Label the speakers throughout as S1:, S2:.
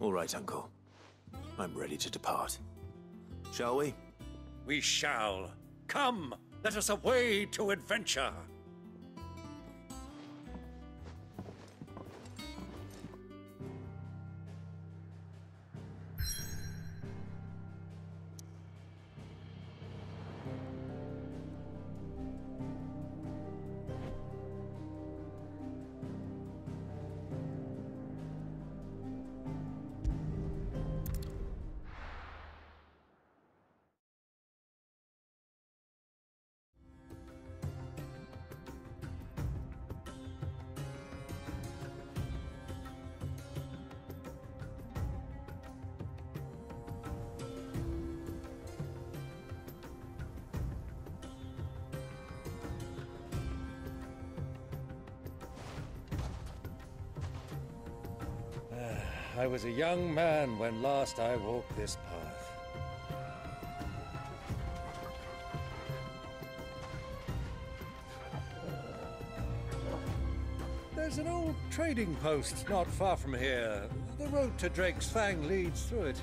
S1: All right, Uncle. I'm ready to depart. Shall we?
S2: We shall. Come, let us away to adventure. I was a young man when last I walked this path. There's an old trading post not far from here. The road to Drake's Fang leads through it.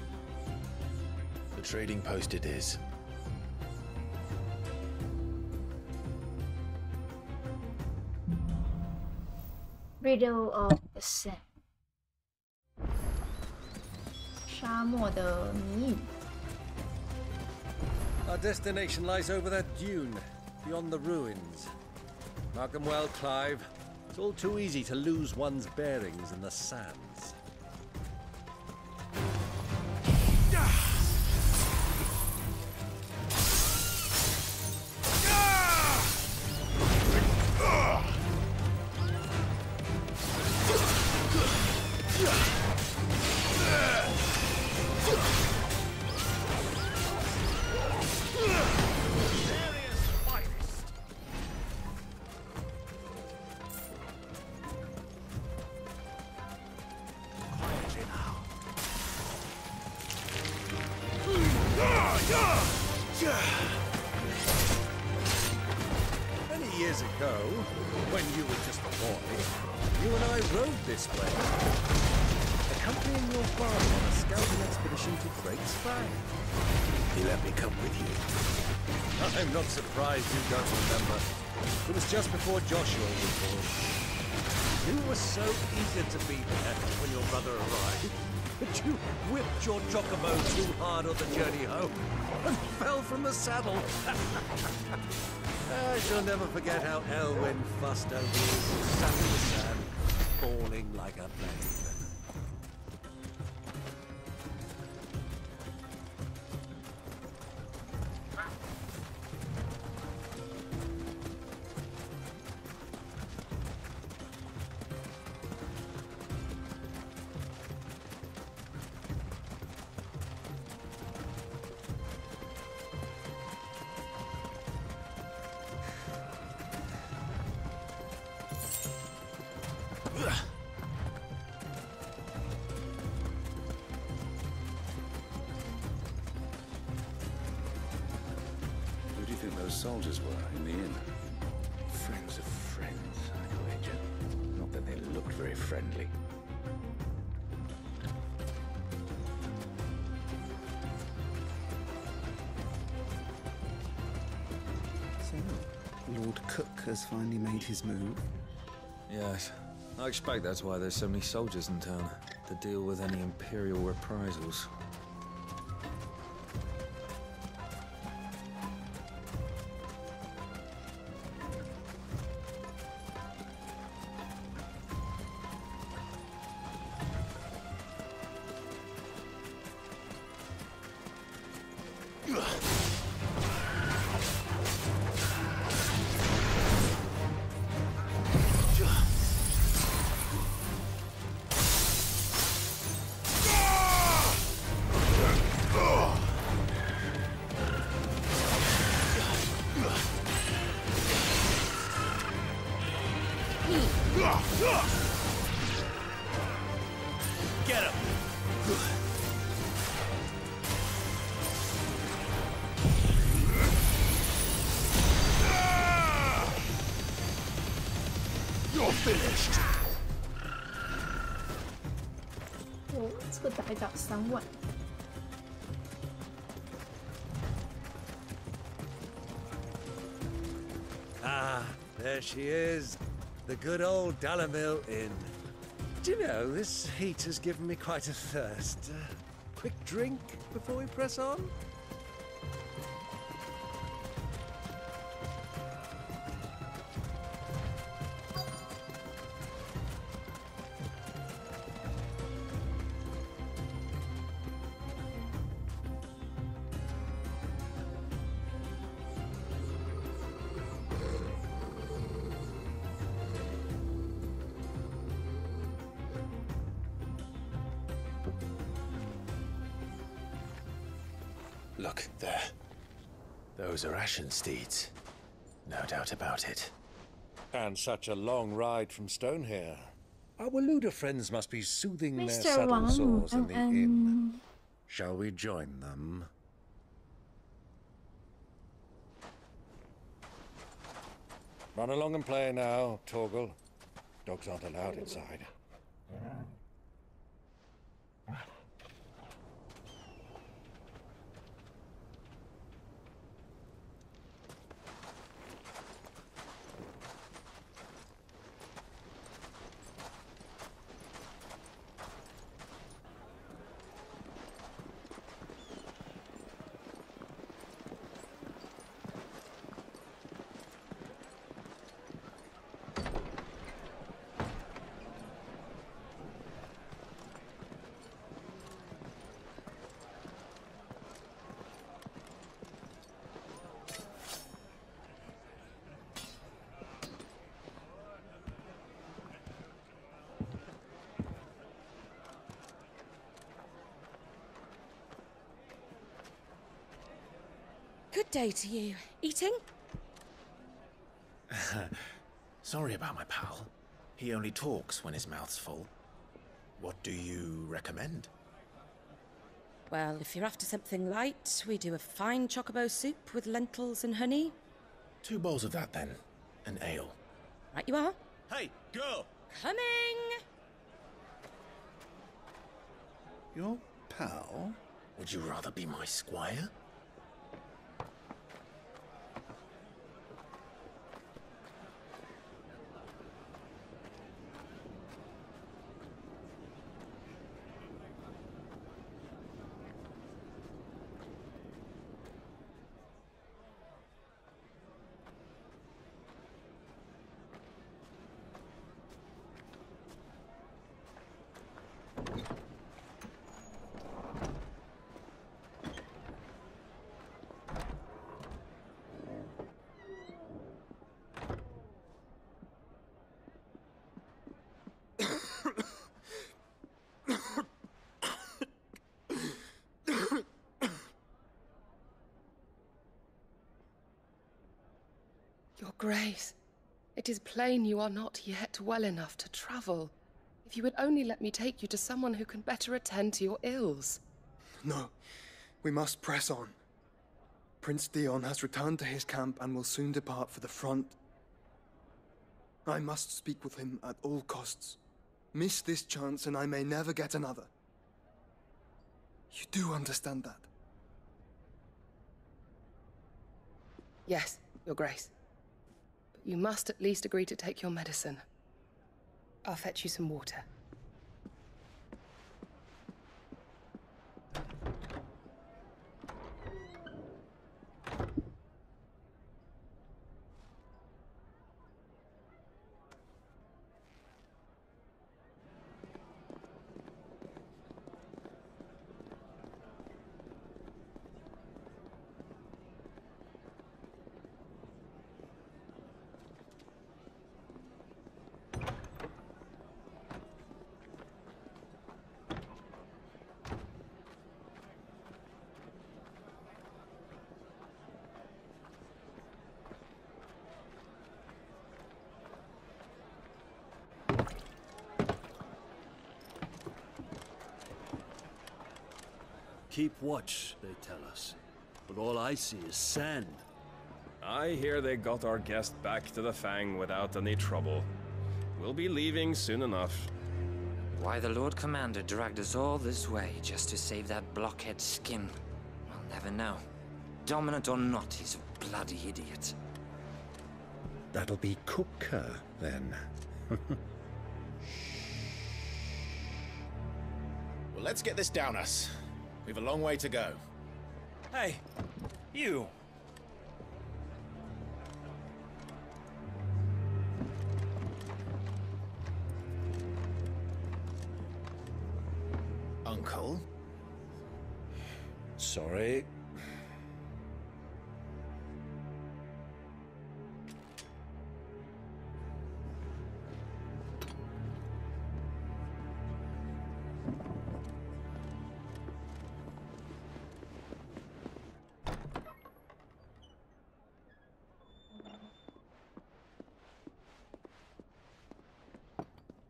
S1: The trading post it is.
S3: Riddle of the Sun. 沙漠的谜语。
S2: Our destination lies over that dune, beyond the ruins. Mark 'em well, Clive. It's all too easy to lose one's bearings in the sands. Many years ago, when you were just a boy, you and I rode this way, accompanying your father on a scouting expedition to Drake's Fang.
S1: He let me come with you.
S2: I'm not surprised you don't remember. It was just before Joshua was born. You were so eager to be there when your brother arrived that you whipped your chocobo too hard on the journey home and fell from the saddle. I shall never forget how Elwyn fussed over you, sat in the sand, bawling like a babe.
S1: Who do you think those soldiers were in the inn? Friends of friends, I wager. Not that they looked very friendly.
S4: So, Lord Cook has finally made his move.
S5: Yes. I expect that's why there's so many soldiers in town, to deal with any Imperial reprisals.
S2: Get him! You're finished!
S3: 哦，这个打一打3万。
S2: Ah, there she is. The good old Dalamil Inn. Do you know, this heat has given me quite a thirst. Quick drink before we press on?
S1: Look, there. Those are Ashen steeds. No doubt about it.
S2: And such a long ride from Stone here. Our Luda friends must be soothing their
S3: Mr.
S2: saddle
S3: Wang,
S2: sores in the inn. Shall we join them? Run along and play now, Torgal. Dogs aren't allowed inside.
S6: Good day to you. Eating?
S1: Sorry about my pal. He only talks when his mouth's full. What do you recommend?
S6: Well, if you're after something light, we do a fine chocobo soup with lentils and honey.
S1: 2 bowls of that, then. An ale.
S6: Right you are.
S2: Hey, go!
S6: Coming!
S4: Your pal?
S1: Would you rather be my squire?
S7: Your Grace, it is plain you are not yet well enough to travel. If you would only let me take you to someone who can better attend to your ills.
S8: No, we must press on. Prince Dion has returned to his camp and will soon depart for the front. I must speak with him at all costs. Miss this chance and I may never get another. You do understand that?
S7: Yes, Your Grace. But you must at least agree to take your medicine. I'll fetch you some water.
S2: Keep watch, they tell us. But all I see is sand.
S9: I hear they got our guest back to the Fang without any trouble. We'll be leaving soon enough.
S10: Why the Lord Commander dragged us all this way just to save that blockhead skin, I'll never know. Dominant or not, he's a bloody idiot.
S11: That'll be Cooker, then.
S12: Well, let's get this down us. We've a long way to go.
S2: Hey, you.
S12: Uncle?
S11: Sorry.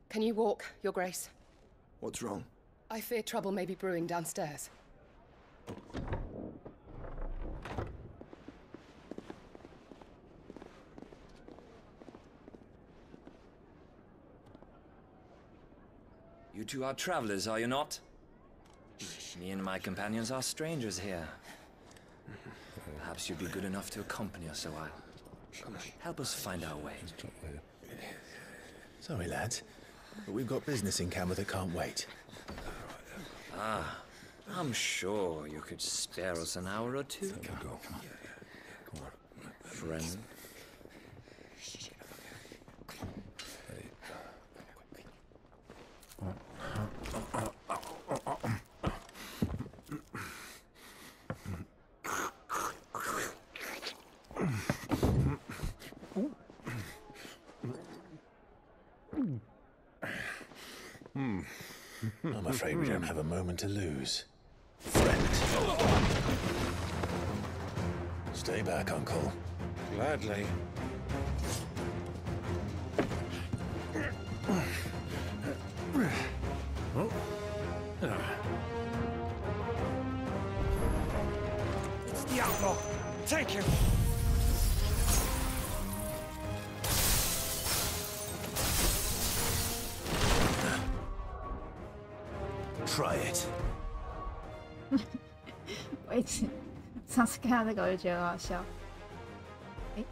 S7: Can you walk, Your Grace?
S8: What's wrong?
S7: I fear trouble may be brewing downstairs.
S10: You two are travelers, are you not? Me and my companions are strangers here. Perhaps you'd be good enough to accompany us a while. Help us find our way.
S11: Sorry, lads, but we've got business in camera that can't wait.
S10: Ah, I'm sure you could spare us an hour or two.
S11: Come on.
S10: Friend.
S11: I'm afraid we don't have a moment to lose. Friend. Stay back, Uncle.
S5: Gladly.
S2: It's the outlaw. Take him.
S11: Try it.
S3: 我一直上次看到这个我就觉得很好笑。哎，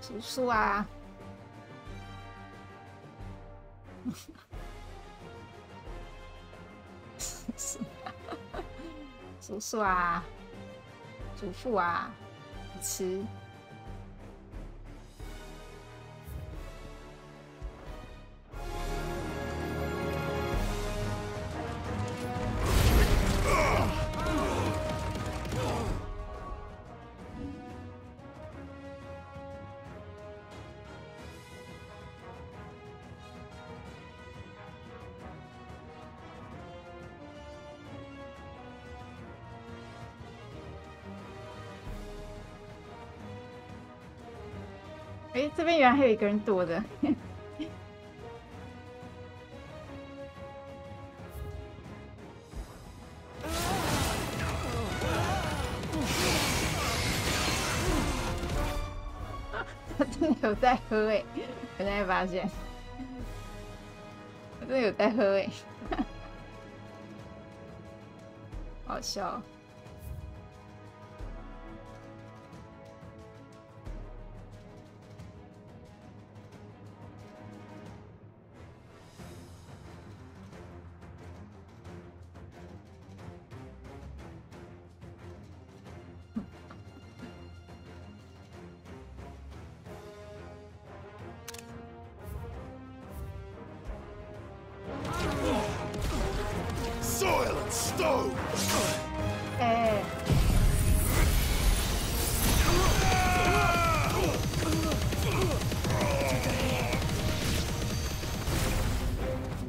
S3: 叔叔啊！叔叔啊！祖父啊！你吃。哎，这边原来还有一个人躲着。他真的有在喝哎，我现在发现，他真的有在喝哎，好笑哦。
S12: Soil and stone!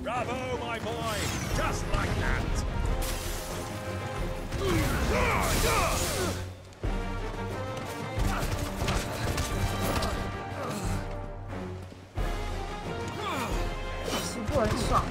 S2: Bravo, my boy! Just like that!
S3: 师傅很爽。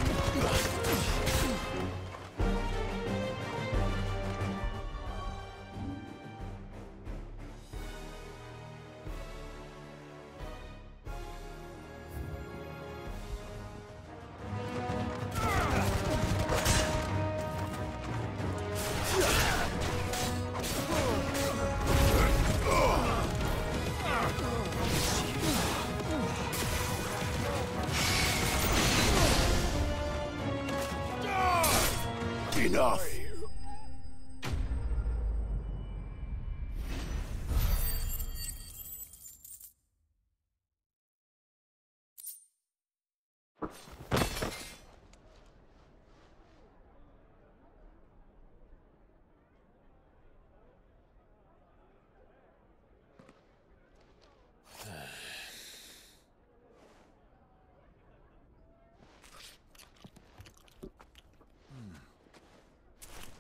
S12: off.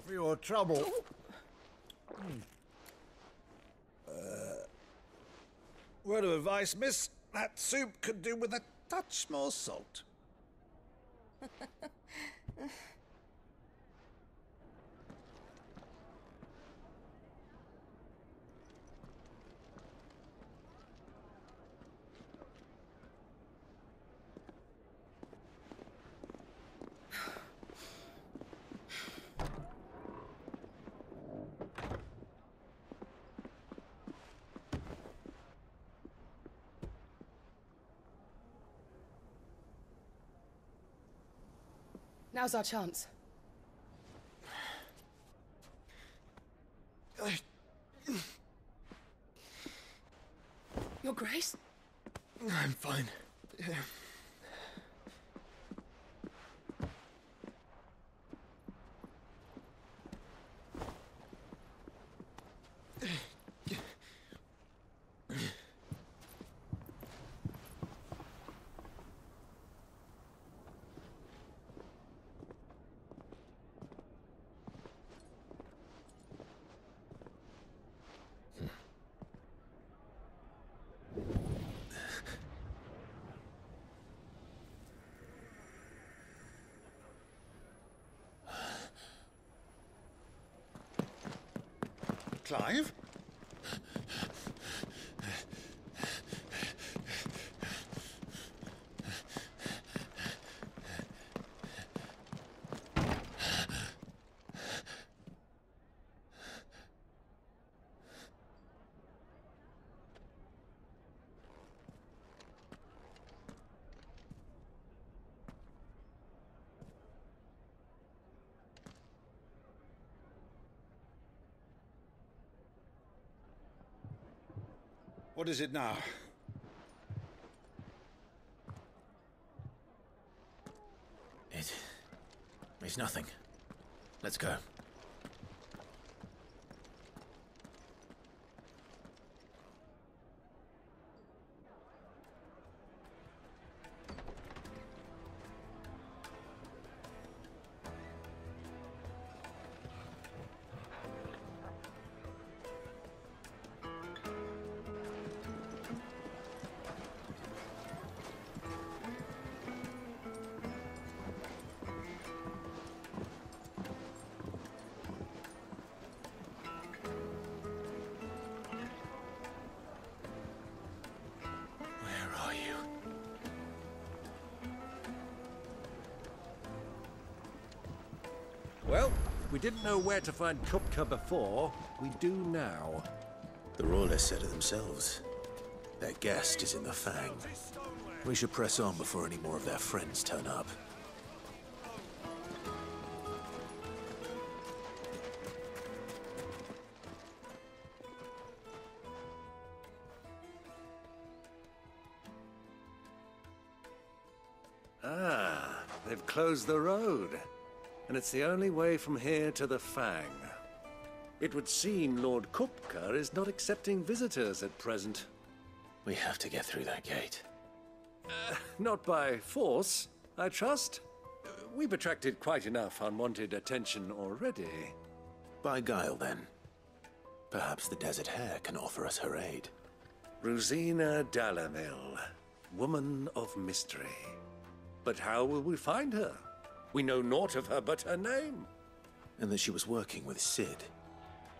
S2: For your trouble. Word of advice, miss. That soup could do with a touch more salt.
S7: Now's our chance. Your Grace?
S8: I'm fine.
S2: Clive? What is it now?
S11: It's nothing. Let's go.
S2: Well, we didn't know where to find Kupka before. We do now.
S11: The Royalists said it themselves. Their guest is in the Fang. We should press on before any more of their friends turn up.
S2: Ah, they've closed the road. And it's the only way from here to the Fang. It would seem Lord Kupka is not accepting visitors at present.
S11: We have to get through that gate.
S2: Not by force, I trust. We've attracted quite enough unwanted attention already.
S11: By guile, then. Perhaps the Desert Hare can offer us her aid.
S2: Rosina Dalamil, woman of mystery. But how will we find her? We know naught of her but her name.
S11: And that she was working with Sid.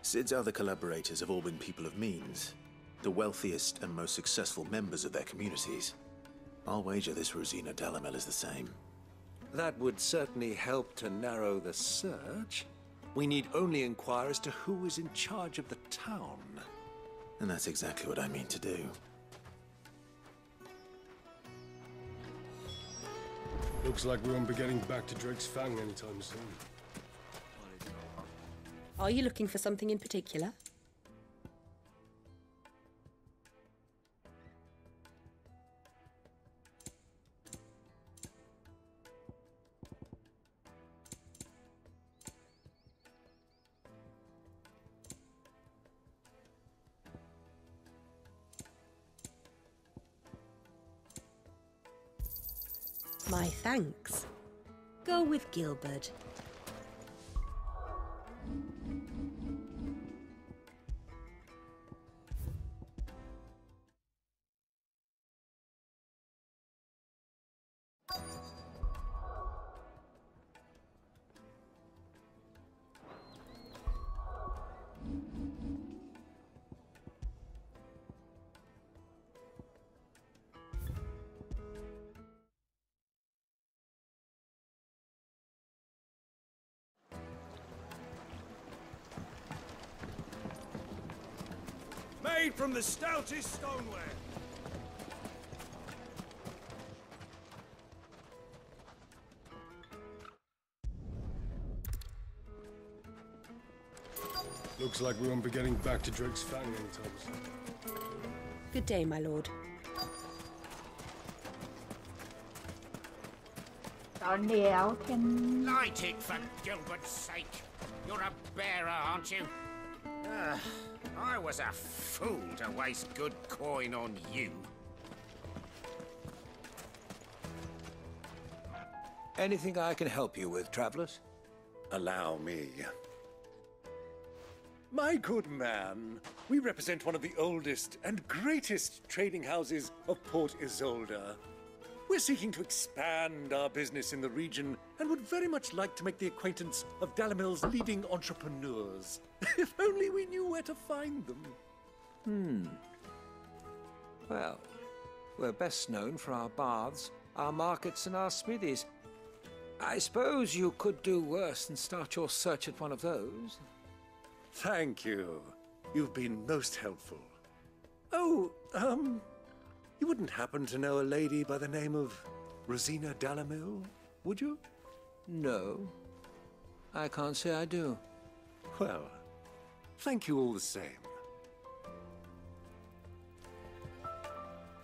S11: Sid's other collaborators have all been people of means, the wealthiest and most successful members of their communities. I'll wager this Rosina Dalamel is the same.
S2: That would certainly help to narrow the search. We need only inquire as to who is in charge of the town.
S11: And that's exactly what I mean to do.
S13: Looks like we won't be getting back to Drake's Fang anytime soon.
S6: Are you looking for something in particular? My thanks. Go with Gilbert.
S2: Made from the stoutest stoneware.
S13: Looks like we won't be getting back to Drake's Fang anytime soon.
S6: Good day, my lord.
S3: 找人聊天。
S14: Light it for Gilbert's sake. You're a bearer, aren't you? I was a fool to waste good coin on you.
S2: Anything I can help you with, travelers?
S9: Allow me. My good man, we represent one of the oldest and greatest trading houses of Port Isolde. We're seeking to expand our business in the region and would very much like to make the acquaintance of Dalamil's leading entrepreneurs. If only we knew where to find them.
S2: Well, we're best known for our baths, our markets, and our smithies. I suppose you could do worse than start your search at one of those.
S9: Thank you. You've been most helpful. Oh, you wouldn't happen to know a lady by the name of Rosina Dalamil, would you?
S2: No. I can't say I do.
S9: Well, thank you all the same.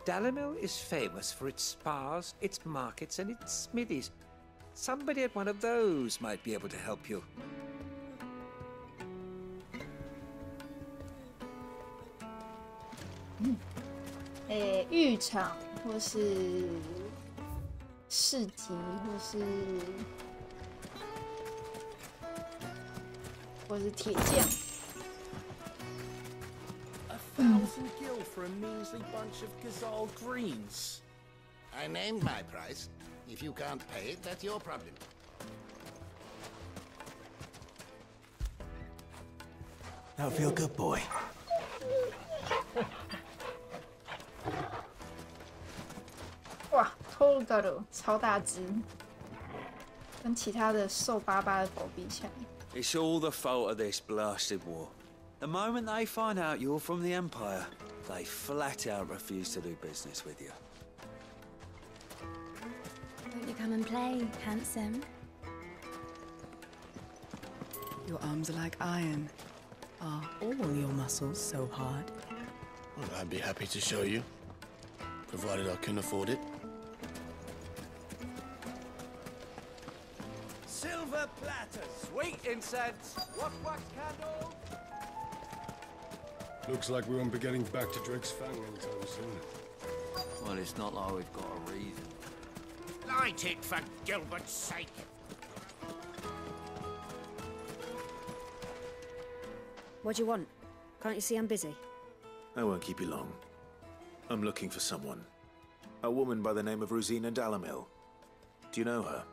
S2: Dalamil is famous for its spas, its markets, and its smithies. Somebody at one of those might be able to help you.
S3: 浴场或是市集，或是铁匠。
S14: 1,000 gil for a measly bunch of gazelle greens. I named my price. If you can't pay it, that's your problem.
S11: Now feel good, boy.
S3: 哇 ，Total 超大只，跟其他的瘦巴巴的狗比起来。
S5: It's all the fault of this blasted war. The moment they find out you're from the Empire, they flat out refuse to do business with you.
S15: Won't you come and play, handsome?
S16: Your arms are like iron. Are all your muscles so hard?
S17: Well, I'd be happy to show you, provided I can afford it.
S2: Silver platter, sweet incense, wax candle.
S13: Looks like we won't be getting back to Drake's Fang anytime soon.
S5: Well, it's not like we've got a reason.
S14: Light it for Gilbert's sake.
S6: What do you want? Can't you see I'm busy?
S11: I won't keep you long. I'm looking for someone. A woman by the name of Rosina Dalamil. Do you know her?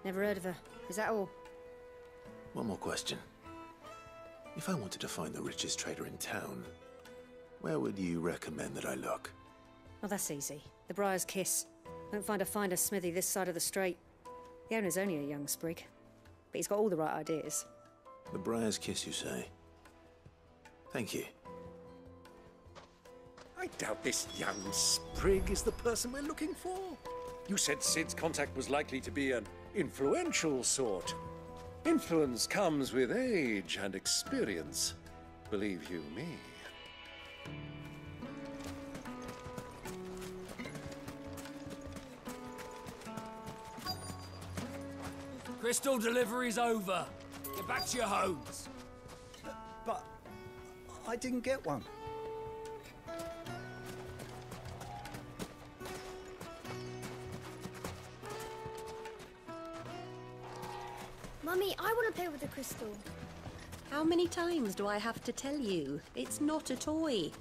S6: Never heard of her. Is that all?
S11: One more question. If I wanted to find the richest trader in town, where would you recommend that I look?
S6: Well, that's easy. The Briar's Kiss. Won't find a finer smithy this side of the strait. The owner's only a young sprig, but he's got all the right ideas.
S11: The Briar's Kiss, you say? Thank you.
S9: I doubt this young sprig is the person we're looking for. You said Sid's contact was likely to be an influential sort. Influence comes with age and experience, believe you me.
S18: Crystal delivery's over. Get back to your homes.
S4: But I didn't get one.
S19: Mummy, I want to play with the crystal.
S20: How many times do I have to tell you? It's not a toy.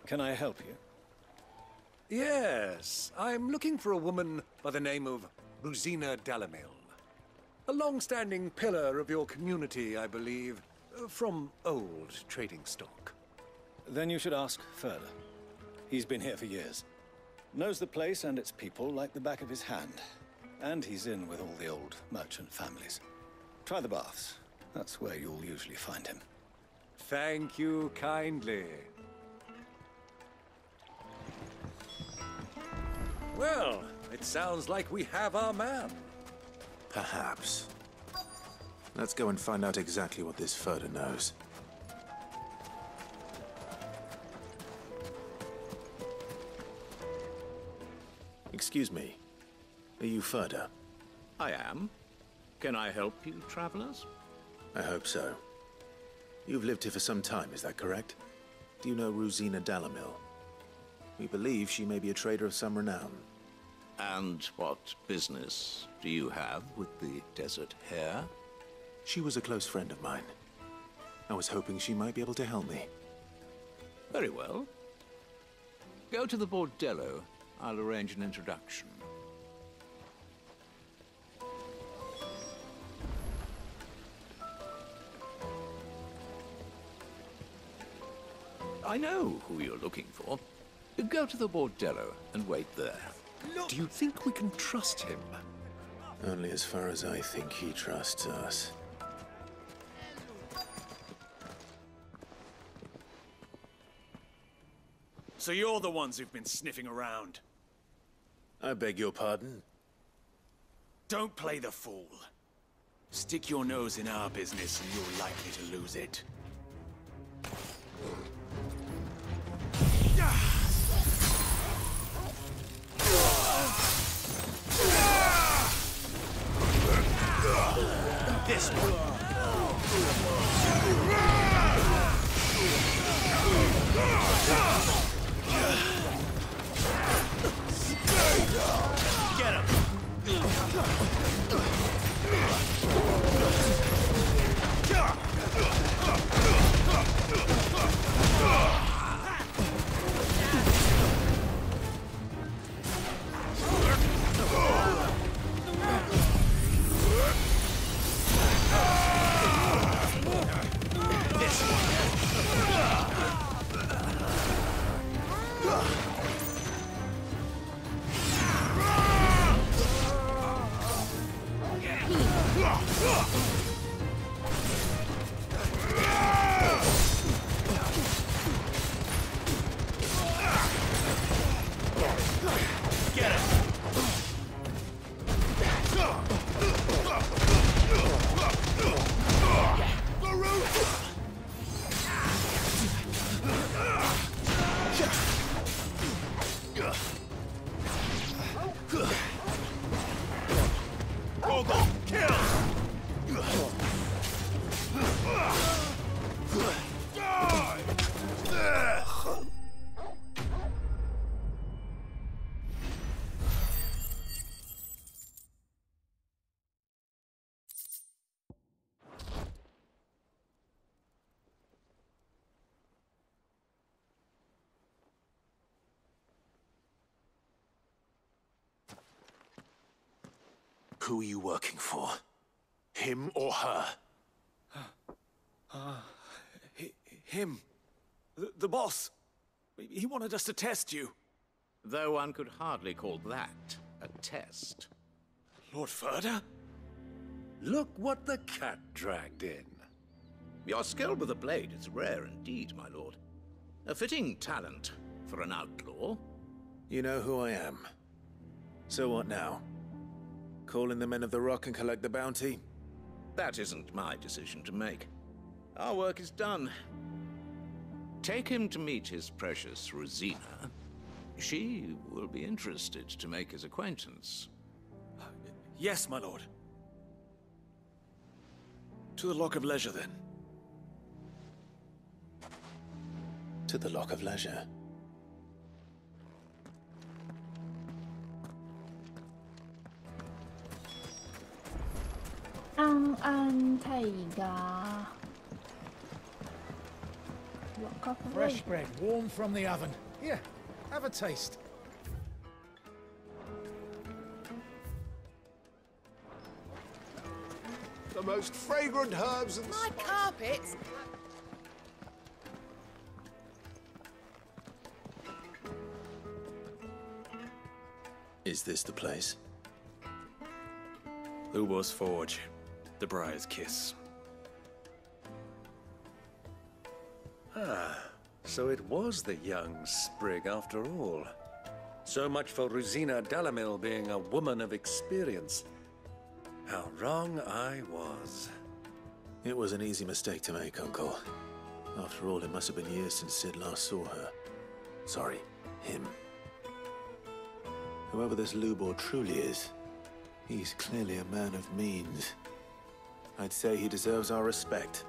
S2: Can I help you?
S9: Yes, I'm looking for a woman by the name of Rosina Dalamil. A long-standing pillar of your community, I believe, from old trading stock.
S2: Then you should ask further. He's been here for years. Knows the place and its people like the back of his hand. And he's in with all the old merchant families. Try the baths. That's where you'll usually find him.
S9: Thank you kindly. Well, it sounds like we have our man.
S11: Perhaps. Let's go and find out exactly what this Ferda knows. Excuse me. Are you Ferda?
S21: I am. Can I help you, travelers?
S11: I hope so. You've lived here for some time, is that correct? Do you know Rosina Dalamil? We believe she may be a trader of some renown.
S21: And what business do you have with the desert hare?
S11: She was a close friend of mine. I was hoping she might be able to help me.
S21: Very well. Go to the bordello. I'll arrange an introduction. I know who you're looking for. Go to the bordello and wait there.
S9: Look. Do you think we can trust him?
S11: Only as far as I think he trusts us.
S18: So you're the ones who've been sniffing around.
S11: I beg your pardon?
S18: Don't play the fool. Stick your nose in our business and you're likely to lose it. This one. Get him.
S11: Who are you working for? Him or her?
S18: Him. The boss. He wanted us to test you.
S21: Though one could hardly call that a test.
S18: Lord Ferda?
S9: Look what the cat dragged in.
S21: Your skill with the blade is rare indeed, my lord. A fitting talent for an outlaw.
S11: You know who I am. So what now? Call in the Men of the Rock and collect the bounty?
S21: That isn't my decision to make. Our work is done. Take him to meet his precious Rosina. She will be interested to make his acquaintance.
S12: Yes, my lord. To the Lock of Leisure, then.
S11: To the Lock of Leisure.
S1: Fresh bread, warm from the oven. Here, have a taste.
S22: The most fragrant herbs and
S7: My carpets!
S11: Is this the place?
S12: Lubo's Forge. The Briar's Kiss.
S9: Ah, so it was the young sprig after all. So much for Rosina Dalamil being a woman of experience. How wrong I was.
S11: It was an easy mistake to make, Uncle. After all, it must have been years since Sid last saw her. Sorry, him. Whoever this Lubor truly is, he's clearly a man of means. I'd say he deserves our respect.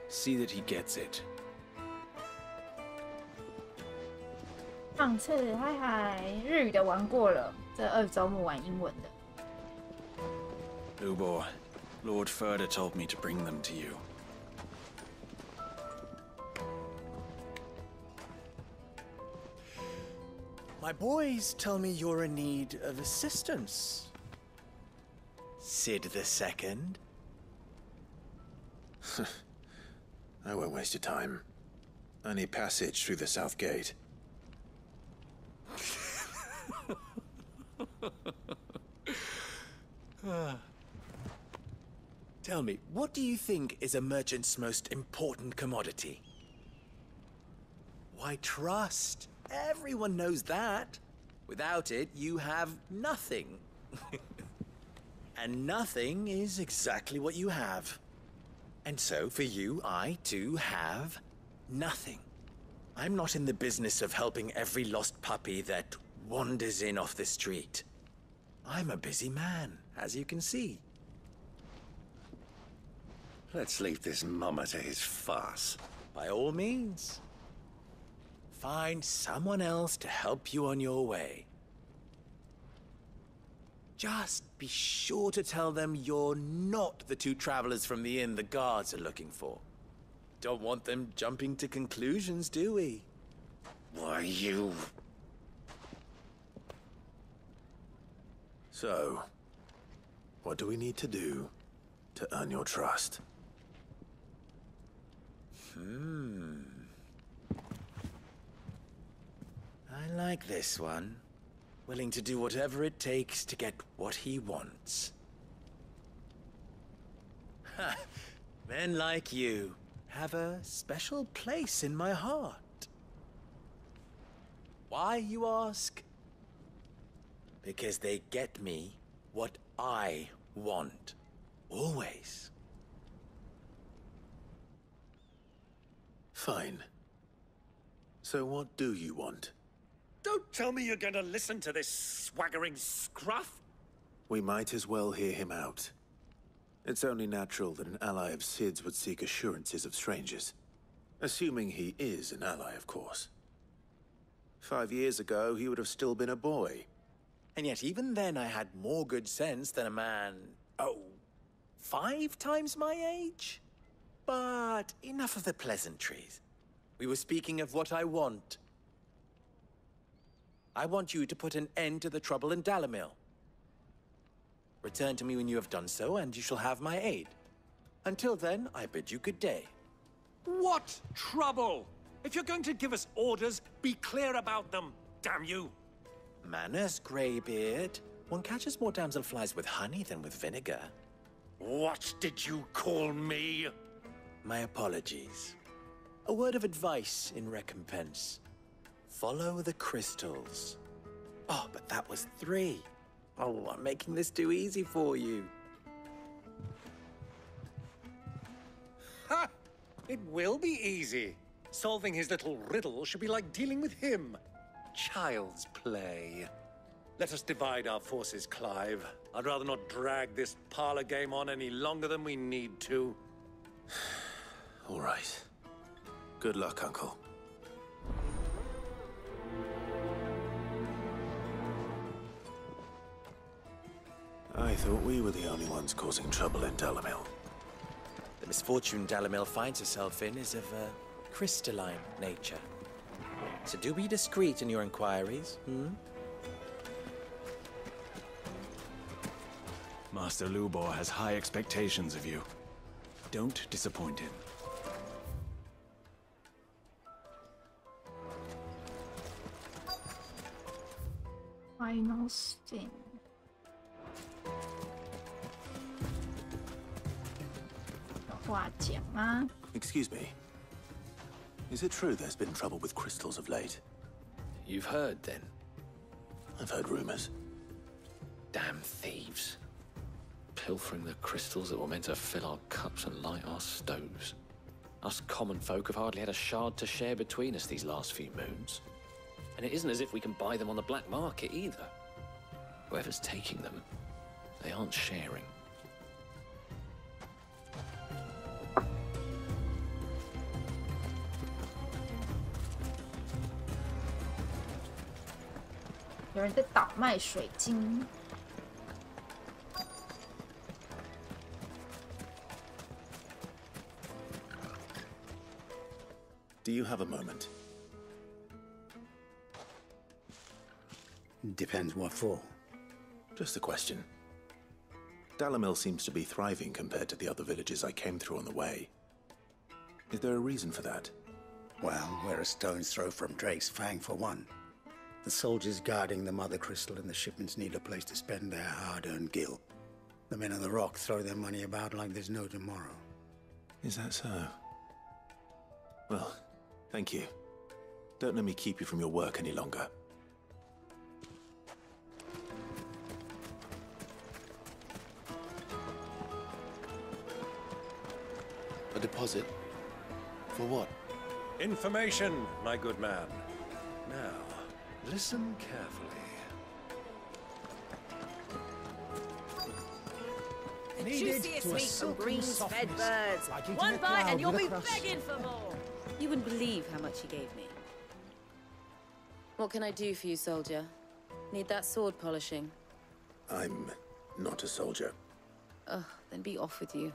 S12: See that he gets it.
S3: 上次嗨，日语的玩过了，这2周目玩英文的。
S12: Lubor, Lord Furder told me to bring them to you.
S23: My boys tell me you're in need of assistance. Sid the Second.
S11: I won't waste your time. I need passage through the south gate.
S23: Tell me, what do you think is a merchant's most important commodity? Why, trust. Everyone knows that. Without it, you have nothing. And nothing is exactly what you have. And so, for you, I, too, have nothing. I'm not in the business of helping every lost puppy that wanders in off the street. I'm a busy man, as you can see.
S9: Let's leave this mummer to his farce.
S23: By all means. Find someone else to help you on your way. Just be sure to tell them you're not the 2 travelers from the inn the guards are looking for. Don't want them jumping to conclusions, do we?
S9: Why, you...
S11: So, what do we need to do to earn your trust?
S23: I like this one. Willing to do whatever it takes to get what he wants. Ha! Men like you have a special place in my heart. Why, you ask? Because they get me what I want. Always.
S11: Fine. So what do you want?
S9: Don't tell me you're going to listen to this swaggering scruff!
S11: We might as well hear him out. It's only natural that an ally of Sid's would seek assurances of strangers. Assuming he is an ally, of course. 5 years ago, he would have still been a boy.
S23: And yet even then I had more good sense than a man, 5 times my age? But enough of the pleasantries. We were speaking of what I want. I want you to put an end to the trouble in Dalamil. Return to me when you have done so, and you shall have my aid. Until then, I bid you good day.
S9: What trouble? If you're going to give us orders, be clear about them, damn you!
S23: Manners, Greybeard. One catches more damselflies with honey than with vinegar.
S9: What did you call me?
S23: My apologies. A word of advice in recompense. Follow the crystals. Oh, but that was 3. Oh, I'm making this too easy for you.
S9: Ha! It will be easy. Solving his little riddle should be like dealing with him. Child's play. Let us divide our forces, Clive. I'd rather not drag this parlor game on any longer than we need to.
S11: All right. Good luck, Uncle. I thought we were the only ones causing trouble in Dalamil.
S23: The misfortune Dalamil finds herself in is of a crystalline nature. So do be discreet in your inquiries,
S18: Master Lubor has high expectations of you. Don't disappoint him.
S3: Final sting.
S11: Excuse me. Is it true there's been trouble with crystals of late?
S17: You've heard, then?
S11: I've heard rumors.
S17: Damn thieves. Pilfering the crystals that were meant to fill our cups and light our stoves. Us common folk have hardly had a shard to share between us these last few moons. And it isn't as if we can buy them on the black market either. Whoever's taking them, they aren't sharing.
S11: Do you have a moment?
S8: Depends what for.
S11: Just a question. Dalamil seems to be thriving compared to the other villages I came through on the way. Is there a reason for that?
S8: Well, we're a stone's throw from Drake's Fang for one. The soldiers guarding the Mother Crystal and the shipments need a place to spend their hard-earned gil. The men of the Rock throw their money about like there's no tomorrow.
S11: Is that so? Well, thank you. Don't let me keep you from your work any longer.
S17: A deposit? For what?
S9: Information, my good man. Now, listen carefully.
S10: The juiciest meat from greens-fed birds. One bite and you'll be begging for more.
S6: You wouldn't believe how much he gave me. What can I do for you, soldier? Need that sword polishing?
S11: I'm not a soldier.
S6: Ugh, then be off with you.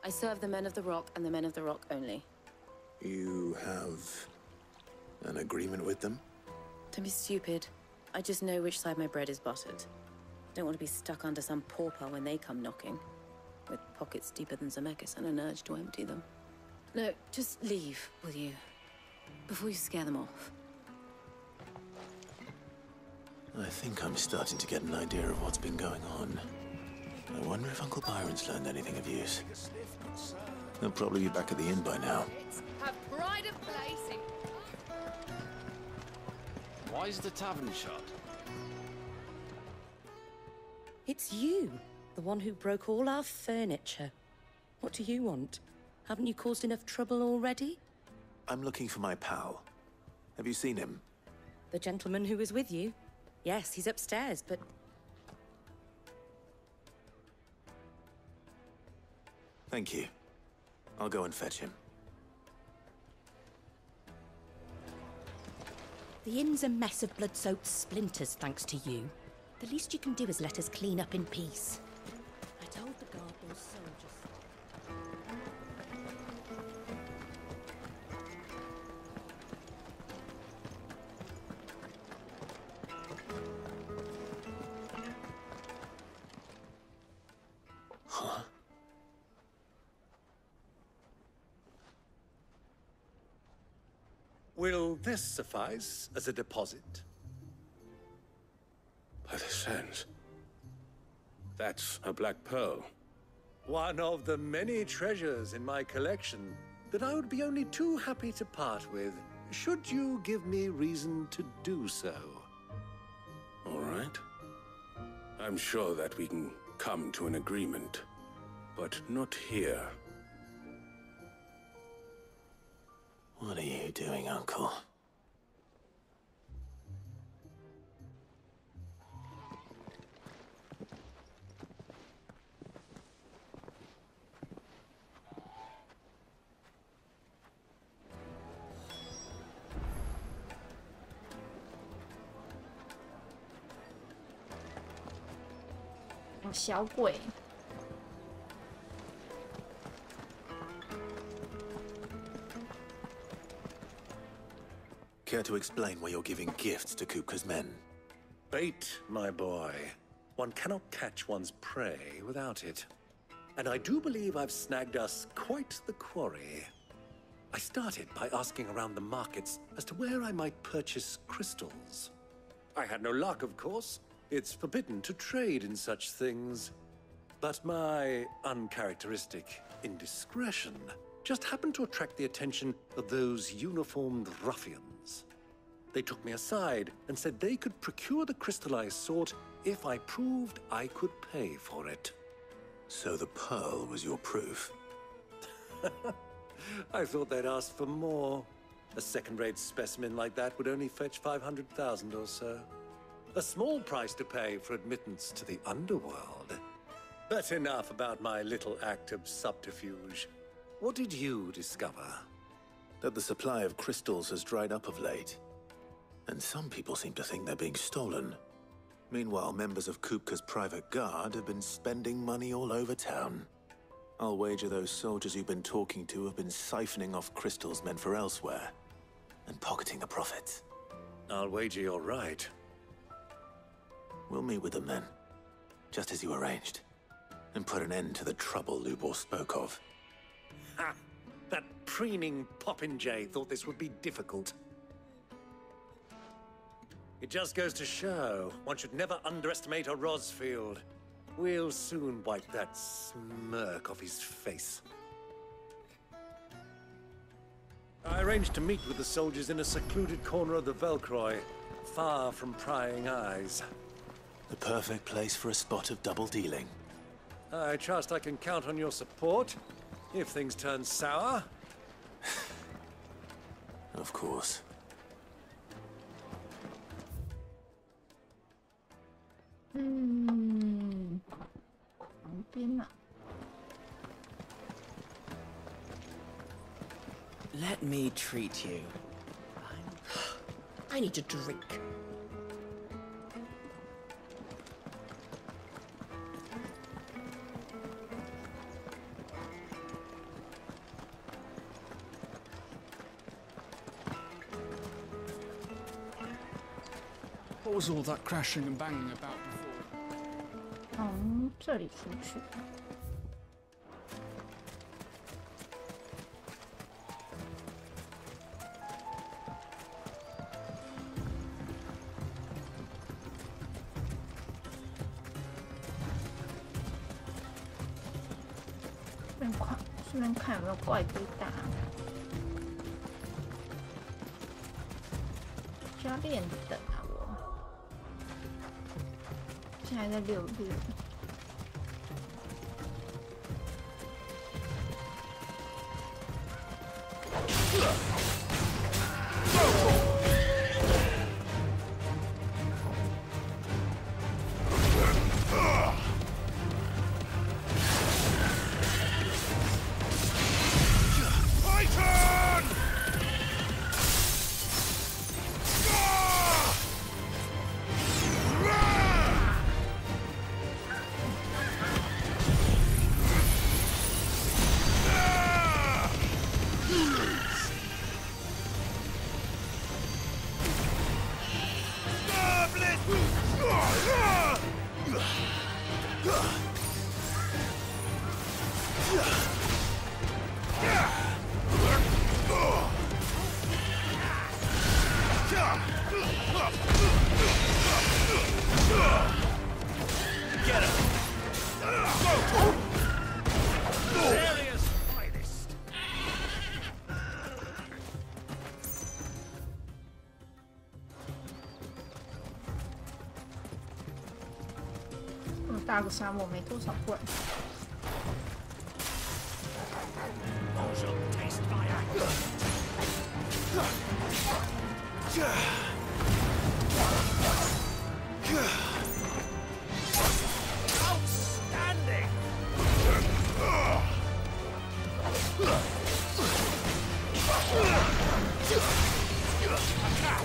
S6: I serve the men of the Rock and the men of the Rock only.
S11: You have an agreement with them?
S6: Don't be stupid. I just know which side my bread is buttered. Don't want to be stuck under some pauper when they come knocking. With pockets deeper than Zemeckis and an urge to empty them. No, just leave, will you? Before you scare them off.
S11: I think I'm starting to get an idea of what's been going on. I wonder if Uncle Byron's learned anything of use. He'll probably be back at the inn by now.
S7: Have pride of place.
S17: Why is the tavern shut?
S6: It's you, the one who broke all our furniture. What do you want? Haven't you caused enough trouble already?
S11: I'm looking for my pal. Have you seen him?
S6: The gentleman who was with you? Yes, he's upstairs, but...
S11: Thank you. I'll go and fetch him.
S15: The inn's a mess of blood-soaked splinters, thanks to you. The least you can do is let us clean up in peace. I told the guard those soldiers...
S11: Huh?
S9: Will this suffice as a deposit?
S13: By the sands. That's a black pearl.
S9: One of the many treasures in my collection that I would be only too happy to part with, should you give me reason to do so. All right. I'm sure that we can come to an agreement, but not here.
S11: What are you doing, Uncle?
S3: Oh, 小鬼。
S11: Care to explain why you're giving gifts to Kupka's men?
S9: Bait, my boy. One cannot catch one's prey without it. And I do believe I've snagged us quite the quarry. I started by asking around the markets as to where I might purchase crystals. I had no luck, of course. It's forbidden to trade in such things. But my uncharacteristic indiscretion just happened to attract the attention of those uniformed ruffians. They took me aside and said they could procure the crystal I sought if I proved I could pay for it.
S11: So the pearl was your proof?
S9: I thought they'd ask for more. A second-rate specimen like that would only fetch 500,000 or so. A small price to pay for admittance to the underworld. But enough about my little act of subterfuge. What did you discover?
S11: That the supply of crystals has dried up of late. And some people seem to think they're being stolen. Meanwhile, members of Kupka's private guard have been spending money all over town. I'll wager those soldiers you've been talking to have been siphoning off crystals meant for elsewhere, and pocketing the profits.
S9: I'll wager you're right.
S11: We'll meet with them then, just as you arranged, and put an end to the trouble Lubor spoke of.
S9: Ha! That preening popinjay thought this would be difficult. It just goes to show, one should never underestimate a Rosfield. We'll soon wipe that smirk off his face. I arranged to meet with the soldiers in a secluded corner of the Velcroy, far from prying eyes.
S11: The perfect place for a spot of double dealing.
S9: I trust I can count on your support, if things turn sour.
S11: Of course.
S5: Let me treat you.
S15: I need a drink.
S14: What was all that crashing and banging about before?
S3: 从这里出去。顺便看有没有怪可以打。加练等啊我。 现在在66。大个沙漠没多少怪。
S2: Outstanding! Attack!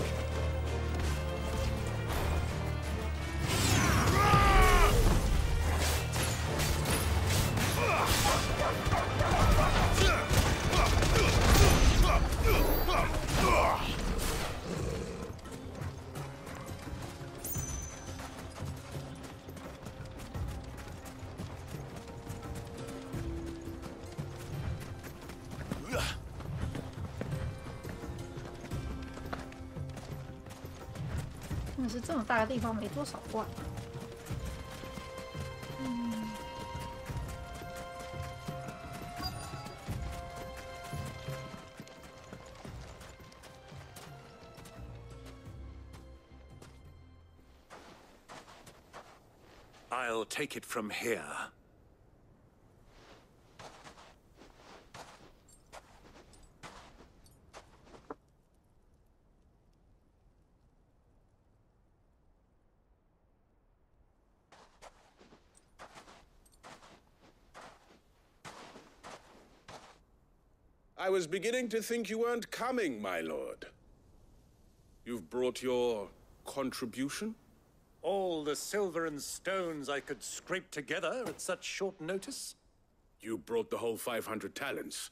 S3: 但是这么大的地方没多少怪。
S9: I'll take it from here.
S12: I was beginning to think you weren't coming, my lord. You've brought your contribution?
S9: All the silver and stones I could scrape together at such short notice?
S12: You brought the whole 500 talents.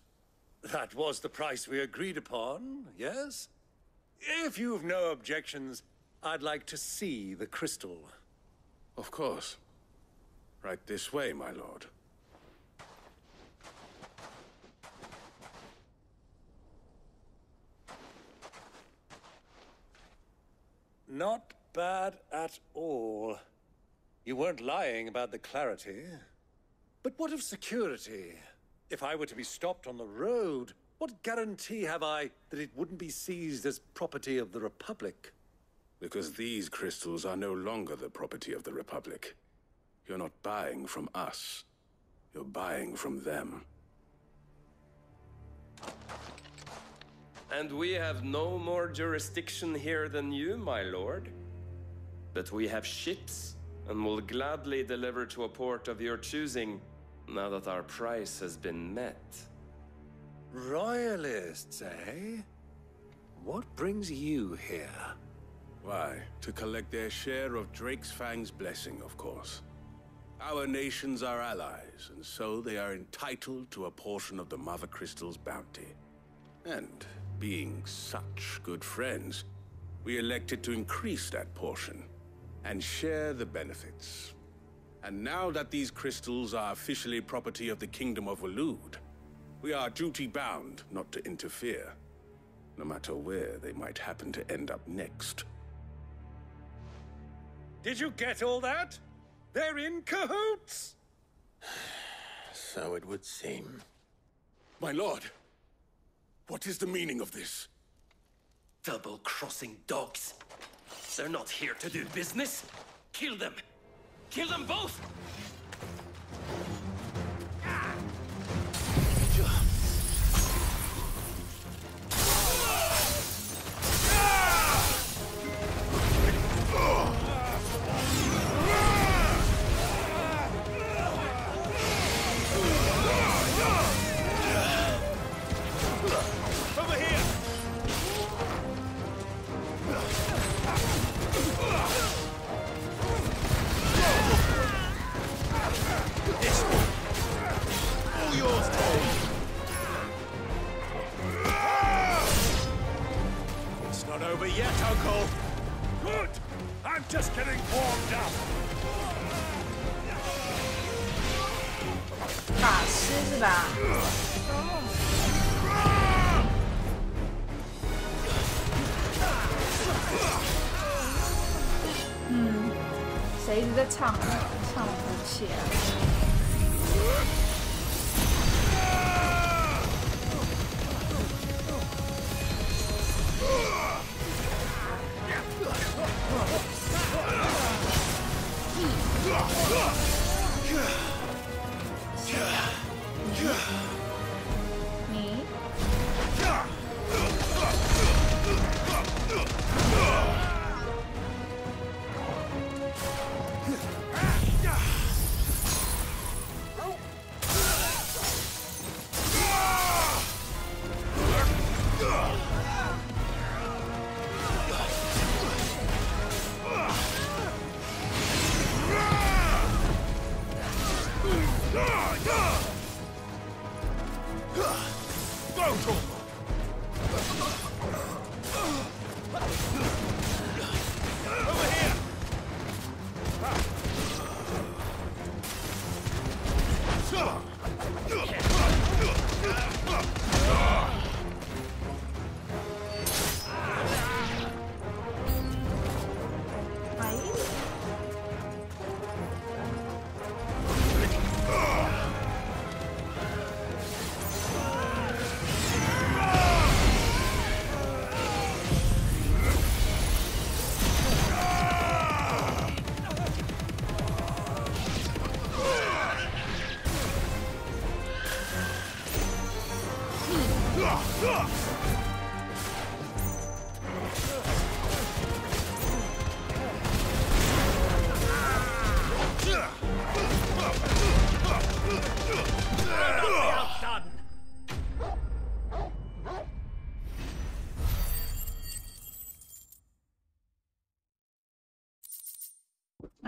S9: That was the price we agreed upon, yes? If you've no objections, I'd like to see the crystal.
S12: Of course. Right this way, my lord.
S9: Not bad at all. You weren't lying about the clarity. But what of security? If I were to be stopped on the road, what guarantee have I that it wouldn't be seized as property of the Republic?
S12: Because these crystals are no longer the property of the Republic. You're not buying from us. You're buying from them.
S4: And we have no more jurisdiction here than you, my lord. But we have ships, and will gladly deliver to a port of your choosing, now that our price has been met.
S9: Royalists, eh? What brings you here?
S12: Why, to collect their share of Drake's Fang's blessing, of course. Our nations are allies, and so they are entitled to a portion of the Mother Crystal's bounty. And being such good friends, we elected to increase that portion and share the benefits. And now that these crystals are officially property of the Kingdom of Waloed, we are duty-bound not to interfere, no matter where they might happen to end up next.
S9: Did you get all that? They're in cahoots!
S11: So it would seem.
S12: My lord, what is the meaning of this?
S4: Double-crossing dogs. They're not here to do business. Kill them! Kill them both!
S2: Over here! This one! All yours, Tom! It's not over yet, Uncle!
S9: Good! I'm just getting warmed up!
S3: 法师是吧？谁一直在唱武器啊？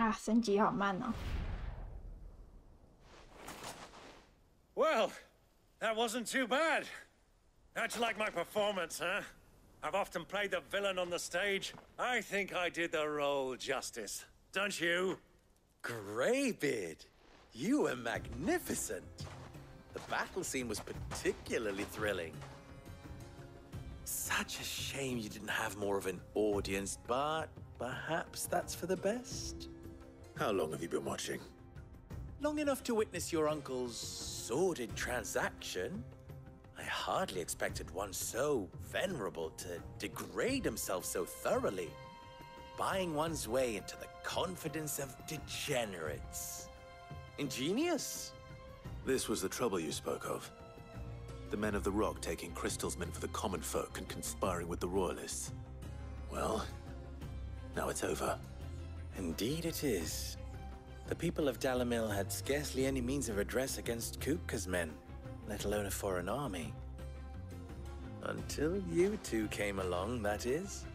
S3: 啊，升级好慢哦。
S9: Well, that wasn't too bad. How'd you like my performance, huh? I've often played the villain on the stage. I think I did the role justice. Don't you?
S23: Greybeard, you were magnificent. The battle scene was particularly thrilling. Such a shame you didn't have more of an audience, but perhaps that's for the best.
S11: How long have you been watching?
S23: Long enough to witness your uncle's sordid transaction. I hardly expected one so venerable to degrade himself so thoroughly, buying one's way into the confidence of degenerates. Ingenious.
S11: This was the trouble you spoke of. The men of the Rock taking crystals meant for the common folk and conspiring with the Royalists. Well, now it's over.
S23: Indeed it is. The people of Dalamil had scarcely any means of redress against Kupka's men, let alone a foreign army. Until you two came along, that is.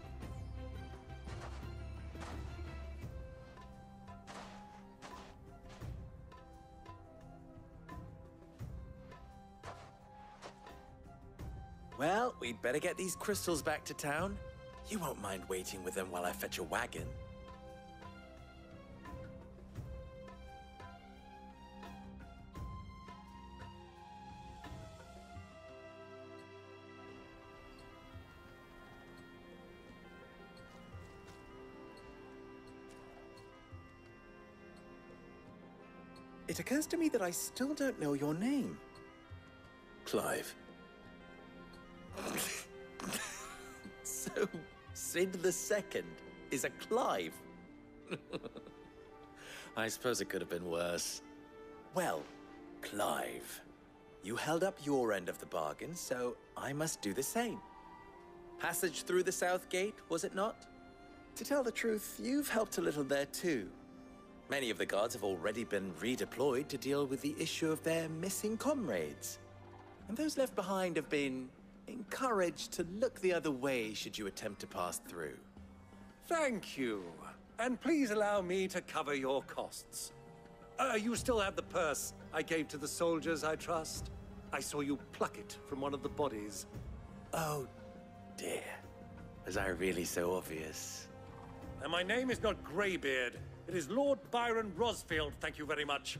S23: Well, we'd better get these crystals back to town. You won't mind waiting with them while I fetch a wagon. It occurs to me that I still don't know your name.
S11: Clive.
S23: So, Sid the Second is a Clive? I suppose it could have been worse. Well, Clive, you held up your end of the bargain, so I must do the same. Passage through the South Gate, was it not? To tell the truth, you've helped a little there too. Many of the guards have already been redeployed to deal with the issue of their missing comrades. And those left behind have been encouraged to look the other way should you attempt to pass through.
S9: Thank you. And please allow me to cover your costs. You still have the purse I gave to the soldiers, I trust? I saw you pluck it from one of the bodies.
S23: Oh, dear. Was I really so obvious?
S9: And my name is not Greybeard. It is Lord Byron Rosfield, thank you very much.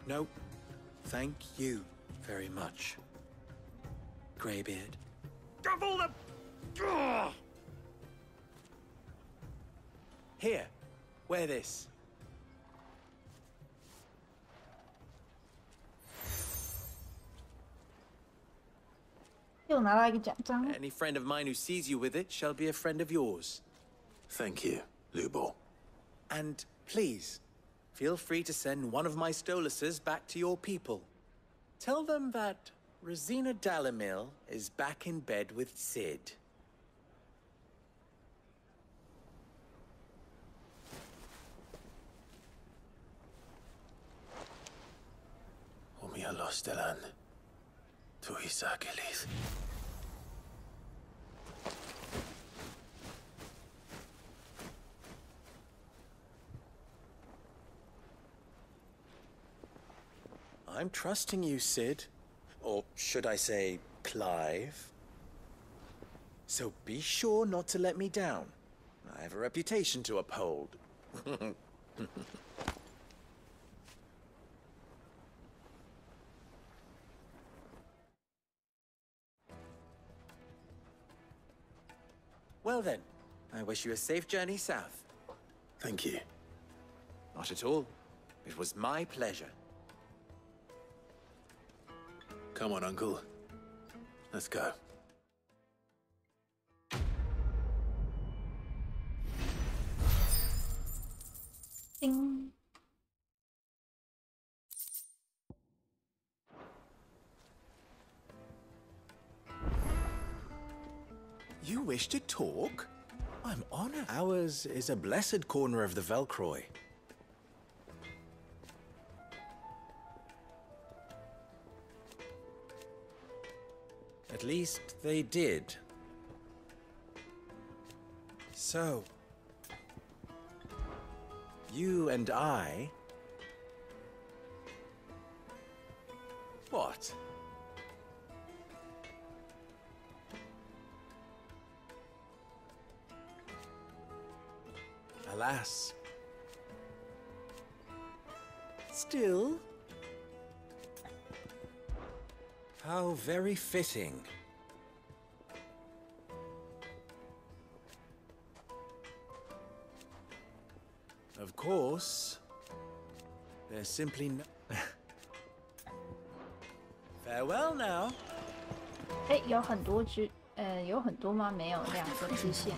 S23: No, thank you very much, Greybeard.
S9: Of all the... Ugh!
S23: Here, wear this. Any friend of mine who sees you with it shall be a friend of yours.
S11: Thank you, Lubo.
S23: And please, feel free to send one of my Stoluses back to your people. Tell them that Rosina Dalamil is back in bed with Sid.
S11: Umialos delan. Tu isakelis.
S23: I'm trusting you, Sid. Or should I say, Clive? So be sure not to let me down. I have a reputation to uphold. Well then, I wish you a safe journey south.
S11: Thank you.
S23: Not at all. It was my pleasure.
S11: Come on, Uncle. Let's go.
S3: Ding.
S23: You wish to talk? I'm honored. Ours is a blessed corner of the Velcroy. At least they did. So, You and I... What? Alas. Still... How very fitting. Of course, there's simply no... Farewell now.
S3: 哎，有很多只，有很多吗？没有，2个支线。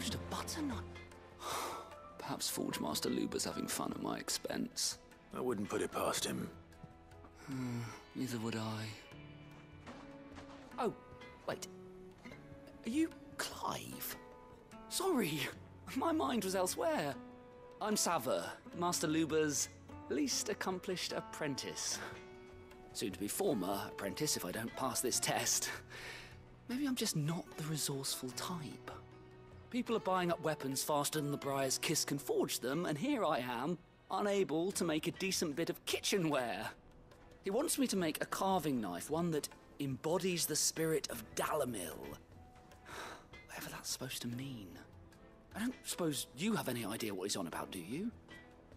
S14: Perhaps Forge Master Luber's having fun at my expense.
S11: I wouldn't put it past him.
S14: Neither would I.
S5: Oh, wait. Are you Clive?
S14: Sorry, my mind was elsewhere. I'm Sava, Master Luber's least accomplished apprentice. Soon to be former apprentice if I don't pass this test. Maybe I'm just not the resourceful type. People are buying up weapons faster than the Briar's Kiss can forge them, and here I am, unable to make a decent bit of kitchenware. He wants me to make a carving knife, one that embodies the spirit of Dalamil. Whatever that's supposed to mean. I don't suppose you have any idea what he's on about, do you?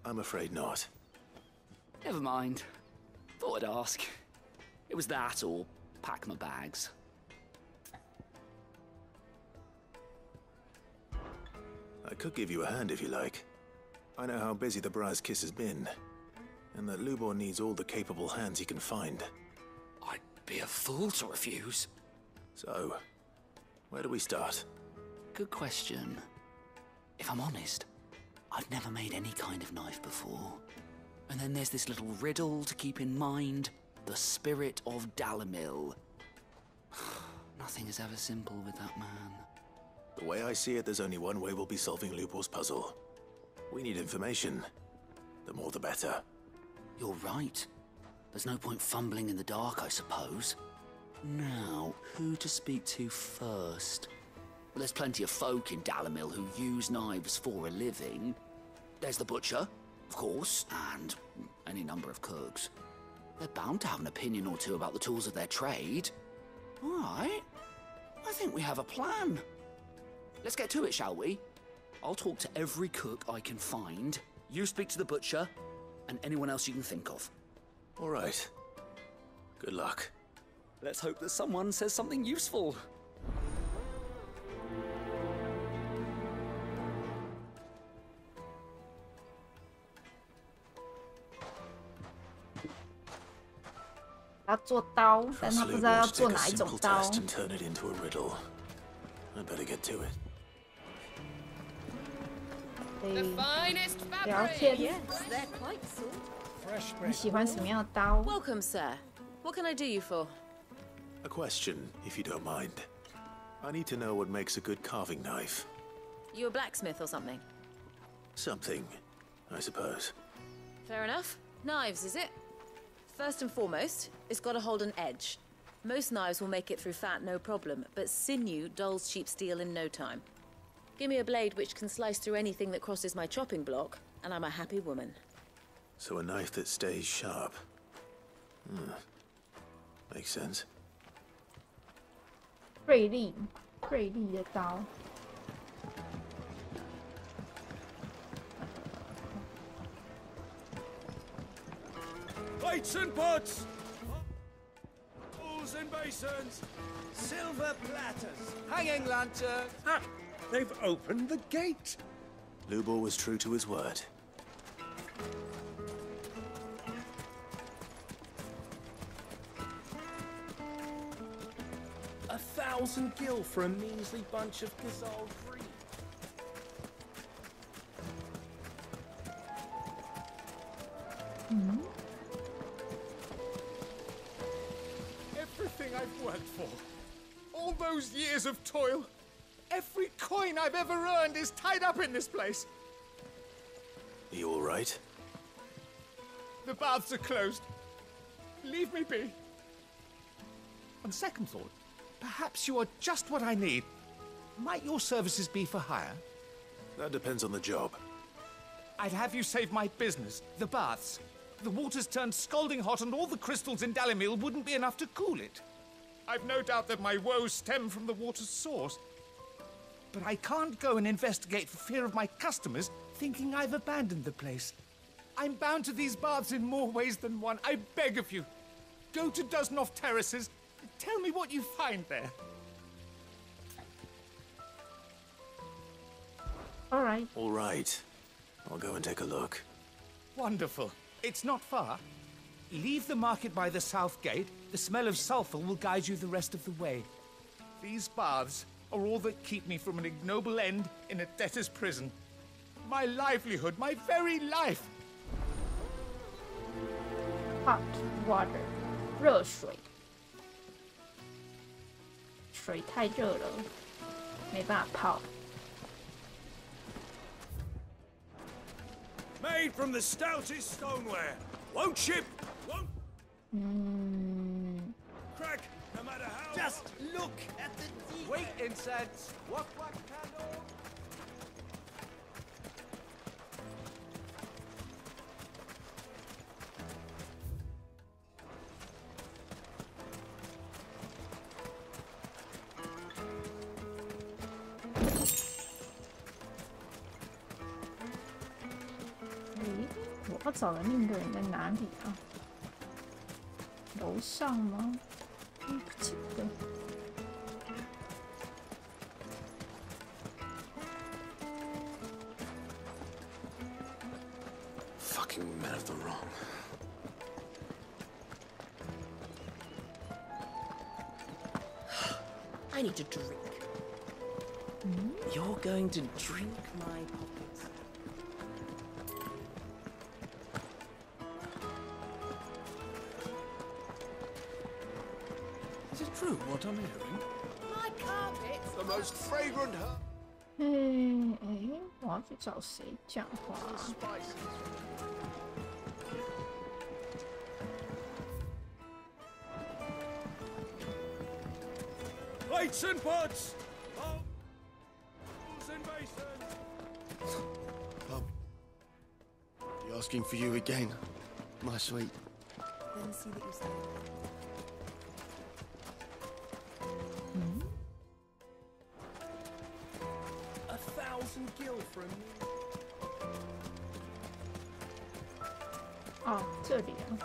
S11: I'm afraid not.
S14: Never mind. Thought I'd ask. It was that or pack my bags.
S11: I could give you a hand if you like. I know how busy the Briar's Kiss has been, and that Lubor needs all the capable hands he can find.
S14: I'd be a fool to refuse.
S11: So, where do we start?
S14: Good question. If I'm honest, I've never made any kind of knife before. And then there's this little riddle to keep in mind. The spirit of Dalamil. Nothing is ever simple with that man.
S11: The way I see it, there's only one way we'll be solving Lubor's puzzle. We need information. The more the better.
S14: You're right. There's no point fumbling in the dark, I suppose. Now, who to speak to first? Well, there's plenty of folk in Dalamil who use knives for a living. There's the butcher, of course, and any number of cooks. They're bound to have an opinion or two about the tools of their trade. All right. I think we have a plan. Let's get to it, shall we? I'll talk to every cook I can find. You speak to the butcher, and anyone else you can think of.
S11: All right. Good luck.
S14: Let's hope that someone says something useful.
S3: 要做刀，但他不知道要做哪一种刀。
S11: and turn it into a riddle. I better get to it.
S3: 聊天。
S10: Yes, they're quite soft.
S3: 你喜欢什么样的刀？
S6: Welcome, sir. What can I do you for?
S11: A question, if you don't mind. I need to know what makes a good carving knife.
S6: You a blacksmith or something?
S11: Something, I suppose.
S6: Fair enough. Knives, is it? First and foremost, it's got to hold an edge. Most knives will make it through fat, no problem, but sinew dulls cheap steel in no time. Give me a blade which can slice through anything that crosses my chopping block, and I'm a happy woman.
S11: So a knife that stays sharp. Makes sense.
S3: 锐利的刀。
S2: Plates and pots! Bowls and basins! Silver platters! Hanging lanterns!
S9: Ha! They've opened the gate!
S11: Lubor was true to his word.
S16: $1,000 gil for a measly bunch of Gazal free.
S1: Everything I've worked for, all those years of toil, every coin I've ever earned is tied up in this place.
S11: Are you all right?
S1: The baths are closed. Leave me be. On second thought, perhaps you are just what I need. Might your services be for hire?
S11: That depends on the job.
S1: I'd have you save my business, the baths. The water's turned scalding hot and all the crystals in Dalimil wouldn't be enough to cool it. I've no doubt that my woes stem from the water's source. But I can't go and investigate for fear of my customers thinking I've abandoned the place. I'm bound to these baths in more ways than one. I beg of you, go to Dusnoff Terraces and tell me what you find there.
S3: All right.
S11: All right. I'll go and take a look.
S1: Wonderful. It's not far. Leave the market by the south gate. The smell of sulfur will guide you the rest of the way. These baths are all that keep me from an ignoble end in a debtor's prison. My livelihood, my very life.
S3: Hot water. 热水。水太热了，没办法泡。
S18: Made from the stoutest stoneware. Won't ship. Won't. Crack. No matter how.
S2: Just look at the detail.
S18: Wait, incense. What candle?
S3: 咦，我要找的那个人在哪里啊？楼上吗？不记得。
S11: Fucking men of the wrong.
S15: I need a drink. You're going to drink my pockets.
S12: Is it true what I'm hearing?
S10: My carpets.
S22: The most fragrant herb.
S3: 我要去找谁讲话
S18: Plates and pots. Bowls and basins.
S13: You asking for you again, my sweet.
S6: Then see that you say.
S16: Gil for a meal.
S3: 哦，这里啊。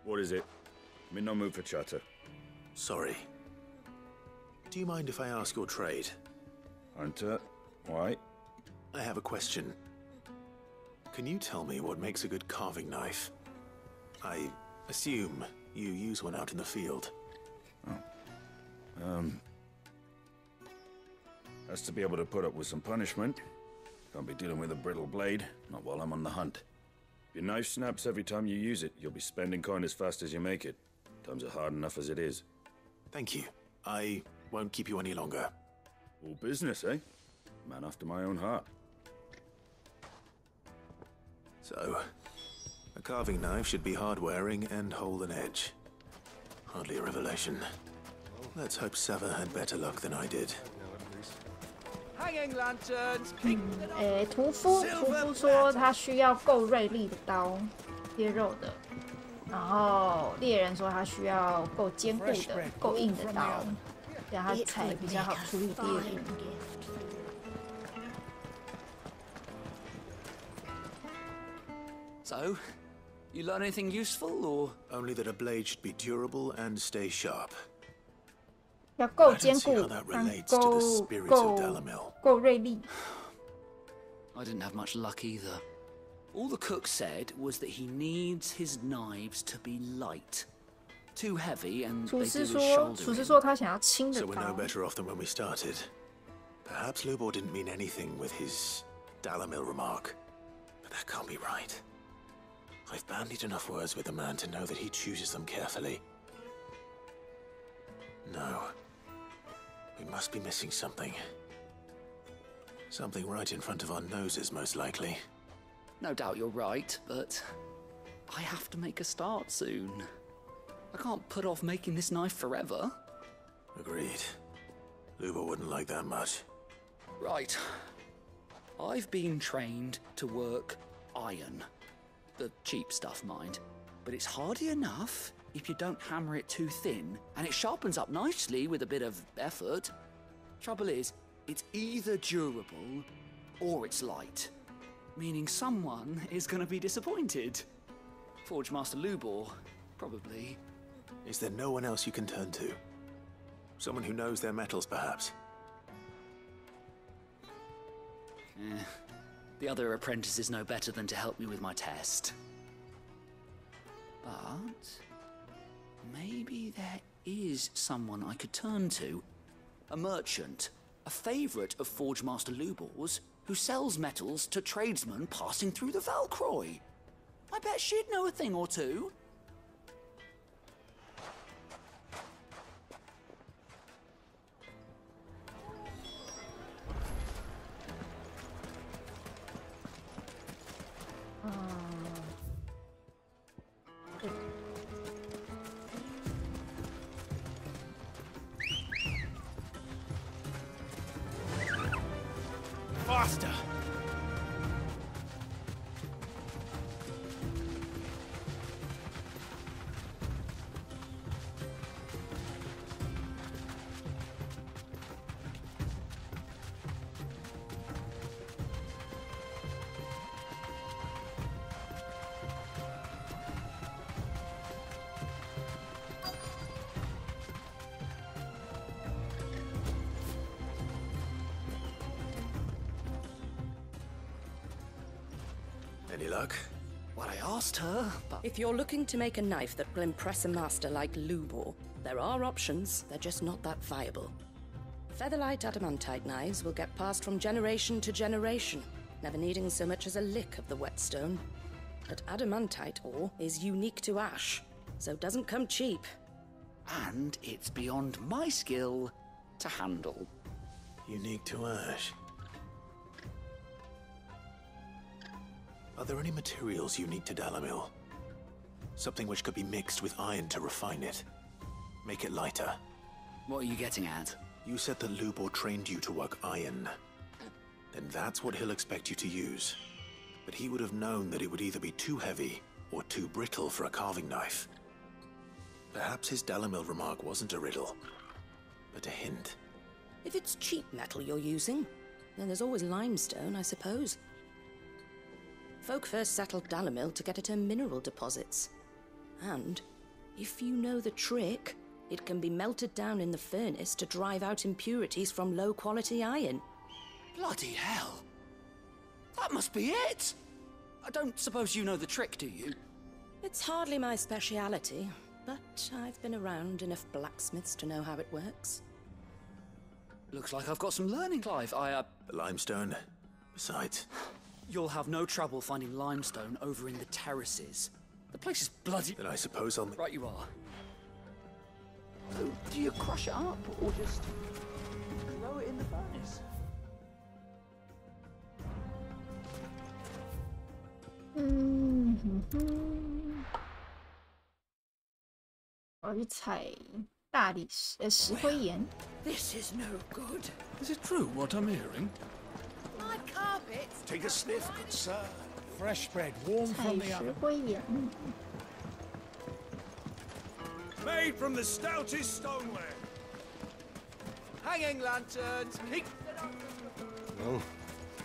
S19: What is it? I'm in no mood for chatter.
S11: Sorry. Do you mind if I ask your trade?
S19: Hunter, why?
S11: I have a question. Can you tell me what makes a good carving knife? I assume you use one out in the field.
S19: Has to be able to put up with some punishment. Can't be dealing with a brittle blade, not while I'm on the hunt. If your knife snaps every time you use it, you'll be spending coin as fast as you make it. Times are hard enough as it is.
S11: Thank you. I won't keep you any longer.
S19: All business, eh? Man after my own heart.
S11: So, a carving knife should be hard-wearing and hold an edge. Hardly a revelation. Let's hope Sava had better luck than I did.
S2: Hanging lanterns.
S3: 屠夫说他需要够锐利的刀，切肉的。然后猎人说他需要够坚固的、够硬的刀，这样他才比较好处理猎物。
S14: So, you learn anything useful, or
S11: only that a blade should be durable and stay sharp?
S3: 要够坚固，够锐利。
S14: I didn't have much luck either. All the cook said was that he needs his knives to be light. Too heavy and they do his shouldering.
S3: 厨师说他想要轻的
S11: So we're no
S3: 刀。
S11: better off than when we started. Perhaps Lubor didn't mean anything with his Dalimil remark. But that can't be right. I've bandied enough words with the man to know that he chooses them carefully. No. We must be missing something. Something right in front of our noses, most likely.
S14: No doubt you're right, but I have to make a start soon. I can't put off making this knife forever.
S11: Agreed. Lubor wouldn't like that much.
S14: Right. I've been trained to work iron. The cheap stuff, mind. But it's hardy enough if you don't hammer it too thin, and it sharpens up nicely with a bit of effort. Trouble is, it's either durable or it's light, meaning someone is going to be disappointed. Forge Master Lubor, probably.
S11: Is there no one else you can turn to? Someone who knows their metals, perhaps?
S14: The other apprentices know better than to help me with my test. But maybe there is someone I could turn to. A merchant, a favourite of Forge Master Lubor's, who sells metals to tradesmen passing through the Valcroy. I bet she'd know a thing or two.
S1: Faster!
S11: Any luck?
S14: Well, I asked her, but...
S15: If you're looking to make a knife that will impress a master like Lubor, there are options, they're just not that viable. Featherlight adamantite knives will get passed from generation to generation, never needing so much as a lick of the whetstone. But adamantite ore is unique to ash, so it doesn't come cheap.
S14: And it's beyond my skill to handle.
S11: Unique to ash. Are there any materials unique to Dalamil? Something which could be mixed with iron to refine it. Make it lighter.
S14: What are you getting at?
S11: You said that Lubor trained you to work iron. Then that's what he'll expect you to use. But he would have known that it would either be too heavy or too brittle for a carving knife. Perhaps his Dalamil remark wasn't a riddle, but a hint.
S15: If it's cheap metal you're using, then there's always limestone, I suppose. Folk first settled Dalamil to get at her mineral deposits. And, if you know the trick, it can be melted down in the furnace to drive out impurities from low-quality iron.
S14: Bloody hell! That must be it! I don't suppose you know the trick, do you?
S15: It's hardly my speciality, but I've been around enough blacksmiths to know how it works.
S14: Looks like I've got some learning, Clive.
S11: The limestone. Besides...
S14: You'll have no trouble finding limestone over in the terraces. The place is bloody...
S11: Then I suppose I'll...
S14: Right you are. So, do you crush it up, or just throw it in the furnace?
S15: This is no good.
S12: Is it true what I'm hearing?
S10: My carpets.
S22: Take a sniff, good sir.
S16: Fresh bread, warm from the oven.
S2: Made from the stoutest stoneware. Hanging lanterns. Keep...
S13: Well,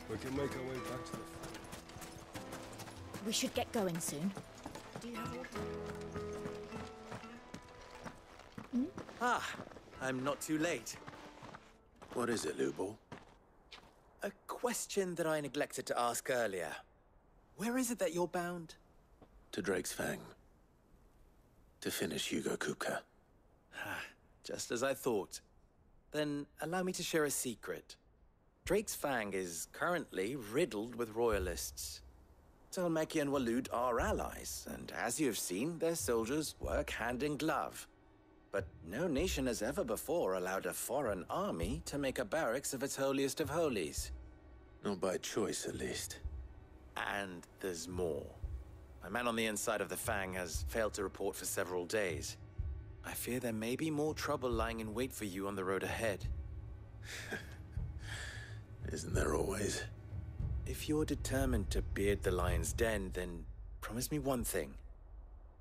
S13: we can make our way back to the...
S3: We should get going soon.
S10: Do you have water?
S23: Ah, I'm not too late.
S11: What is it, Lubor?
S23: A question that I neglected to ask earlier. Where is it that you're bound?
S11: To Drake's Fang. To finish Hugo Kupka.
S23: Just as I thought. Then allow me to share a secret. Drake's Fang is currently riddled with royalists. Talmeki and Waloed are allies, and as you have seen, their soldiers work hand in glove. But no nation has ever before allowed a foreign army to make a barracks of its holiest of holies.
S11: Not by choice, at least.
S23: And there's more. My man on the inside of the Fang has failed to report for several days. I fear there may be more trouble lying in wait for you on the road ahead.
S11: Isn't there always?
S23: If you're determined to beard the lion's den, then promise me one thing.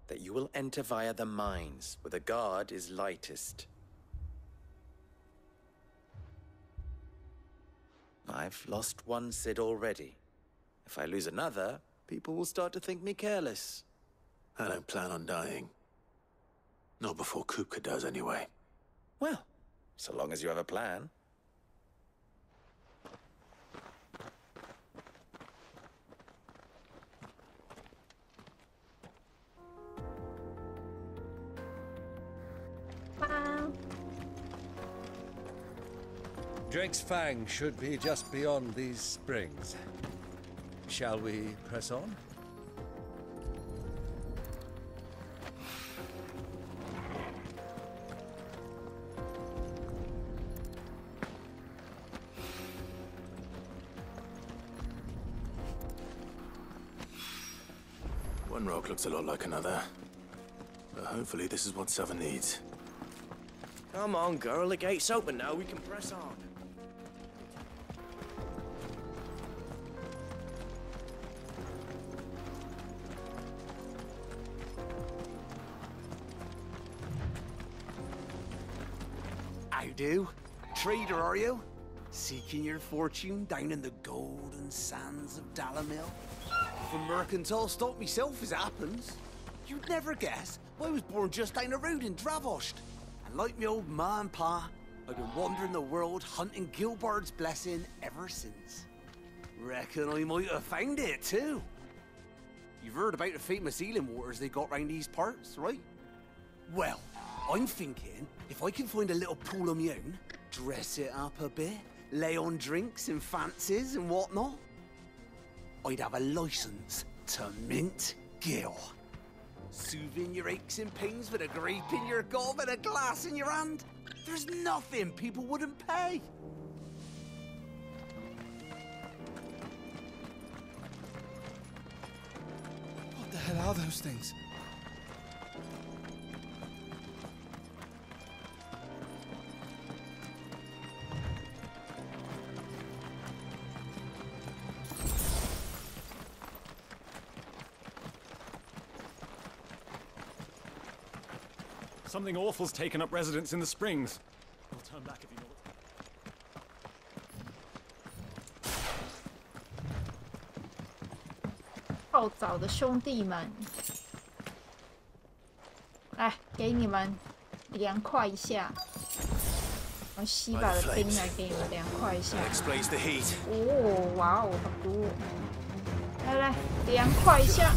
S23: That you will enter via the mines, where the guard is lightest. I've lost one Sid already. If I lose another, people will start to think me careless.
S11: I don't plan on dying. Not before Kupka does, anyway.
S23: Well, so long as you have a plan.
S2: Drake's Fang should be just beyond these springs. Shall we press on?
S11: One rock looks a lot like another. But hopefully this is what Southern needs.
S18: Come on, girl. The gate's open now. We can press on.
S5: How do? Trader, are you? Seeking your fortune down in the golden sands of Dalamil? From mercantile stock myself, as it happens. You'd never guess, I was born just down the road in Dravost. And like me old ma and pa, I've been wandering the world hunting Gilbard's blessing ever since. Reckon I might have found it, too. You've heard about the famous healing waters they got round these parts, right? Well, I'm thinking, if I can find a little pool of my own, dress it up a bit, lay on drinks and fancies and whatnot, I'd have a license to mint Gil. Soothing your aches and pains with a grape in your gob and a glass in your hand. There's nothing people wouldn't pay. What the hell are those things?
S8: Something awful's taken up residence in the springs. We'll turn back if you know what.
S3: 泡澡的兄弟们，来，给你们凉快一下。我吸把的冰来给你们凉快一下。哦，哇哦，好多！来来，凉快一下。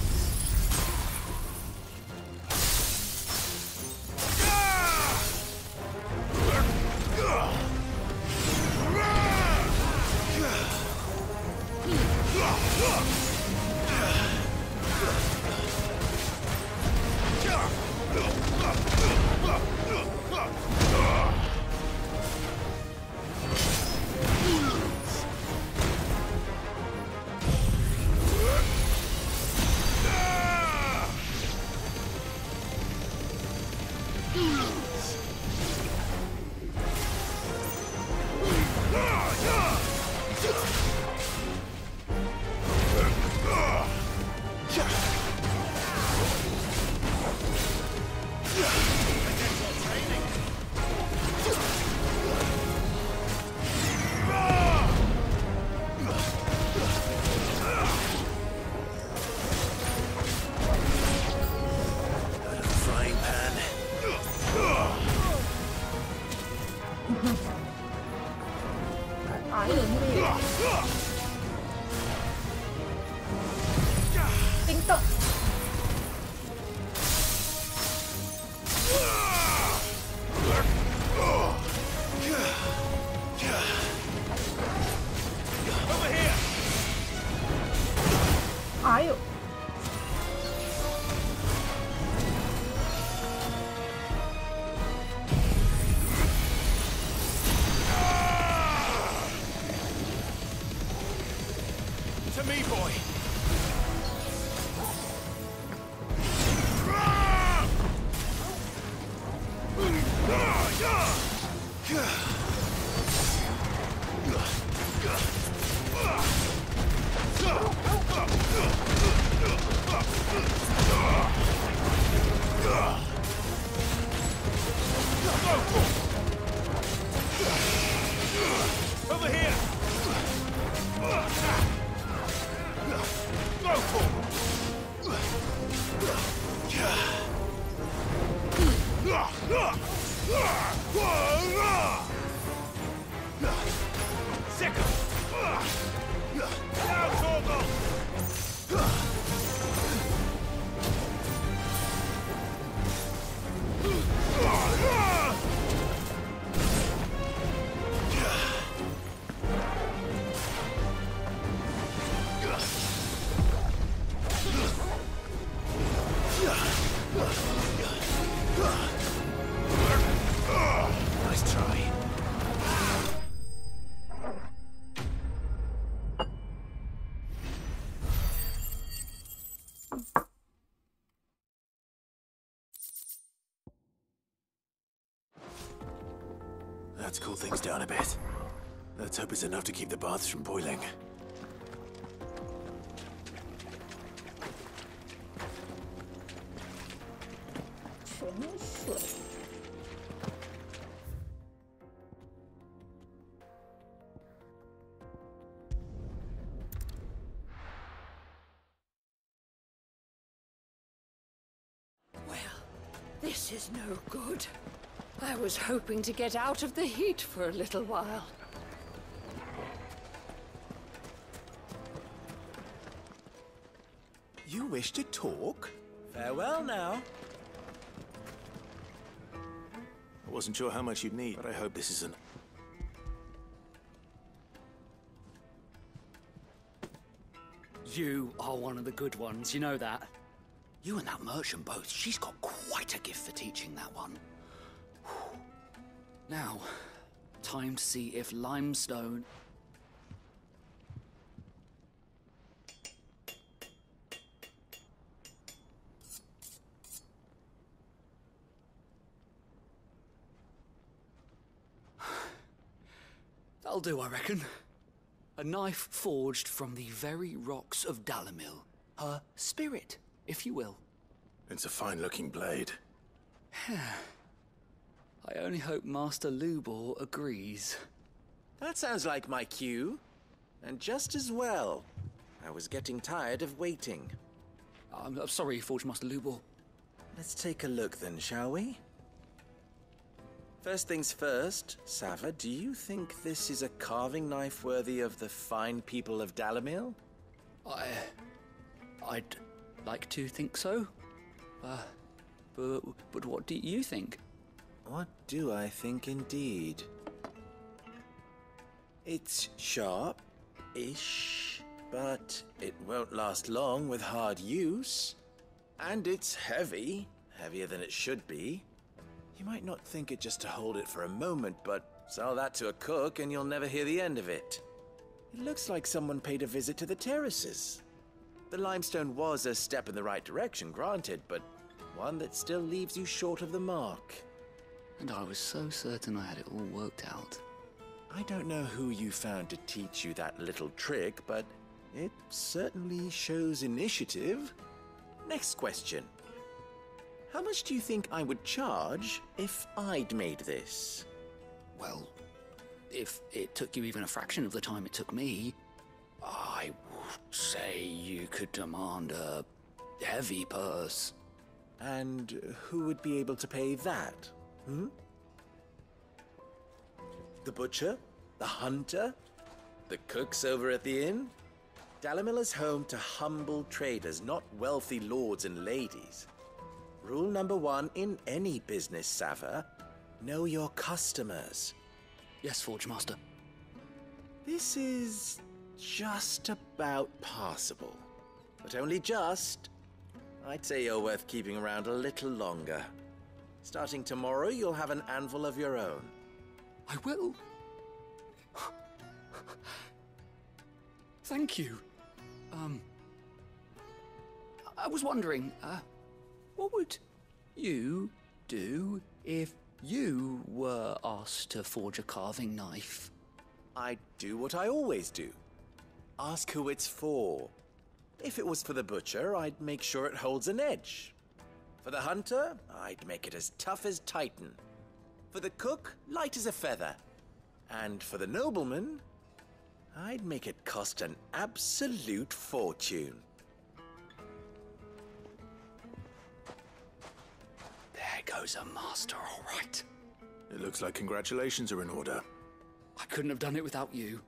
S1: Over here! Go forward! Second! Now, Torgal!
S11: Nice try. Let's cool things down a bit. Let's hope it's enough to keep the baths from boiling.
S15: Well, this is no good. I was hoping to get out of the heat for a little while.
S11: You wish to talk?
S23: Farewell now.
S11: I wasn't sure how much you'd need, but I hope this isn't.
S14: You are one of the good ones, you know that. You and that merchant both, she's got quite a gift for teaching, that one. Now, time to see if limestone... That'll do, I reckon. A knife forged from the very rocks of Dalimil. Her spirit, if you will.
S11: It's a fine-looking blade.
S14: I only hope Master Lubor agrees.
S23: That sounds like my cue. And just as well. I was getting tired of waiting.
S14: I'm sorry, Forge Master Lubor.
S23: Let's take a look then, shall we? First things first, Sava, do you think this is a carving knife worthy of the fine people of Dalimil?
S14: I'd like to think so. But what do you think?
S23: What do I think indeed? It's sharp-ish, but it won't last long with hard use. And it's heavy, heavier than it should be. You might not think it just to hold it for a moment, but sell that to a cook and you'll never hear the end of it. It looks like someone paid a visit to the terraces. The limestone was a step in the right direction, granted, but one that still leaves you short of the mark.
S14: And I was so certain I had it all worked out.
S23: I don't know who you found to teach you that little trick, but it certainly shows initiative. Next question. How much do you think I would charge if I'd made this?
S14: Well, if it took you even a fraction of the time it took me, I would say you could demand a heavy purse.
S23: And who would be able to pay that? The butcher? The hunter? The cooks over at the inn? Dalimil is home to humble traders, not wealthy lords and ladies. Rule number one in any business, Sava, know your customers.
S14: Yes, Forge Master.
S23: This is just about passable. But only just. I'd say you're worth keeping around a little longer. Starting tomorrow, you'll have an anvil of your own.
S14: I will. Thank you. I was wondering, what would you do if you were asked to forge a carving knife?
S23: I'd do what I always do. Ask who it's for. If it was for the butcher, I'd make sure it holds an edge. For the hunter, I'd make it as tough as Titan. For the cook, light as a feather. And for the nobleman, I'd make it cost an absolute fortune.
S14: There goes a master, all right.
S11: It looks like congratulations are in order.
S14: I couldn't have done it without you.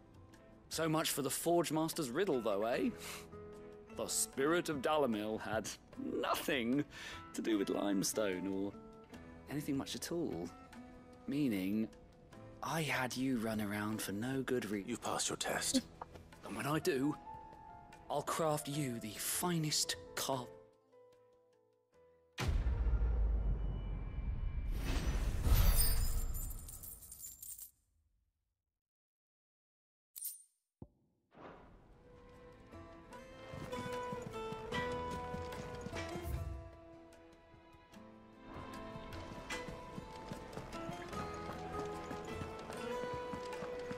S14: So much for the Forge Master's riddle, though, eh? The spirit of Dalamil had nothing to do with limestone or anything much at all. Meaning, I had you run around for no good reason.
S11: You've passed your test.
S14: And when I do, I'll craft you the finest carp.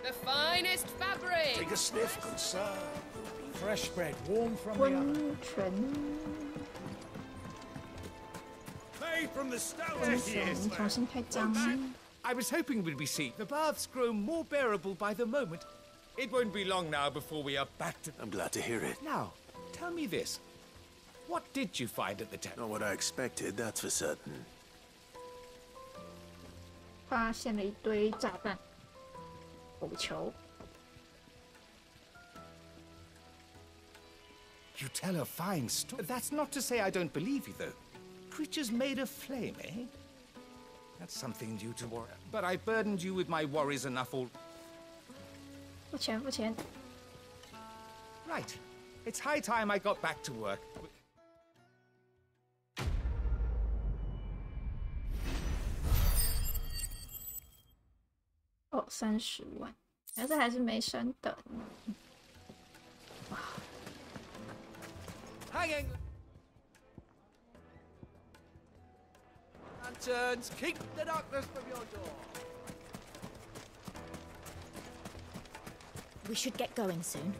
S10: The finest fabric!
S22: Take a sniff, good sir.
S16: Fresh bread, warm from the
S3: 温
S16: oven.
S3: 泉，
S1: Made from the
S3: 温
S1: stoutest
S3: 泉
S1: years.
S3: 重新开张。
S1: I was hoping we'd be seeing the baths grow more bearable by the moment. It won't be long now before we are back to...
S11: I'm glad to hear it.
S1: Now, tell me this. What did you find at the temple?
S11: Not what I expected, that's for certain.
S3: 发现了一堆炸弹、火球。
S1: You tell a fine story. That's not to say I don't believe you, though. Creatures made of flame, eh? That's something new to worry. But I burdened you with my worries enough all...
S3: 付钱，付钱。
S1: Right. It's high time I got back to work.
S3: 哦，30万，但是还是没升等。哇！
S1: Hanging! Lanterns, keep the darkness from your door!
S7: We should get going soon.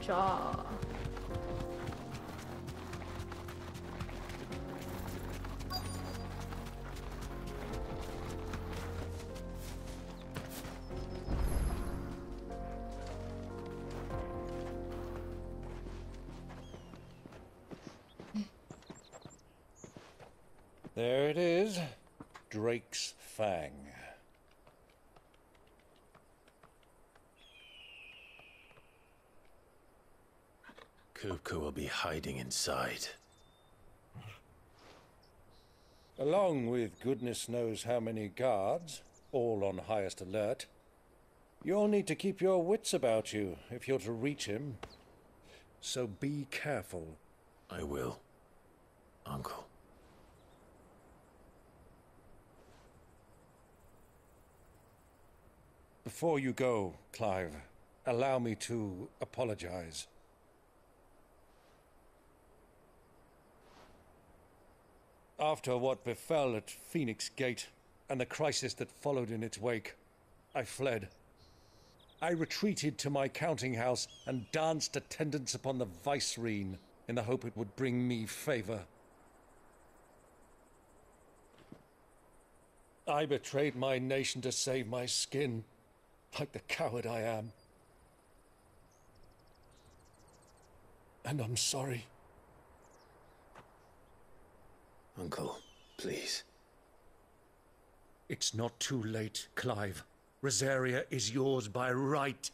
S3: Jaw.
S9: There it is, Drake's Fang.
S11: Kupka will be hiding inside.
S9: Along with goodness knows how many guards, all on highest alert. You'll need to keep your wits about you if you're to reach him. So be careful.
S11: I will, Uncle.
S9: Before you go, Clive, allow me to apologize. After what befell at Phoenix Gate and the crisis that followed in its wake, I fled. I retreated to my counting house and danced attendance upon the vicereine in the hope it would bring me favor. I betrayed my nation to save my skin, like the coward I am. And I'm sorry.
S11: Uncle, please.
S9: It's not too late, Clive. Rosaria is yours by right,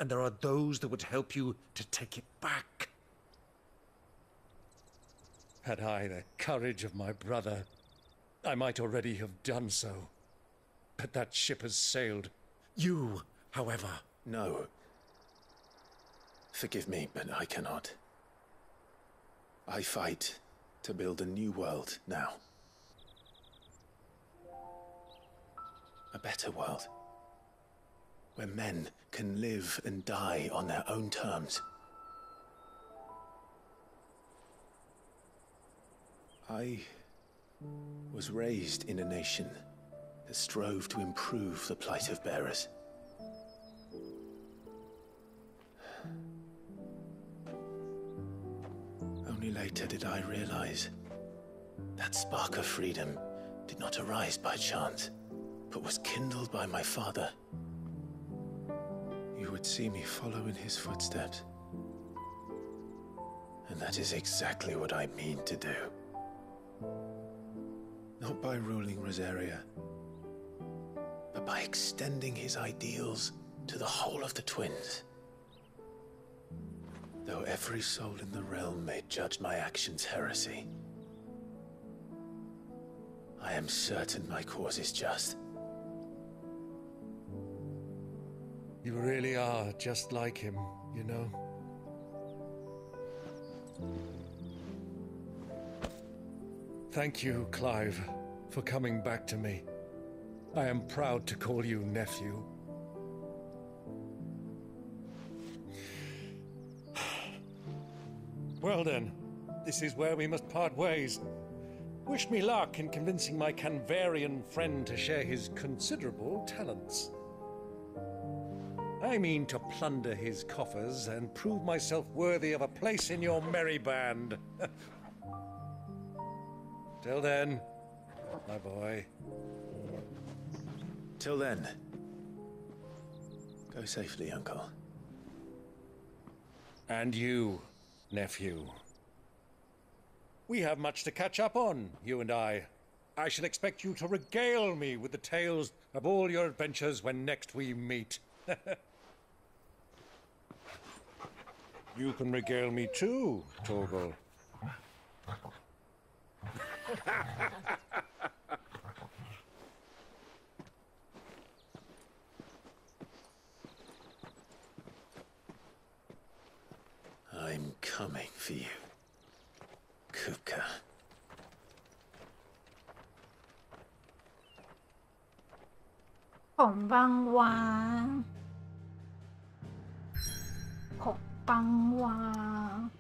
S9: and there are those that would help you to take it back. Had I the courage of my brother, I might already have done so. But that ship has sailed. You, however...
S11: No. Forgive me, but I cannot. I fight to build a new world now. A better world. Where men can live and die on their own terms. I was raised in a nation that strove to improve the plight of bearers. Only later did I realize that spark of freedom did not arise by chance, but was kindled by my father. You would see me follow in his footsteps. And that is exactly what I mean to do. Not by ruling Rosaria, but by extending his ideals to the whole of the twins. Though every soul in the realm may judge my actions heresy, I am certain my cause is just.
S9: You really are just like him, you know? Thank you, Clive, for coming back to me. I am proud to call you nephew. Well then, this is where we must part ways. Wish me luck in convincing my Canvarian friend to share his considerable talents. I mean to plunder his coffers and prove myself worthy of a place in your merry band. Till then, my boy.
S11: Till then, go safely, Uncle.
S9: And you, nephew. We have much to catch up on, you and I. I shall expect you to regale me with the tales of all your adventures when next we meet. You can regale me too, Torgal.
S11: I'm coming for you, Kuka.
S3: Konbanwa. Konbanwa.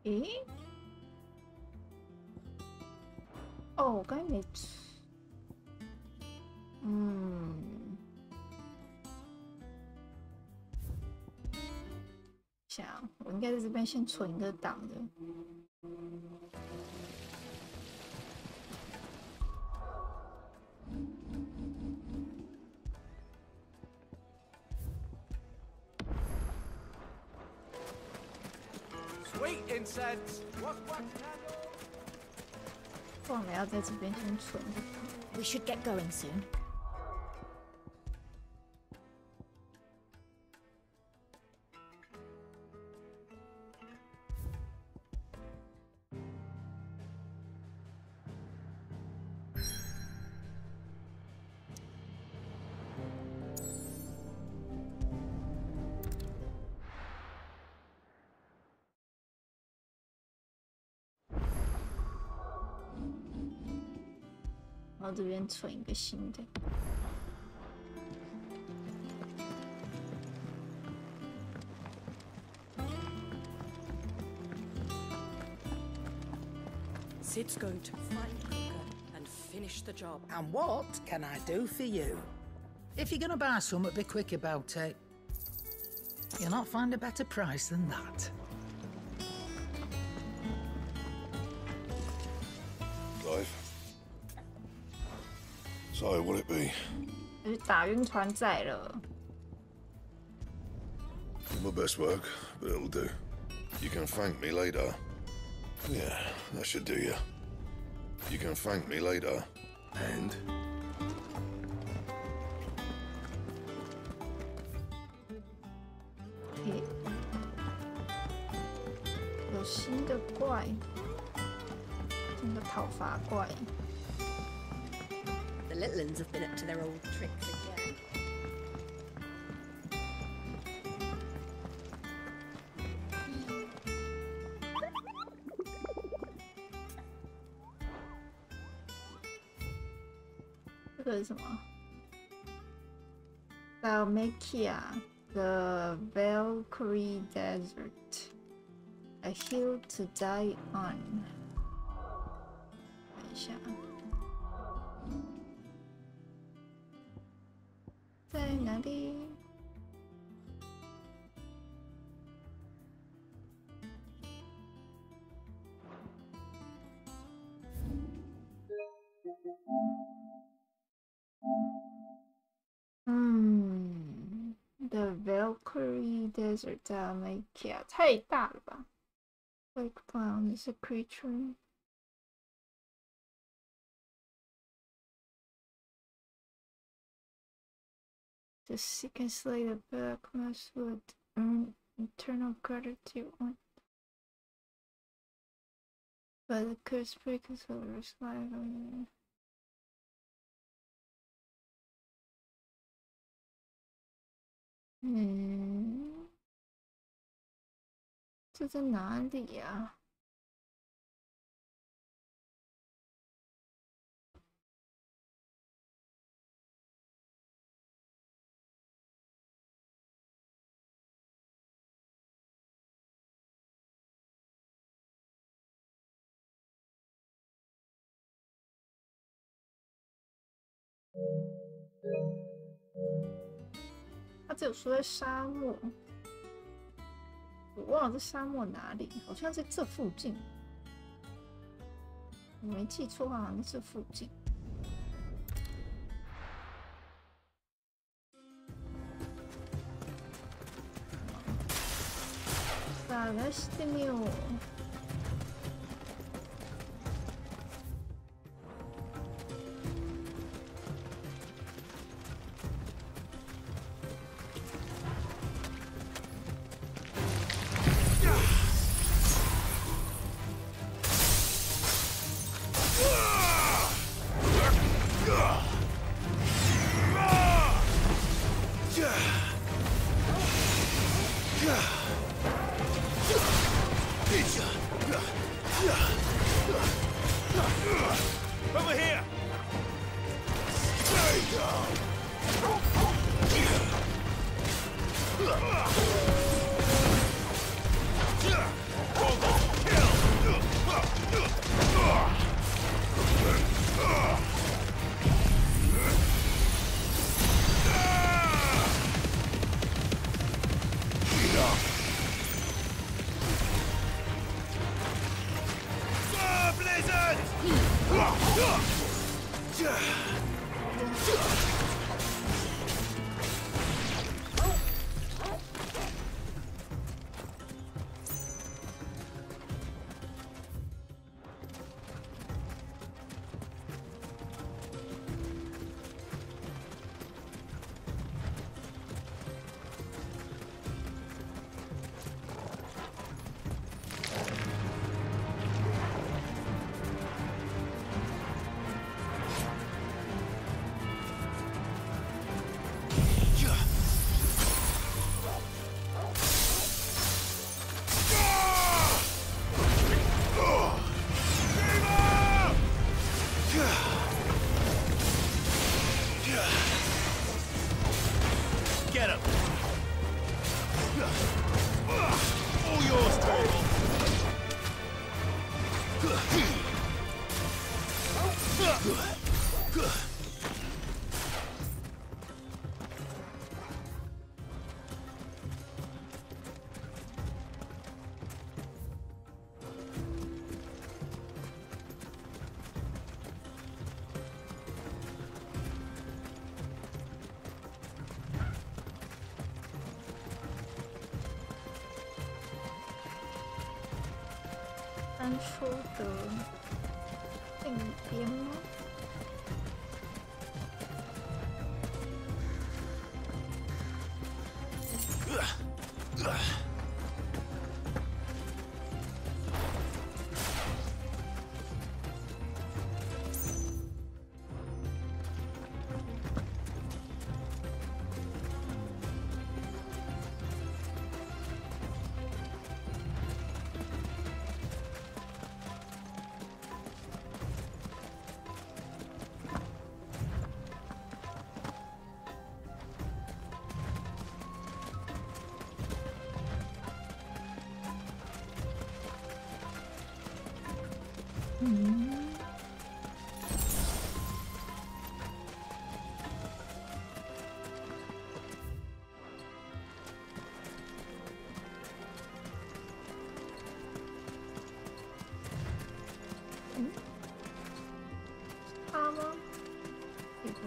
S3: Eh? Oh, 我刚才没吃。想，我应该在这边先存一个档的。
S5: Sweet incense. What candle?
S3: 忘了要在这边先存一个档。
S10: We should get going soon.
S3: 然后这边存一个新的。
S15: Sid's going to find Kruger and finish the job.
S7: And what can I do for you? If you're gonna buy something, be quick about it. You'll not find a better price than that.
S20: Clive. So, what'll it be?
S3: 就是打晕船仔了。
S20: Did my best work, but it'll do. You can thank me later. Yeah, that should do you. You can thank me later. And?
S3: 有新的怪，新的讨伐怪。
S10: The little ones have been up to their old tricks again.
S3: 这个是什么 ？Dalmatia, the Valkyrie Desert, a hill to die on. 看一下，在哪里？The Valkyrie Desert Dalmatia 太大了吧 ？Like clown is a creature. The sick and slay the black mass would earn eternal gratitude on. But the curse breakers will reside on. 这在哪里呀？他只有说在沙漠，我忘了这沙漠哪里，好像在这附近。我没记错，好像在这附近。探してみよう。
S1: Over here! Blizzard! 当初的那边吗？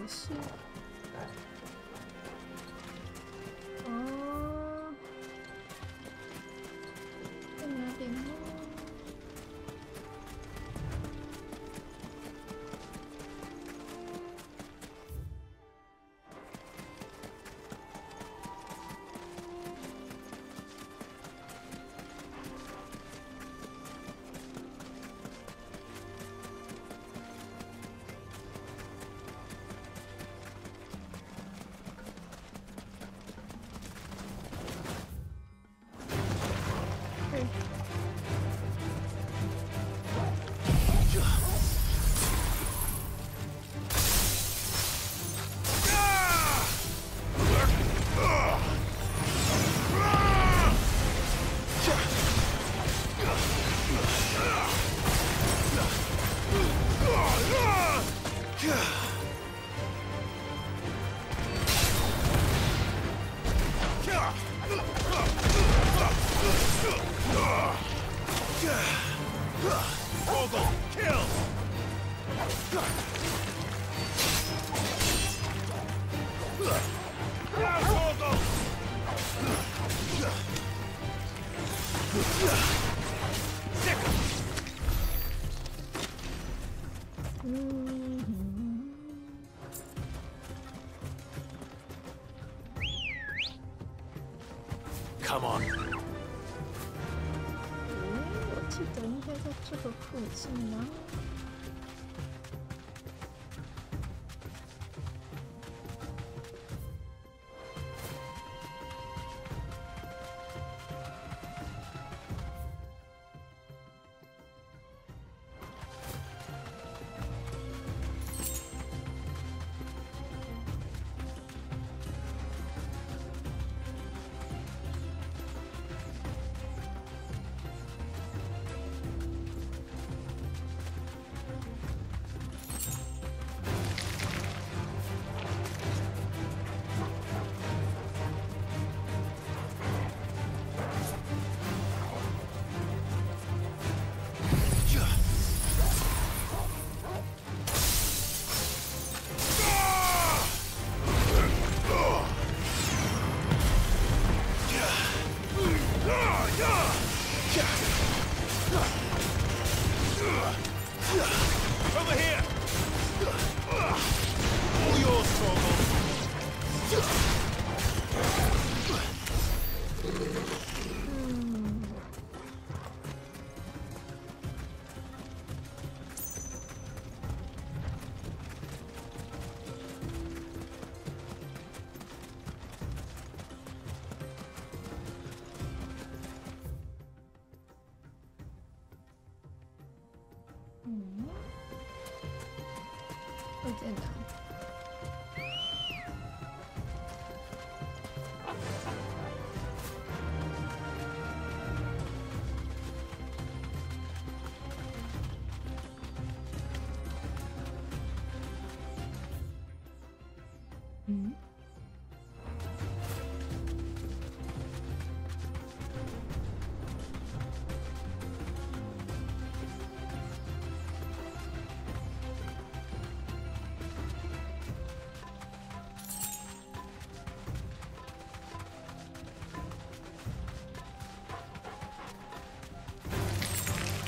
S3: 戏。哦，在哪里呢？Come
S18: on.
S3: 我记得应该在这个附近呢。
S1: Over here! All yours, Torgal.
S3: 会在哪？嗯。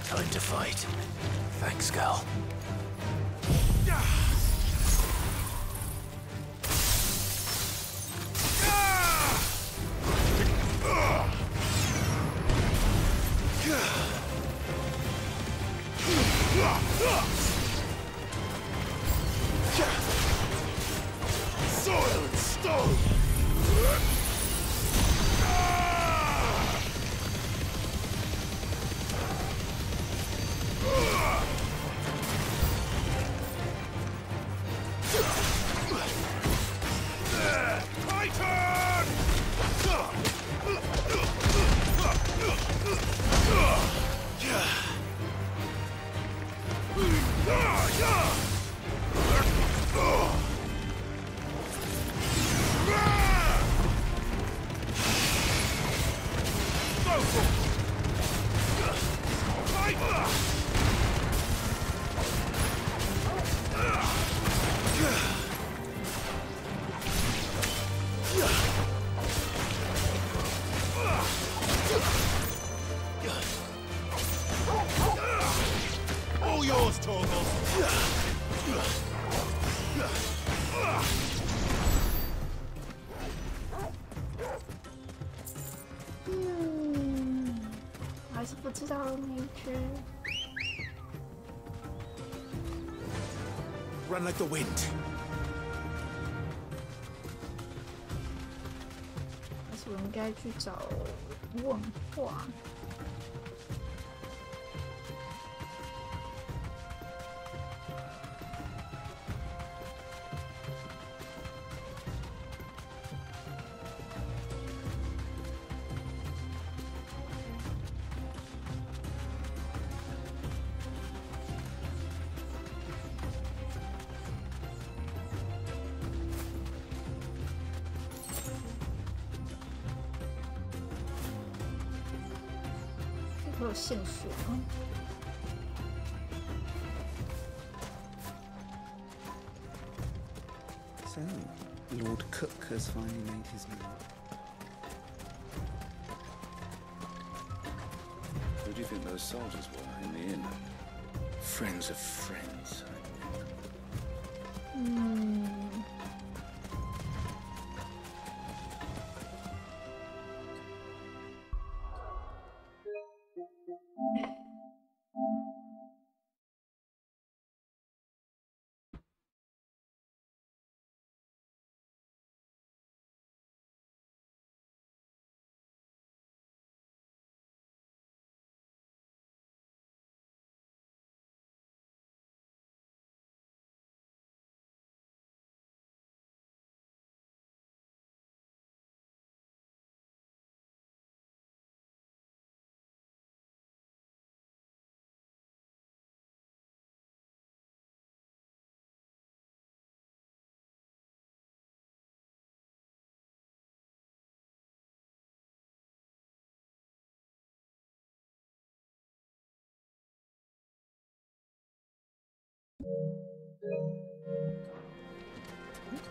S11: Time to fight. Thanks, girl.
S22: Soil and stone!
S11: run like the wind.
S3: 还是我应该去找问话？会有线索吗？
S5: So, Lord Cook has finally made his move.
S19: Who do you think those soldiers were in the inn? Friends of friends.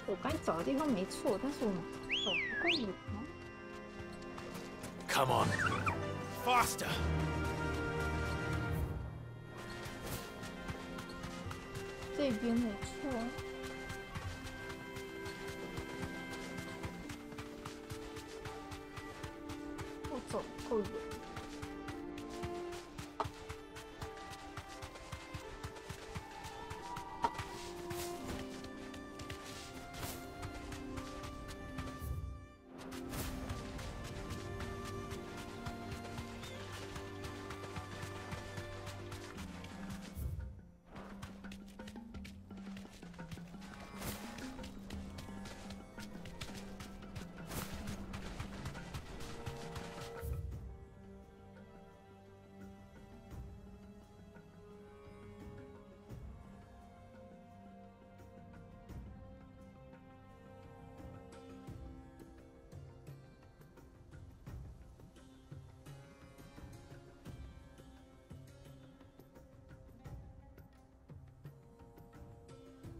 S3: 我刚才找的地方没错，但是我找不够远吗？
S18: Come on, faster!
S3: 这边没错。我走不够远。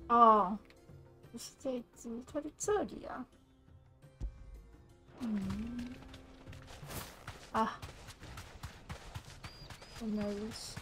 S3: 哦，不是这只，它在这里啊。啊，原来如此。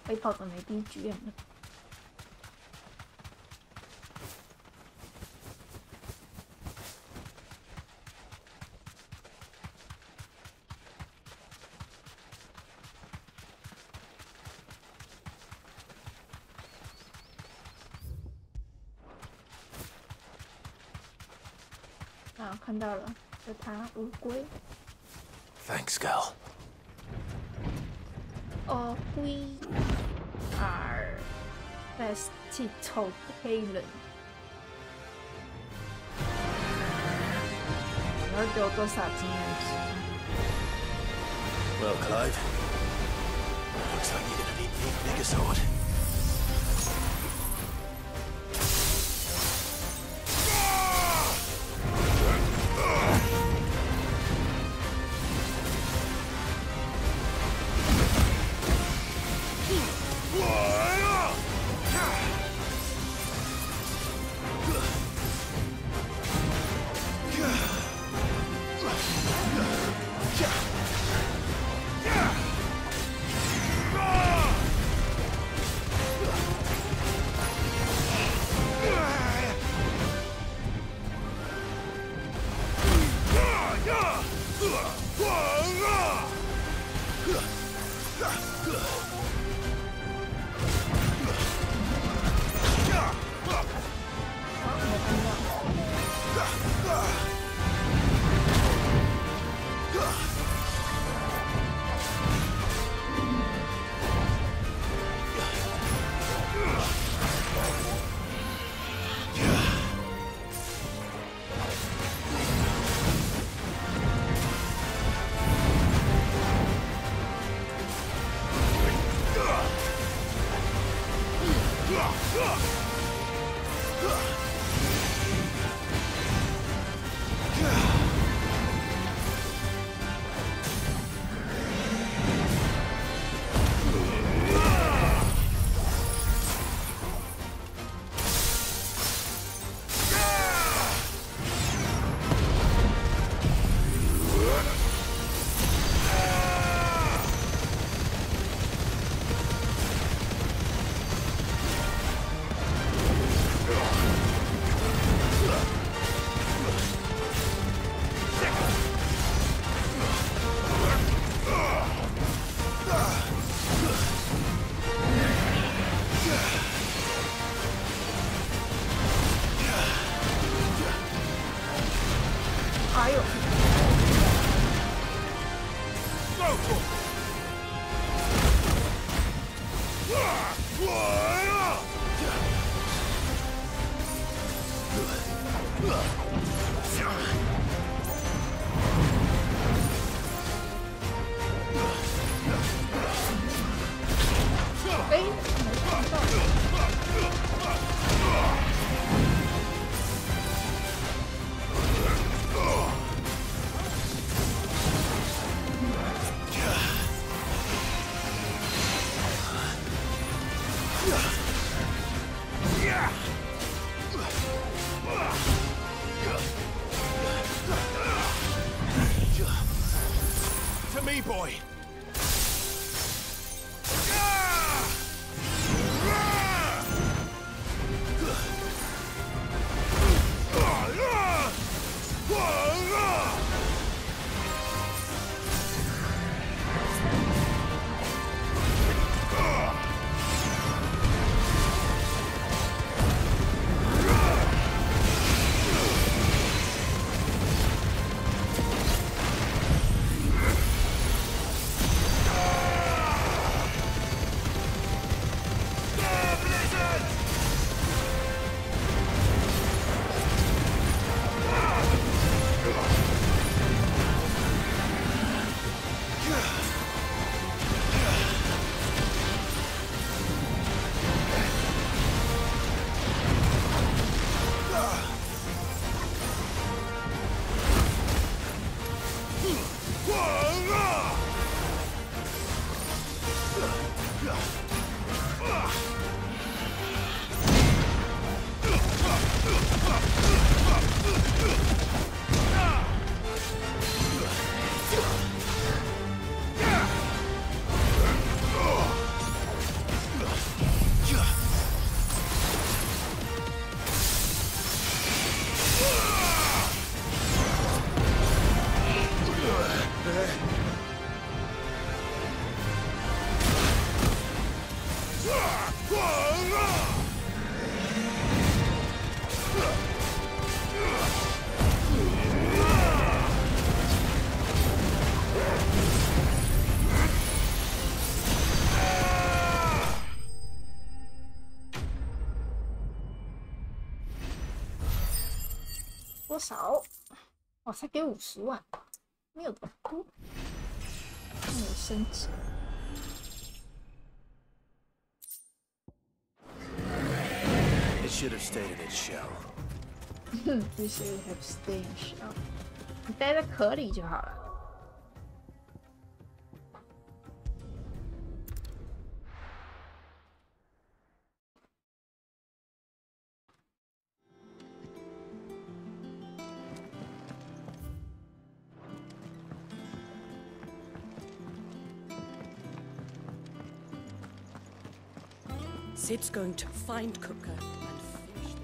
S3: 飞跑的没第一剧院了。啊，看到了，是它乌龟。
S11: Thanks, girl.
S3: We are vegetarian. 你会给我多少经验值？
S11: Well, Clive, looks like you're gonna need a bigger sword.
S3: 多少？哇，才给50万，没有那么多，没有升级。
S11: It should have stayed in its shell.
S3: You should have stayed in shell. 你待在壳里就好了。
S15: Sid's going to find Cooker and finish them.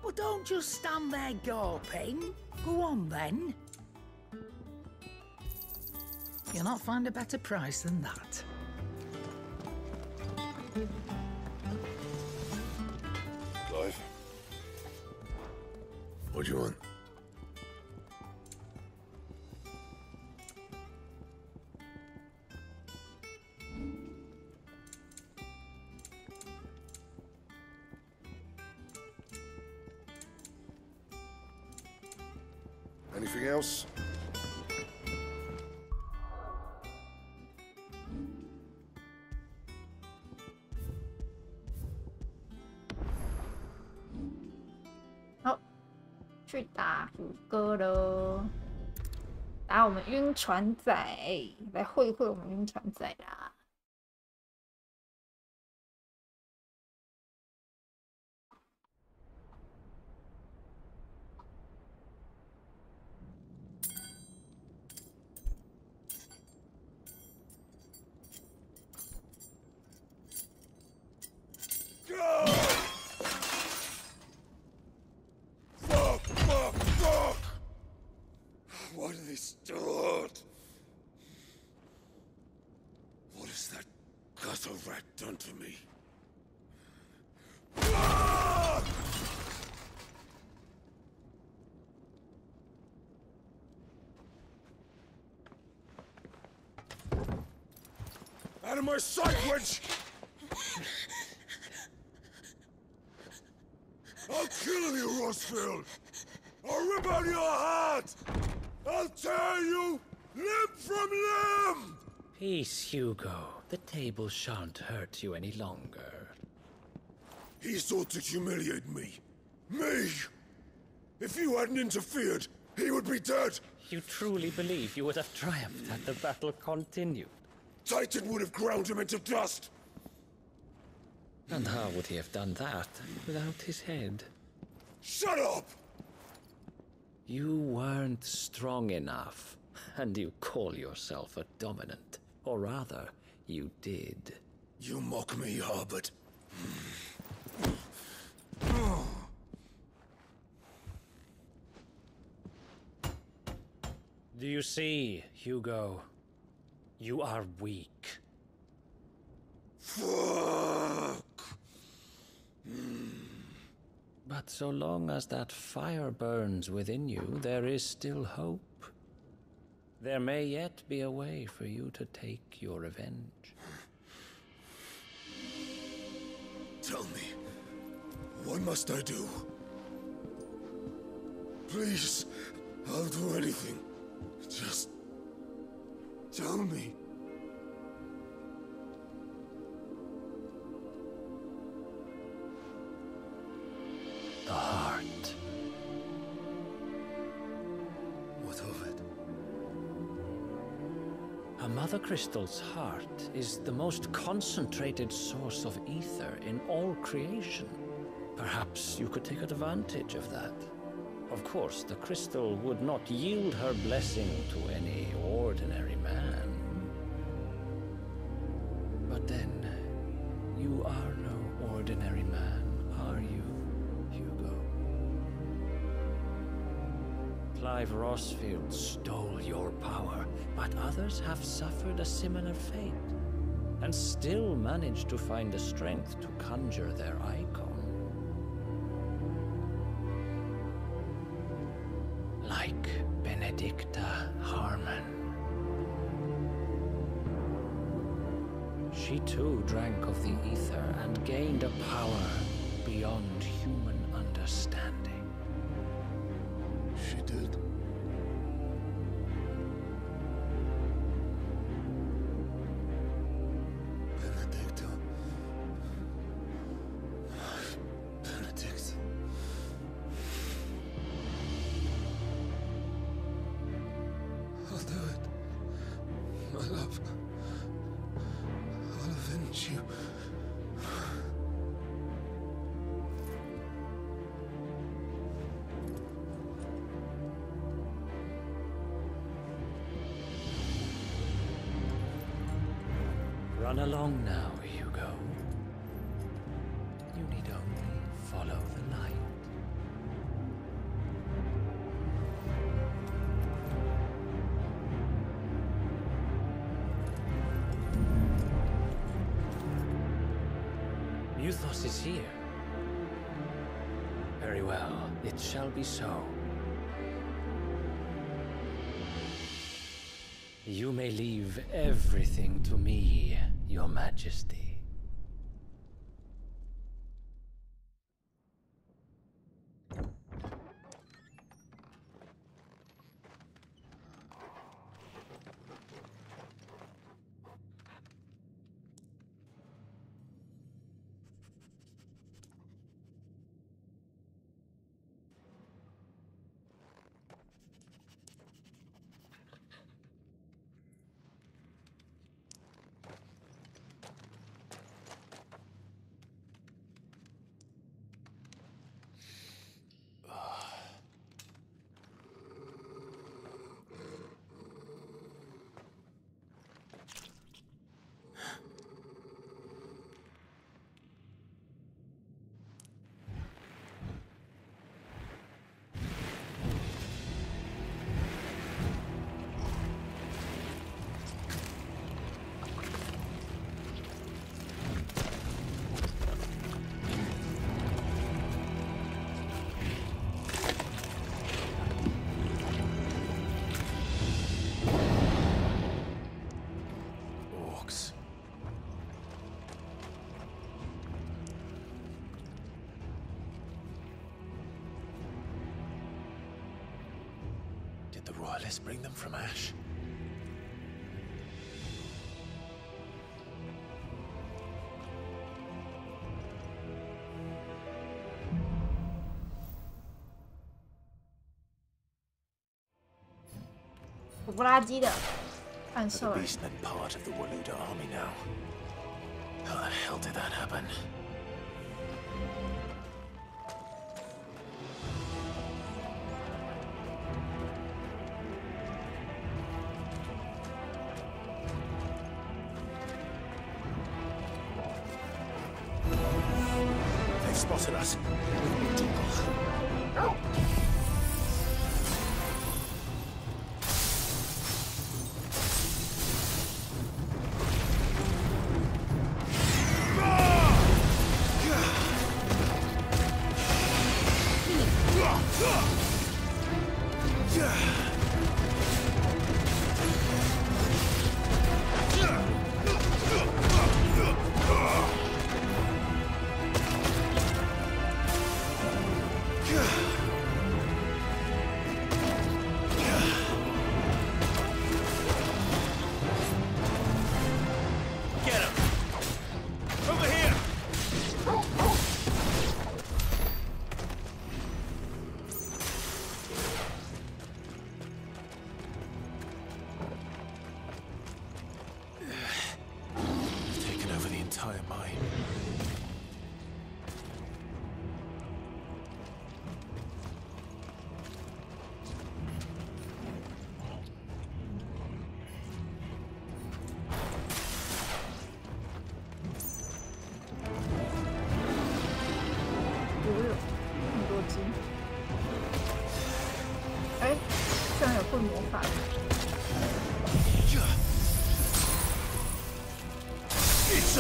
S7: Well, don't just stand there gawping. Go on, then. You'll not find a better price than that.
S20: Clive? What do you want? Anything else?
S3: Oh, 去打虎哥了，打我们晕船仔，来会会我们晕船仔啦。
S20: Why do they start? What has that gutter rat done to me? Out of my sight, wench! I'll kill you, Rossfield! I'll rip out your heart! I'll tear you limb from limb!
S4: Peace, Hugo. The table shan't hurt you any longer.
S20: He sought to humiliate me. Me! If you hadn't interfered, he would be dead!
S4: You truly believe you would have triumphed had the battle continued?
S20: Titan would have ground him into dust!
S4: And how would he have done that without his head?
S20: Shut up!
S4: You weren't strong enough, and you call yourself a dominant. Or rather, you did.
S20: You mock me, Harbert.
S4: Do you see, Hugo? You are weak.
S20: Fuck!
S4: But so long as that fire burns within you, there is still hope. There may yet be a way for you to take your revenge.
S20: Tell me, what must I do? Please, I'll do anything. Just tell me.
S4: The heart.
S20: What of it?
S4: A mother crystal's heart is the most concentrated source of ether in all creation. Perhaps you could take advantage of that. Of course, the crystal would not yield her blessing to any ordinary man. But then, you are no ordinary man, are you, Hugo? Clive Rossfield stole your power but others have suffered a similar fate and still managed to find the strength to conjure their icon. Like Benedicta Harmon. She too drank of the ether and gained a power beyond human understanding.
S20: She did. Benedicta. Benedict. I'll do it. My love. I'll avenge you.
S4: Run along now, Hugo. You need only follow the light. Muthos is here. Very well, it shall be so. You may leave everything to me, Your Majesty.
S11: Did the royalists bring them from Ash?
S3: 土不拉几的暗兽
S11: The
S3: 人。
S11: beast meant part of the Waluda army now. How the hell did that happen? They've spotted us.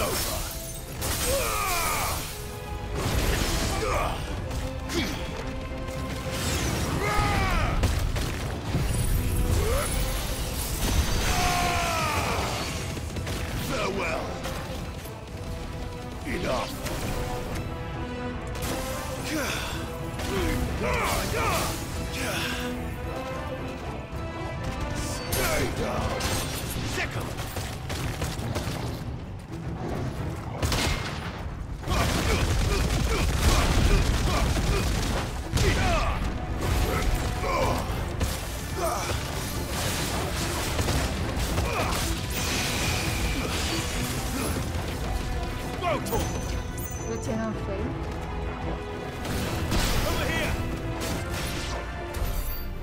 S22: over. Farewell. Enough. Stay down.
S18: Second.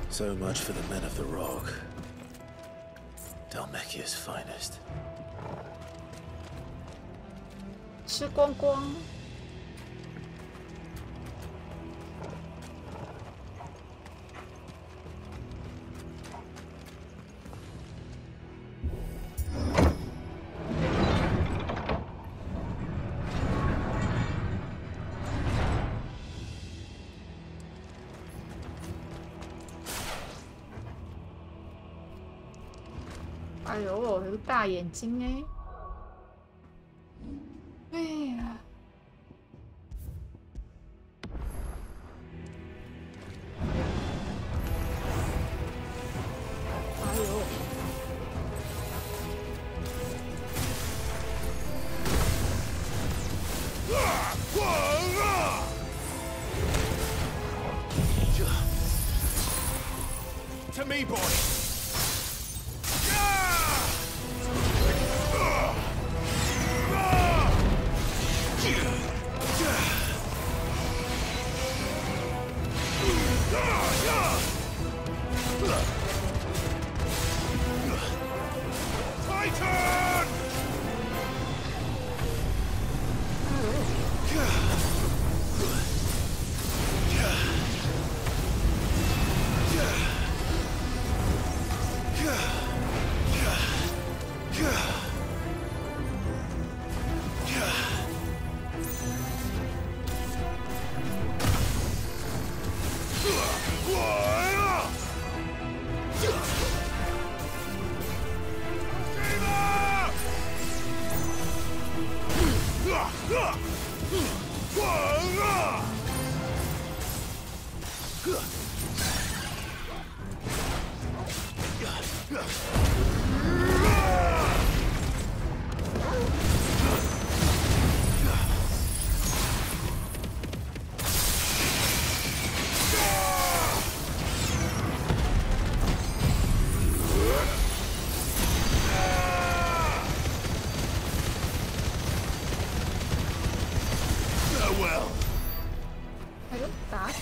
S11: So much for the men of the rock. Dalmekia's finest.
S3: 吃光光。哎呦，有个大眼睛哎！哎呀，哎呦，To
S18: me, boy.
S22: Titan! Farewell.
S3: 哎呦，打死！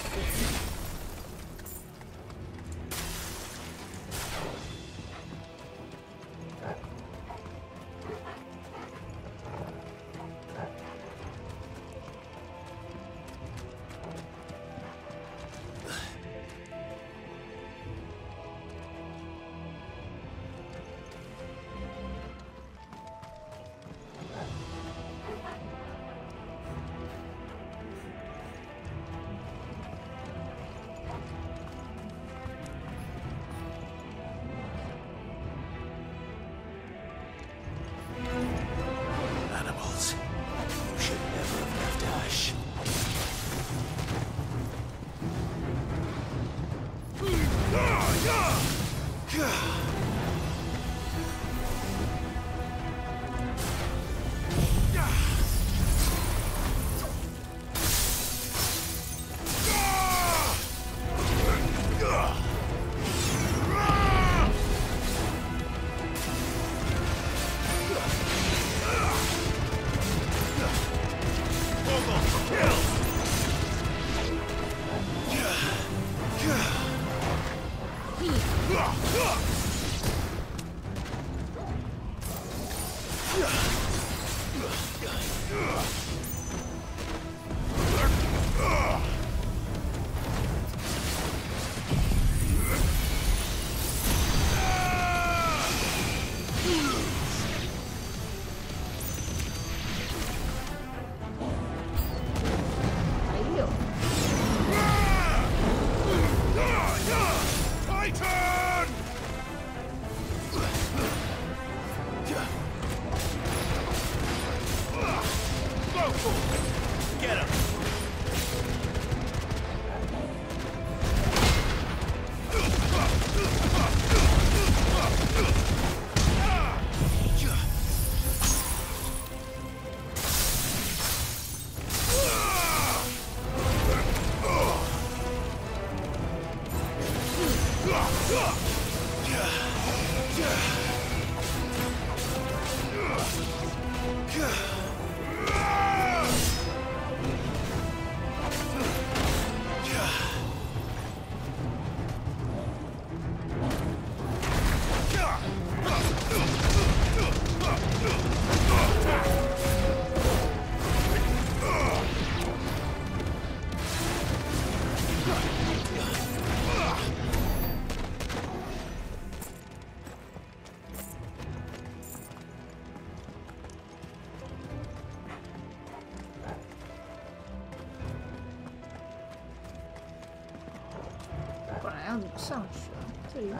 S3: 上去啊，这里没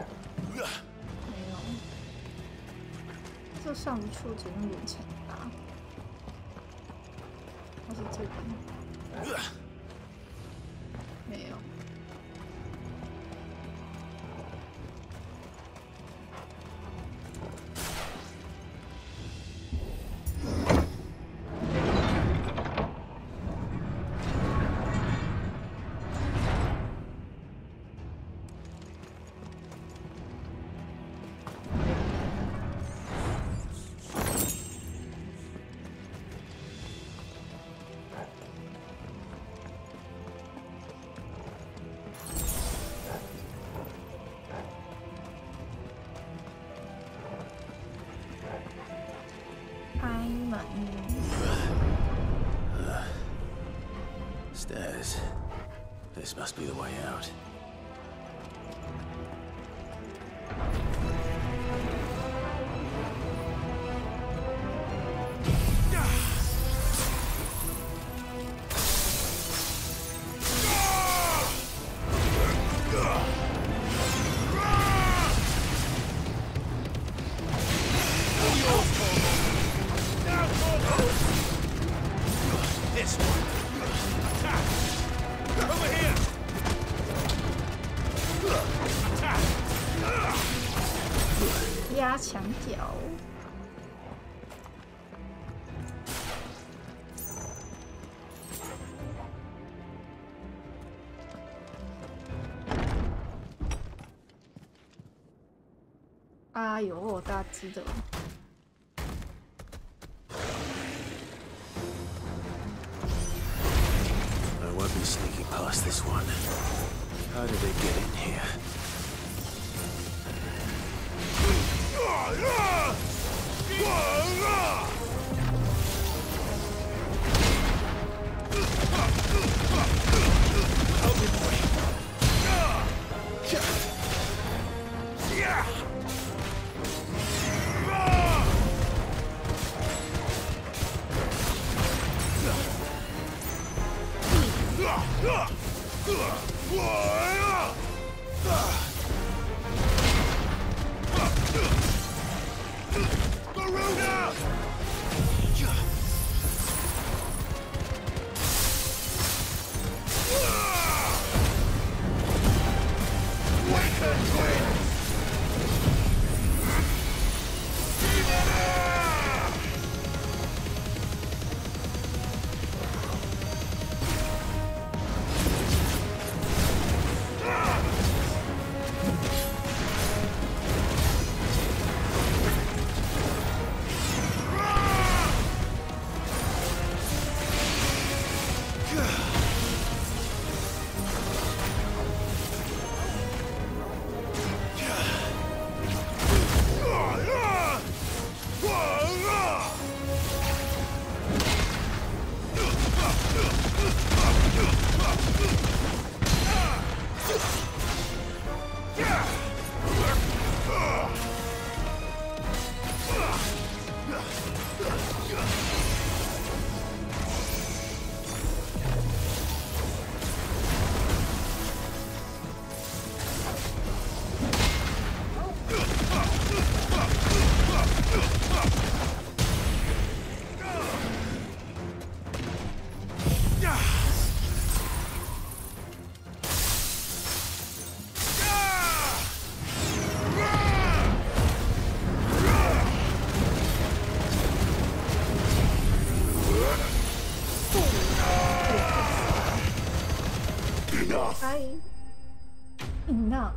S3: 有，这上不去，我只能远程打。还是这边没有。
S11: Stairs. This must be the way out.
S1: This one. Attack! Over here! Attack!
S3: 压墙角。哎呦，大只的。
S11: I won't be sneaking past this one. How did they get in here?
S1: Help me, boy.
S3: Enough.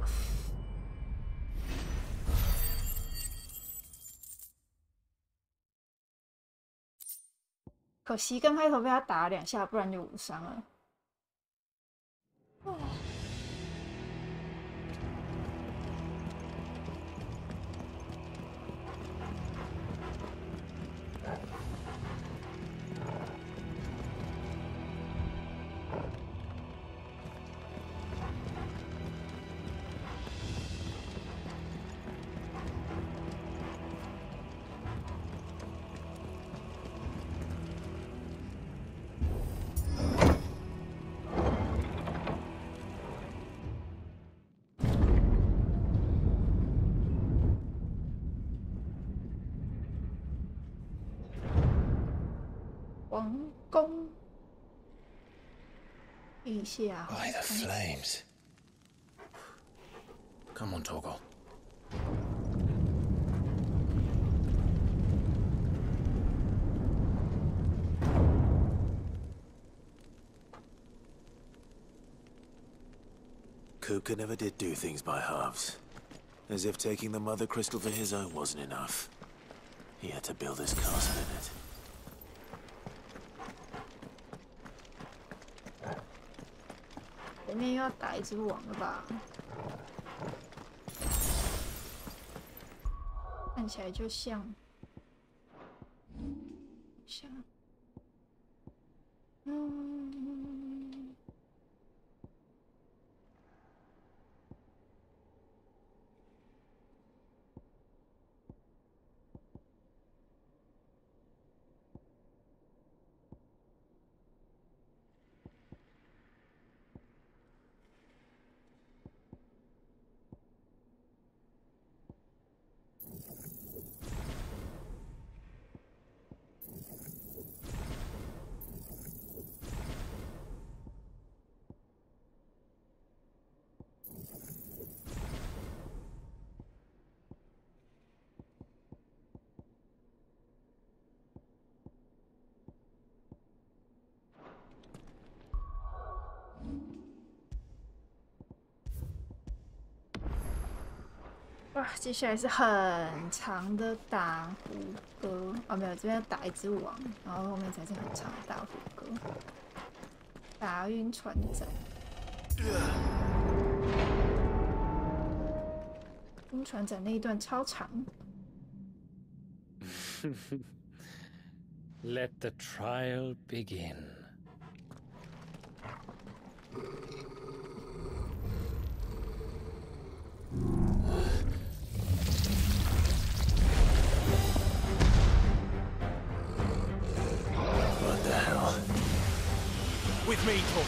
S3: 可惜刚开头被他打了2下，不然就无伤了。王宫。地下。
S11: By the flames. Come on, Togo. Kuka never did do things by halves. As if taking the Mother Crystal for his own wasn't enough. He had to build his castle in it.
S3: 前面又要打一只王了吧？看起来就像，哇，接下来是很长的大胡歌啊，没有，这边要打一只王，然后后面才是很长的大胡歌。打晕船长，晕船长那一段超长。
S4: Let the trial begin.
S11: What the hell?
S18: With me, Tor.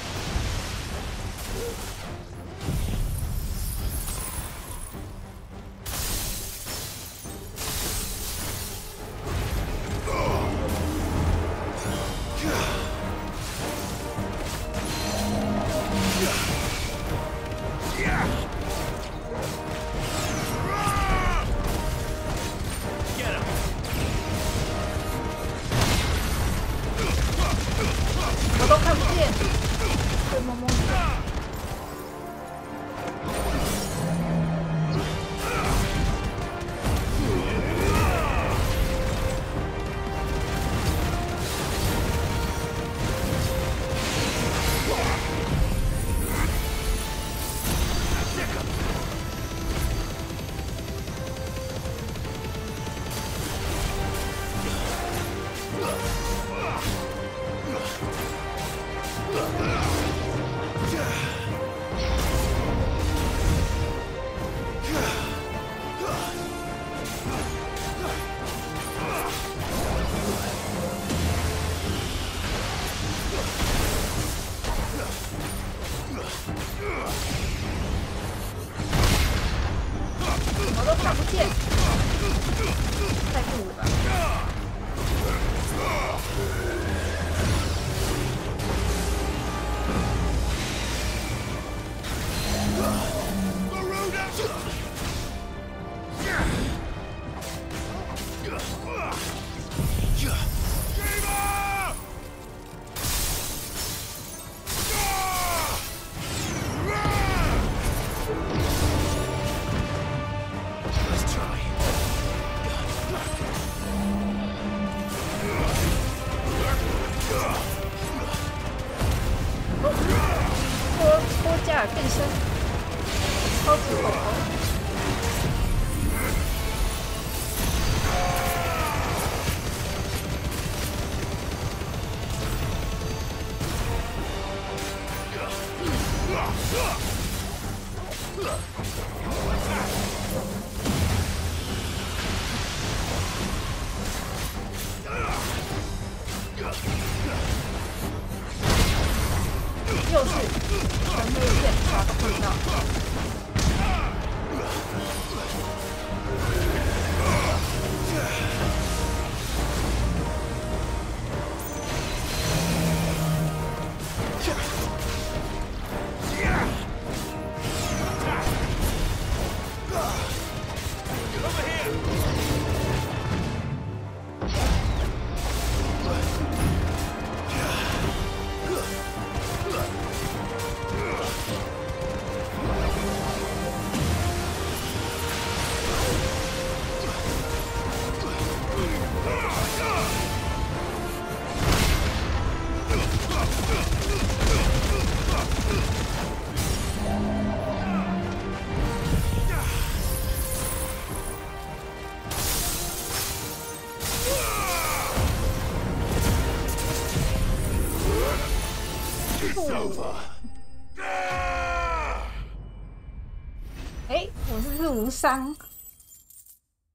S3: 哎，我是不是无伤？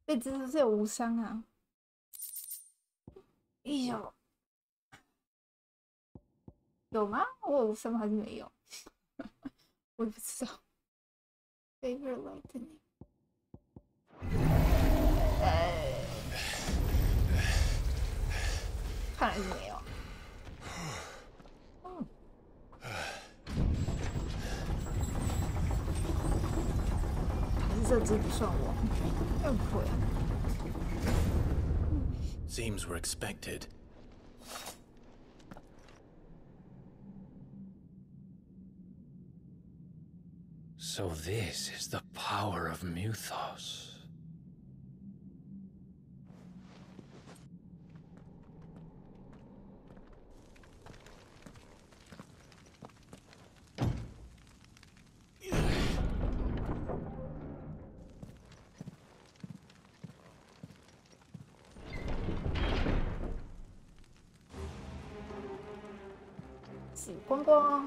S3: 这只是不是有无伤啊？哎呦，有吗？我有无伤还是没有？我也不知道。Favorite lightning。看来是没有。这只不算我，又不会。
S11: Seems we're expected.
S4: So this is the power of Mythos.
S3: 光光。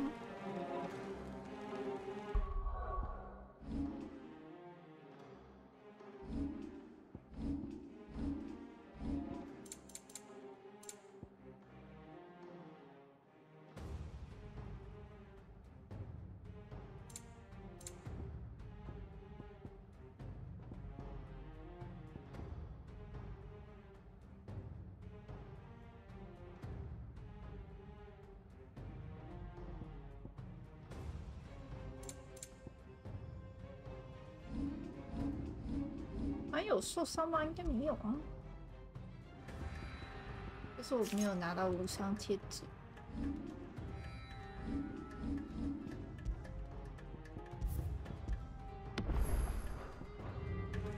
S3: 还有受伤吗？应该没有啊。就是我没有拿到无伤贴纸。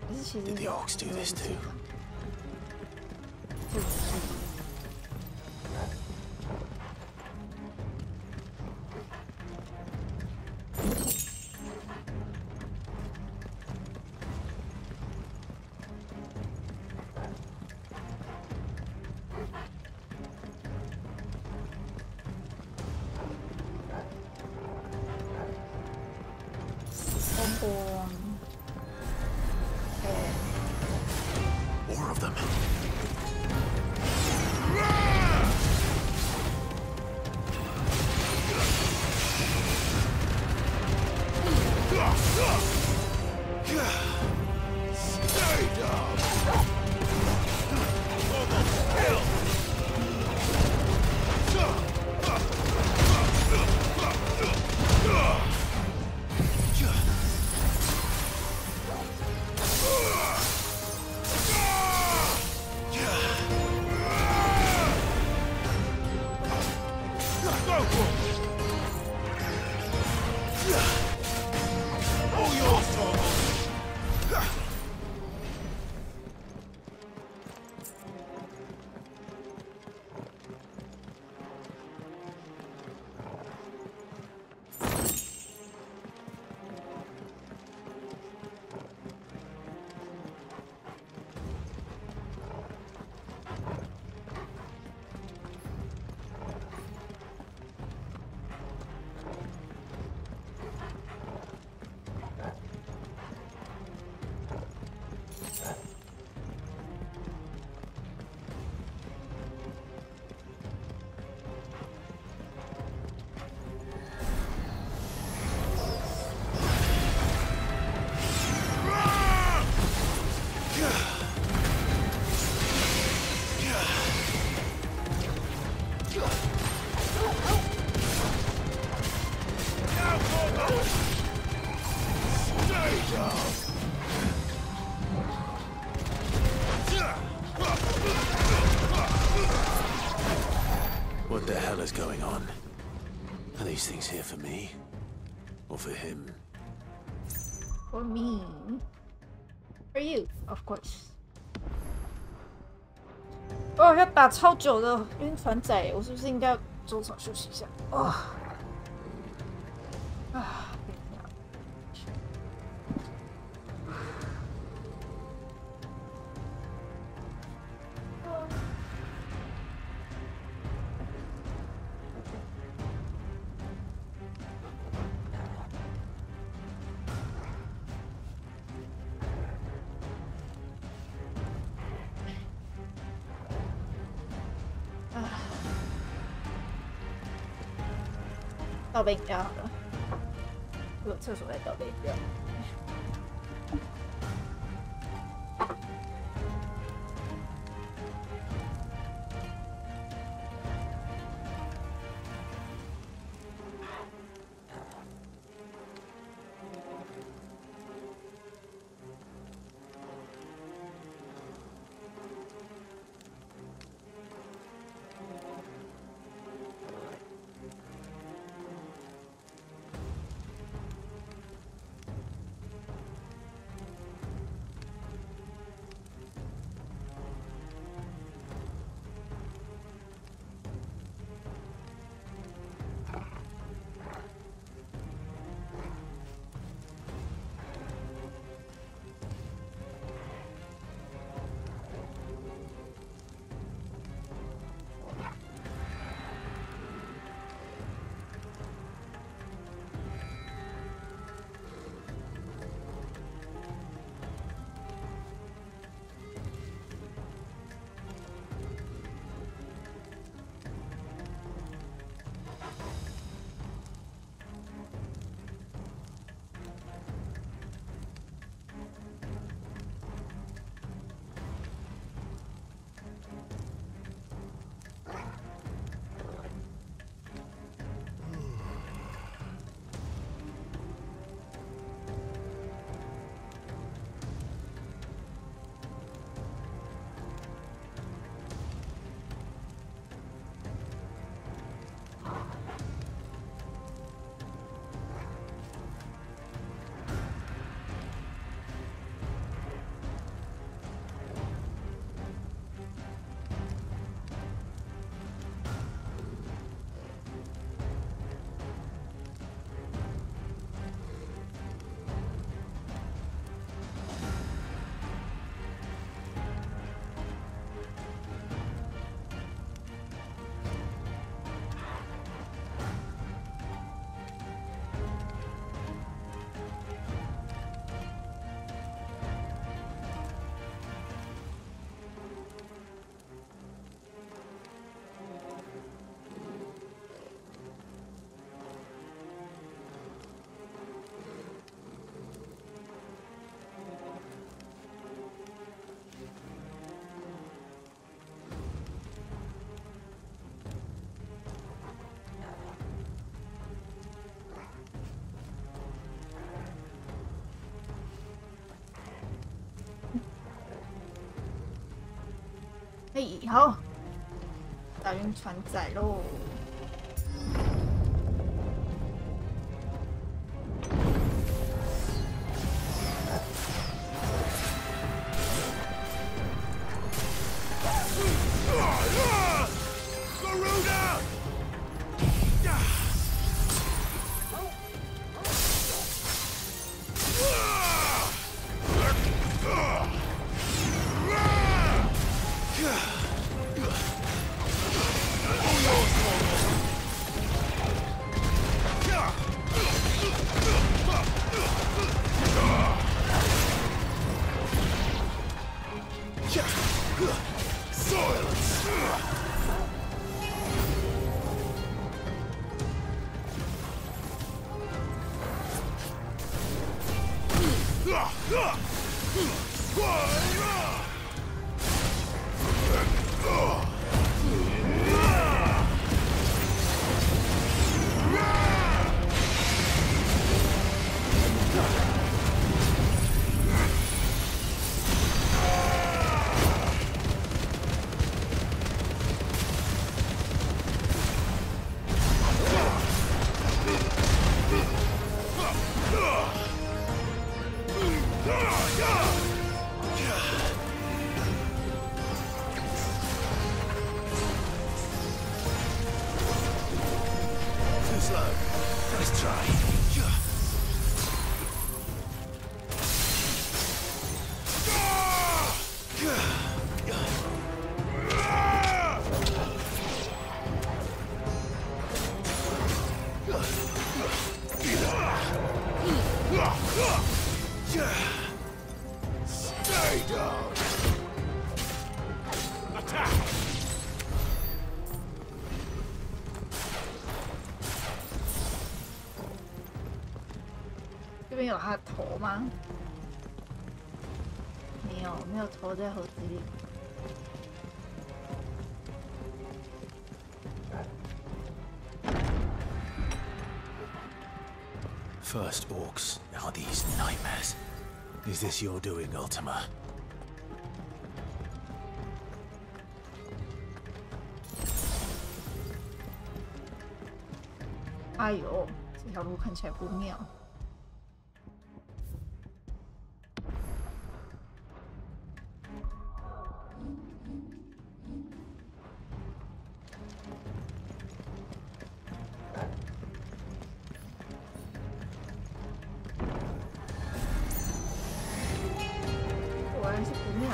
S3: 还是其实
S11: Did the orcs do this too? What the hell is going on? Are these things here for me? Or for him?
S3: For me. For you, of course. 哦，要打超久的晕船仔，我是不是应该中场休息一下？哦，啊。倒杯饮料好了，有厕所再倒杯饮料。嘿，好，大晕船仔喽。边有他的头吗？没有，没有头在盒子里。
S11: First orcs, now these nightmares. Is this your doing, Ultima?
S3: 哎呦，这条路看起来不妙。果然是不妙。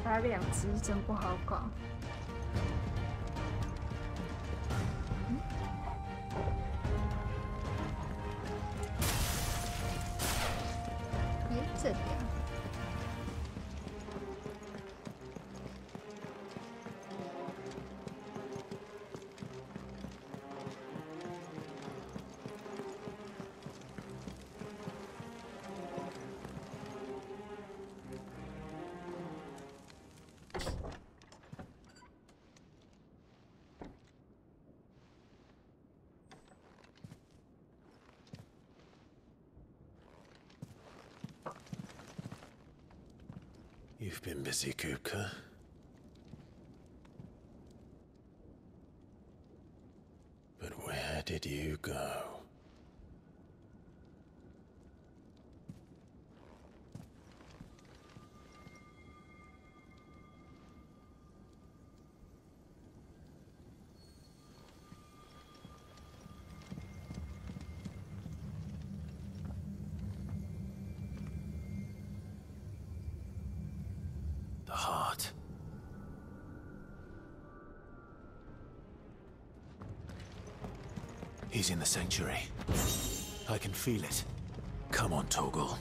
S3: 打2只真不好搞。这里啊。
S11: You've been busy, Kupka. But where did you go? The heart. He's in the sanctuary. I can feel it. Come on, Torgal.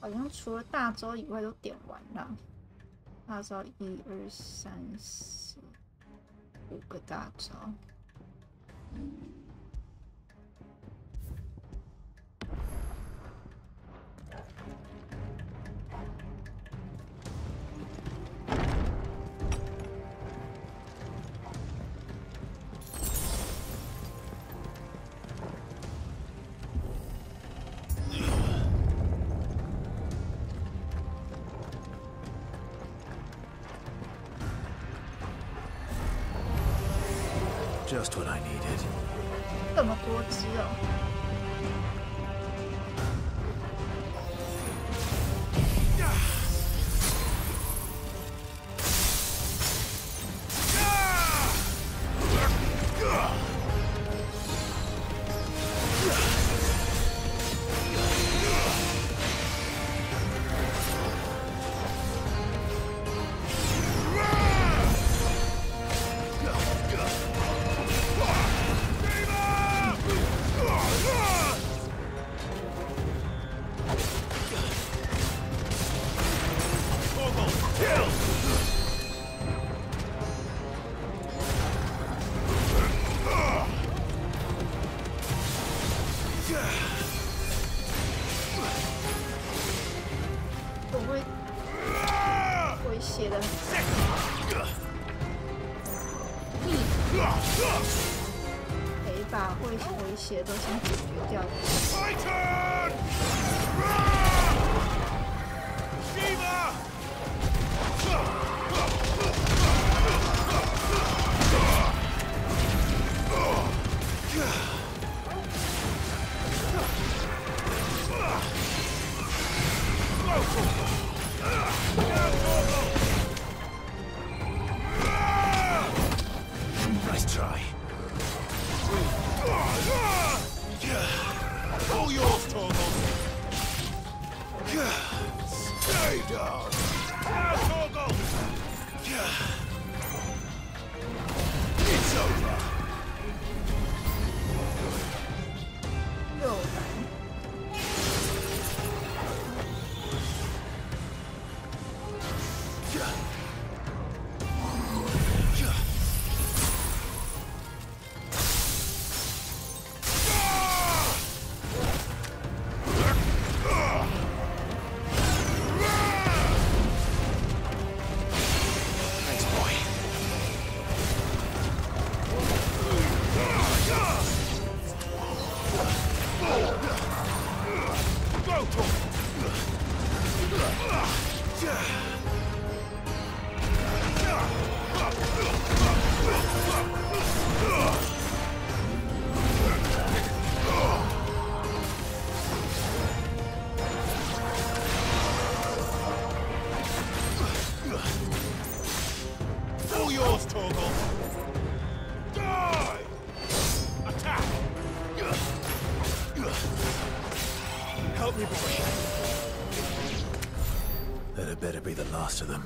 S3: 好像除了大洲以外都点完了。大洲1、2、3、4、5个大洲。
S11: Just what I needed.
S3: 这么多只哦。些都先解决掉。
S11: Nice try.
S22: All yours, Torgal. Stay down. Now, Torgal. It's over.
S3: 又来。
S22: All yours, Torgal. Die! Attack! Help me, boy.
S11: That had better be the last of them.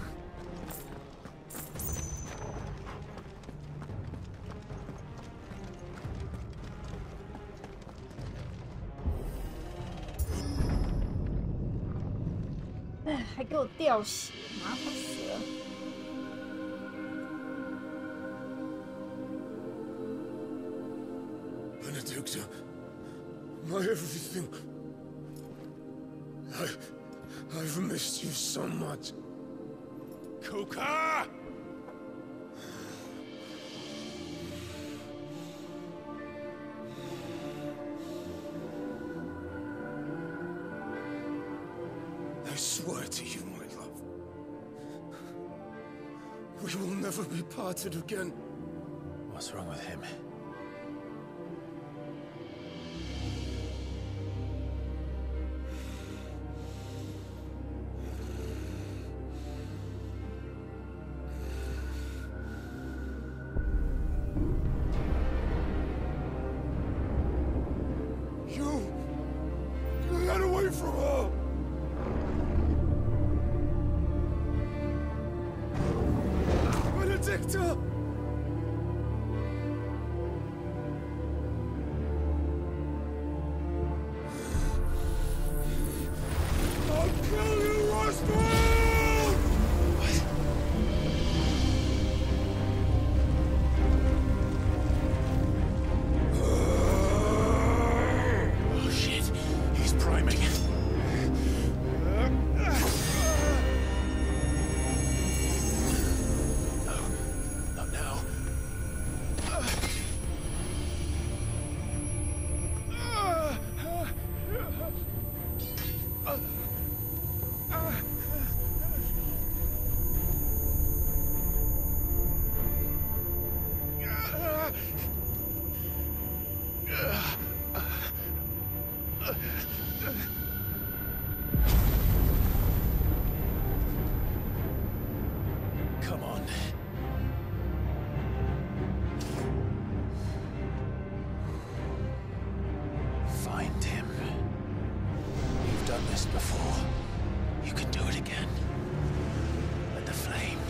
S3: Eh, 还给我掉血，麻烦死了。
S22: Benedicta, my everything. I've missed you so much. Kuka! I swear to you, my love, we will never be parted again.
S11: What's wrong with him?
S22: Get away from her! Benedicta! Oh, God!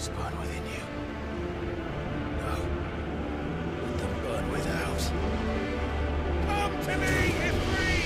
S11: flames burn within you. No. Let them burn without.
S1: Come to me, Ifrit!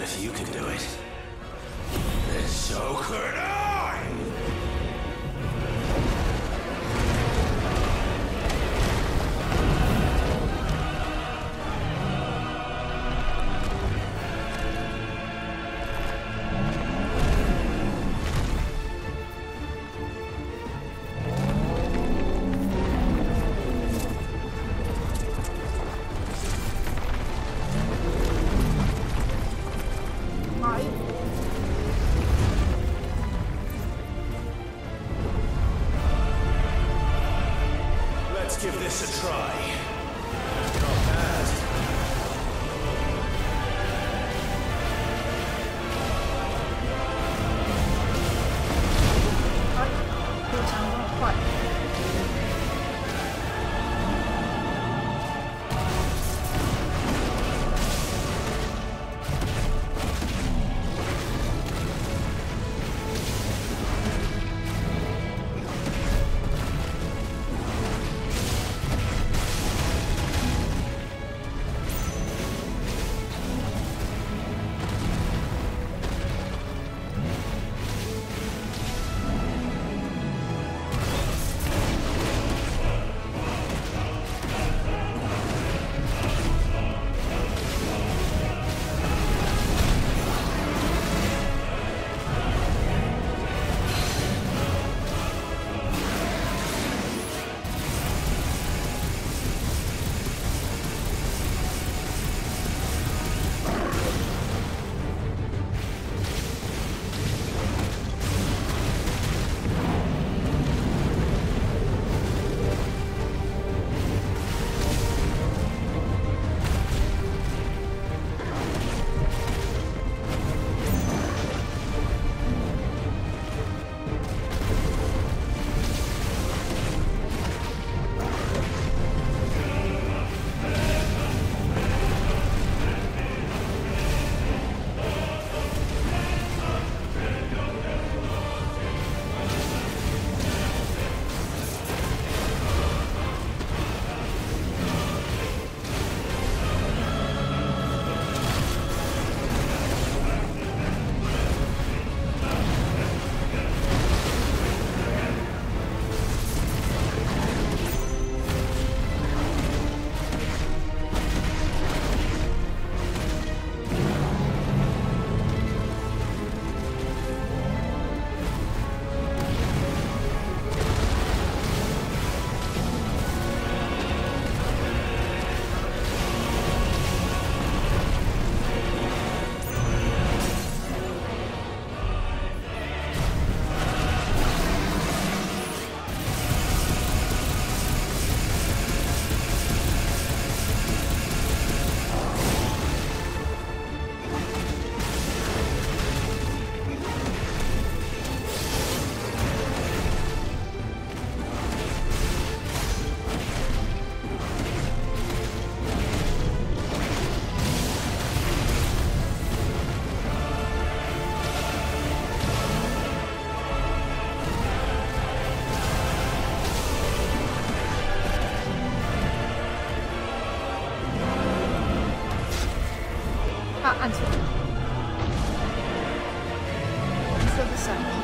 S11: If you can do it, then so could I!
S3: 啊，按错了，红色的闪电。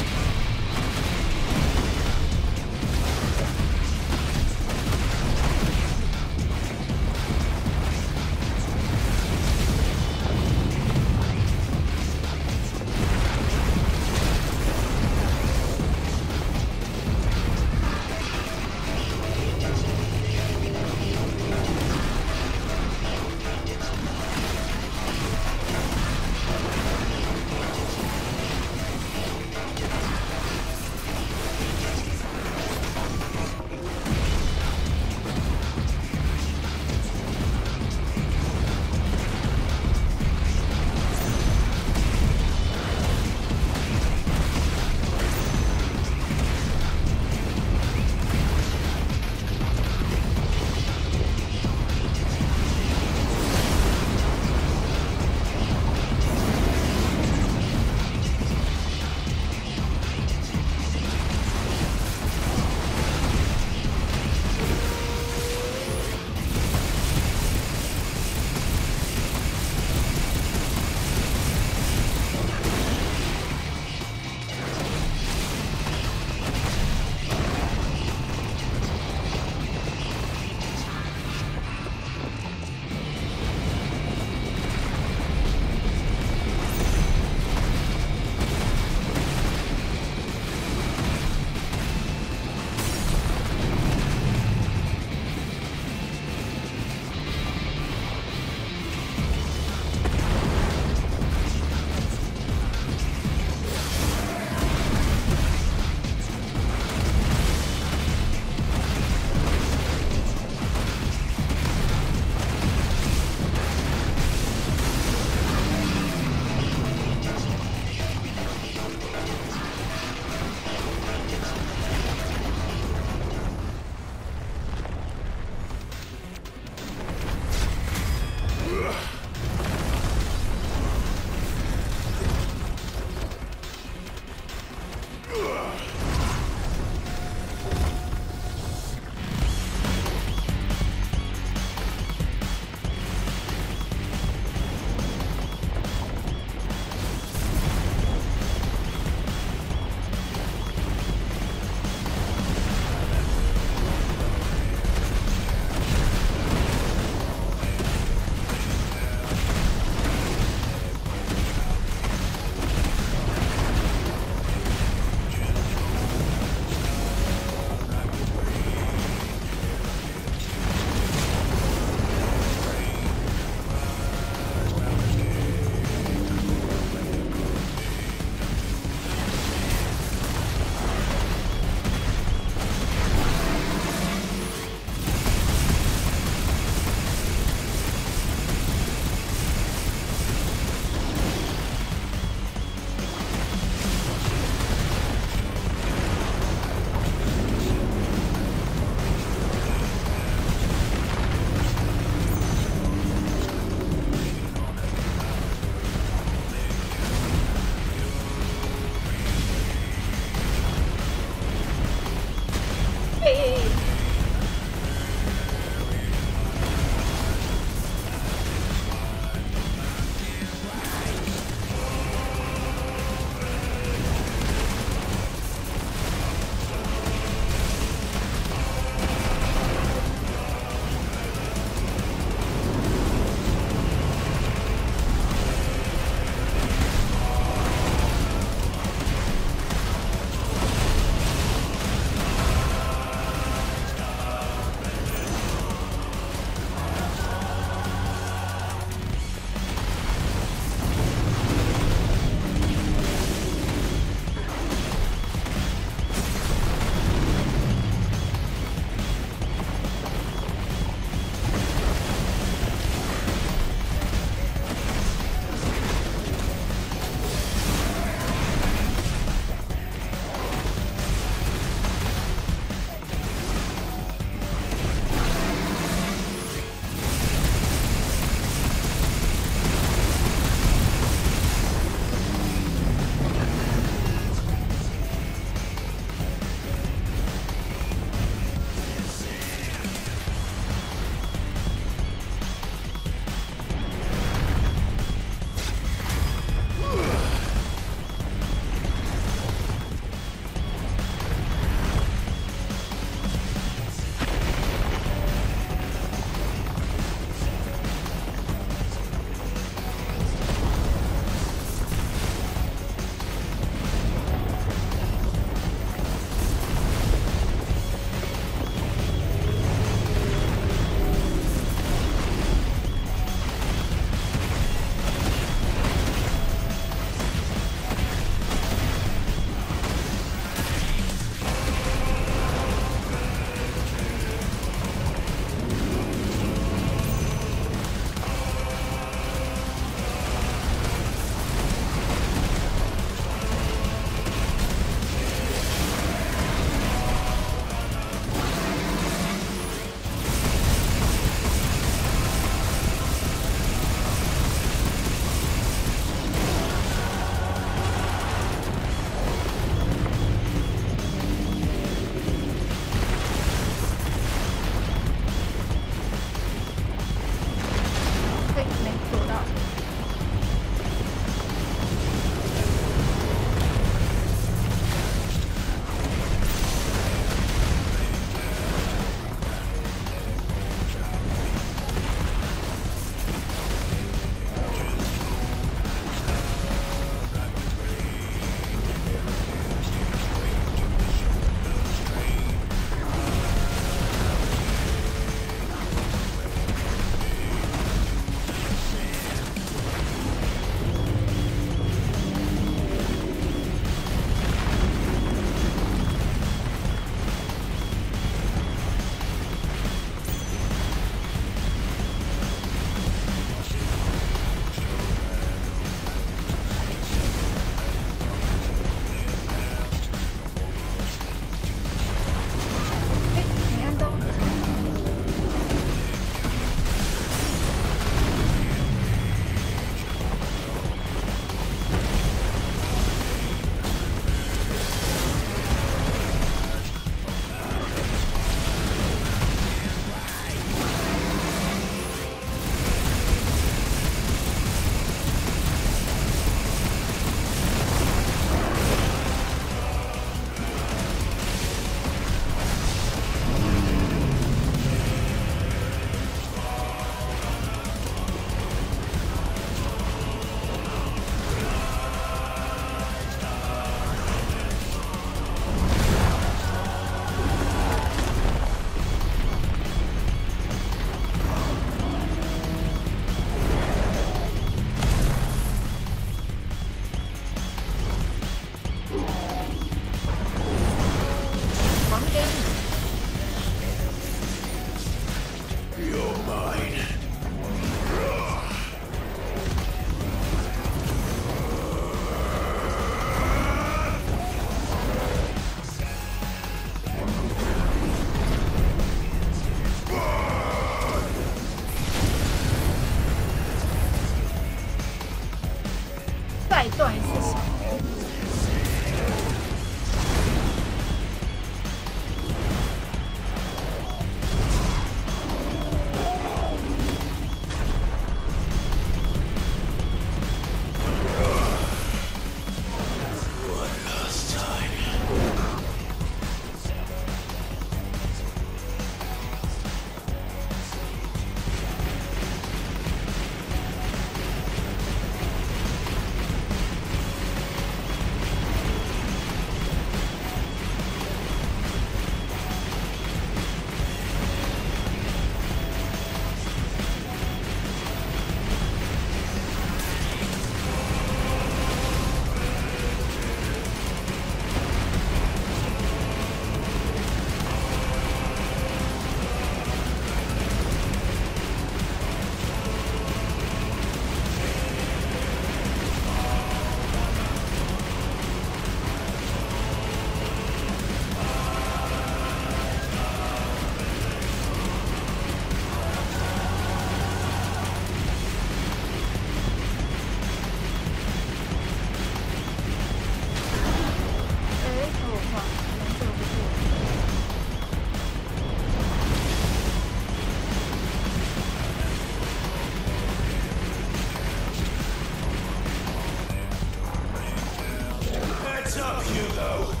S20: Heads up, Hugo!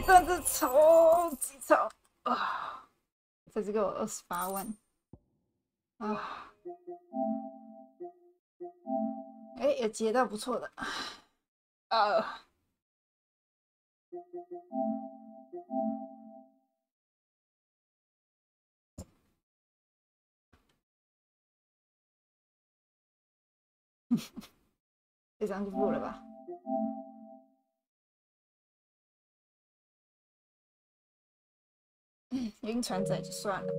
S3: 真的超级吵啊！这只给我28万啊！哎，有接到不错的啊！这张就不了吧。晕船仔就算了。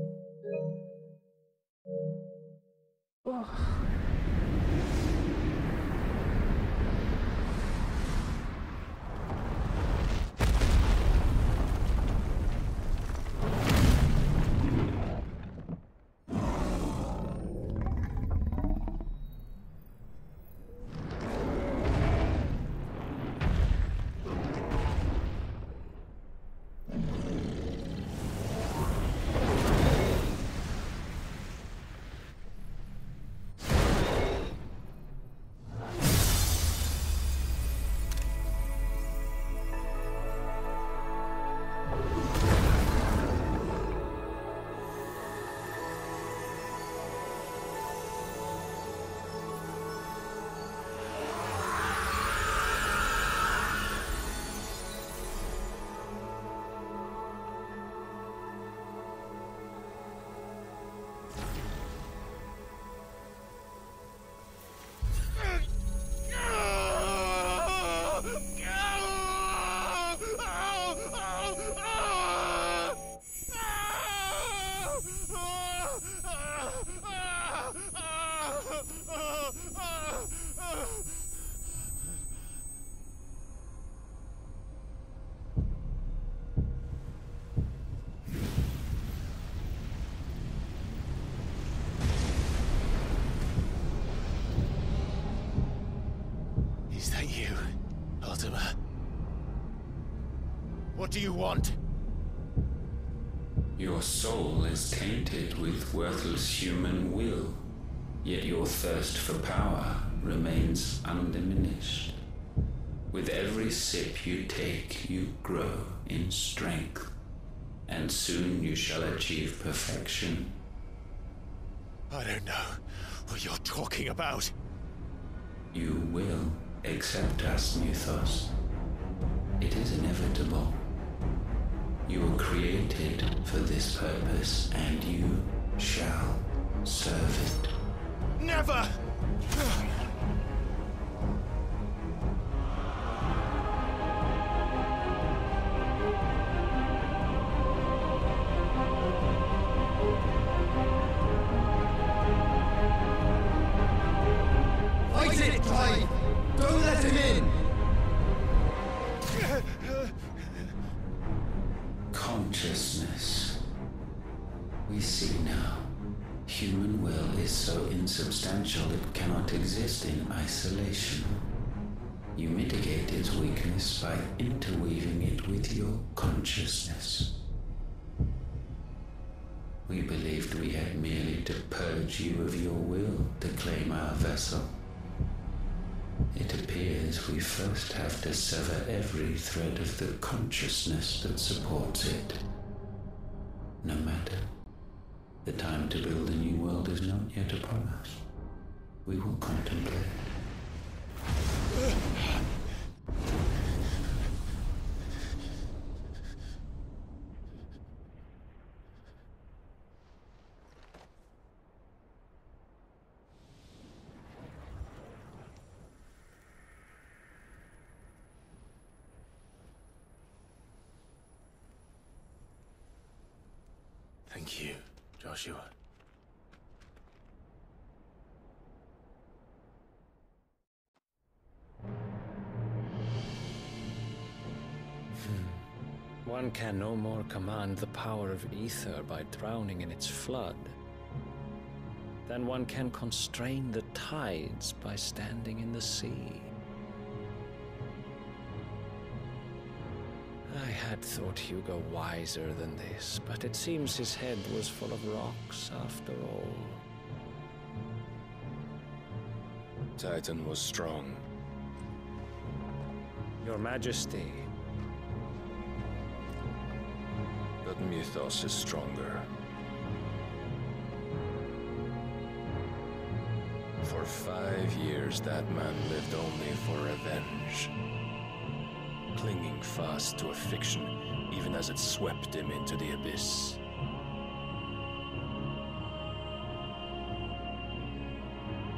S3: 哇！Is
S1: that you, Ultima? What do you want?
S6: Your soul is tainted with worthless human will, yet your thirst for power remains undiminished. With every sip you take, you grow in strength, and soon you shall achieve perfection.
S1: I don't know what you're talking about.
S6: You will accept us, Mythos. It is inevitable. You were created for this purpose, and you shall serve it.
S1: Never!
S17: Fight it, Clive! Don't let him in!
S6: Consciousness. We see now. Human will is so insubstantial it cannot exist in isolation. You mitigate its weakness by interweaving it with your consciousness. We believed we had merely to purge you of your will to claim our vessel. It appears we first have to sever every thread of the consciousness that supports it. No matter. The time to build a new world is not yet upon us. We will contemplate.
S11: Thank you, Joshua.
S4: One can no more command the power of ether by drowning in its flood than one can constrain the tides by standing in the sea. I had thought Hugo wiser than this, but it seems his head was full of rocks after all.
S13: Titan was strong.
S4: Your Majesty,
S2: But mythos is stronger. For 5 years, that man lived only for revenge. Clinging fast to a fiction, even as it swept him into the abyss.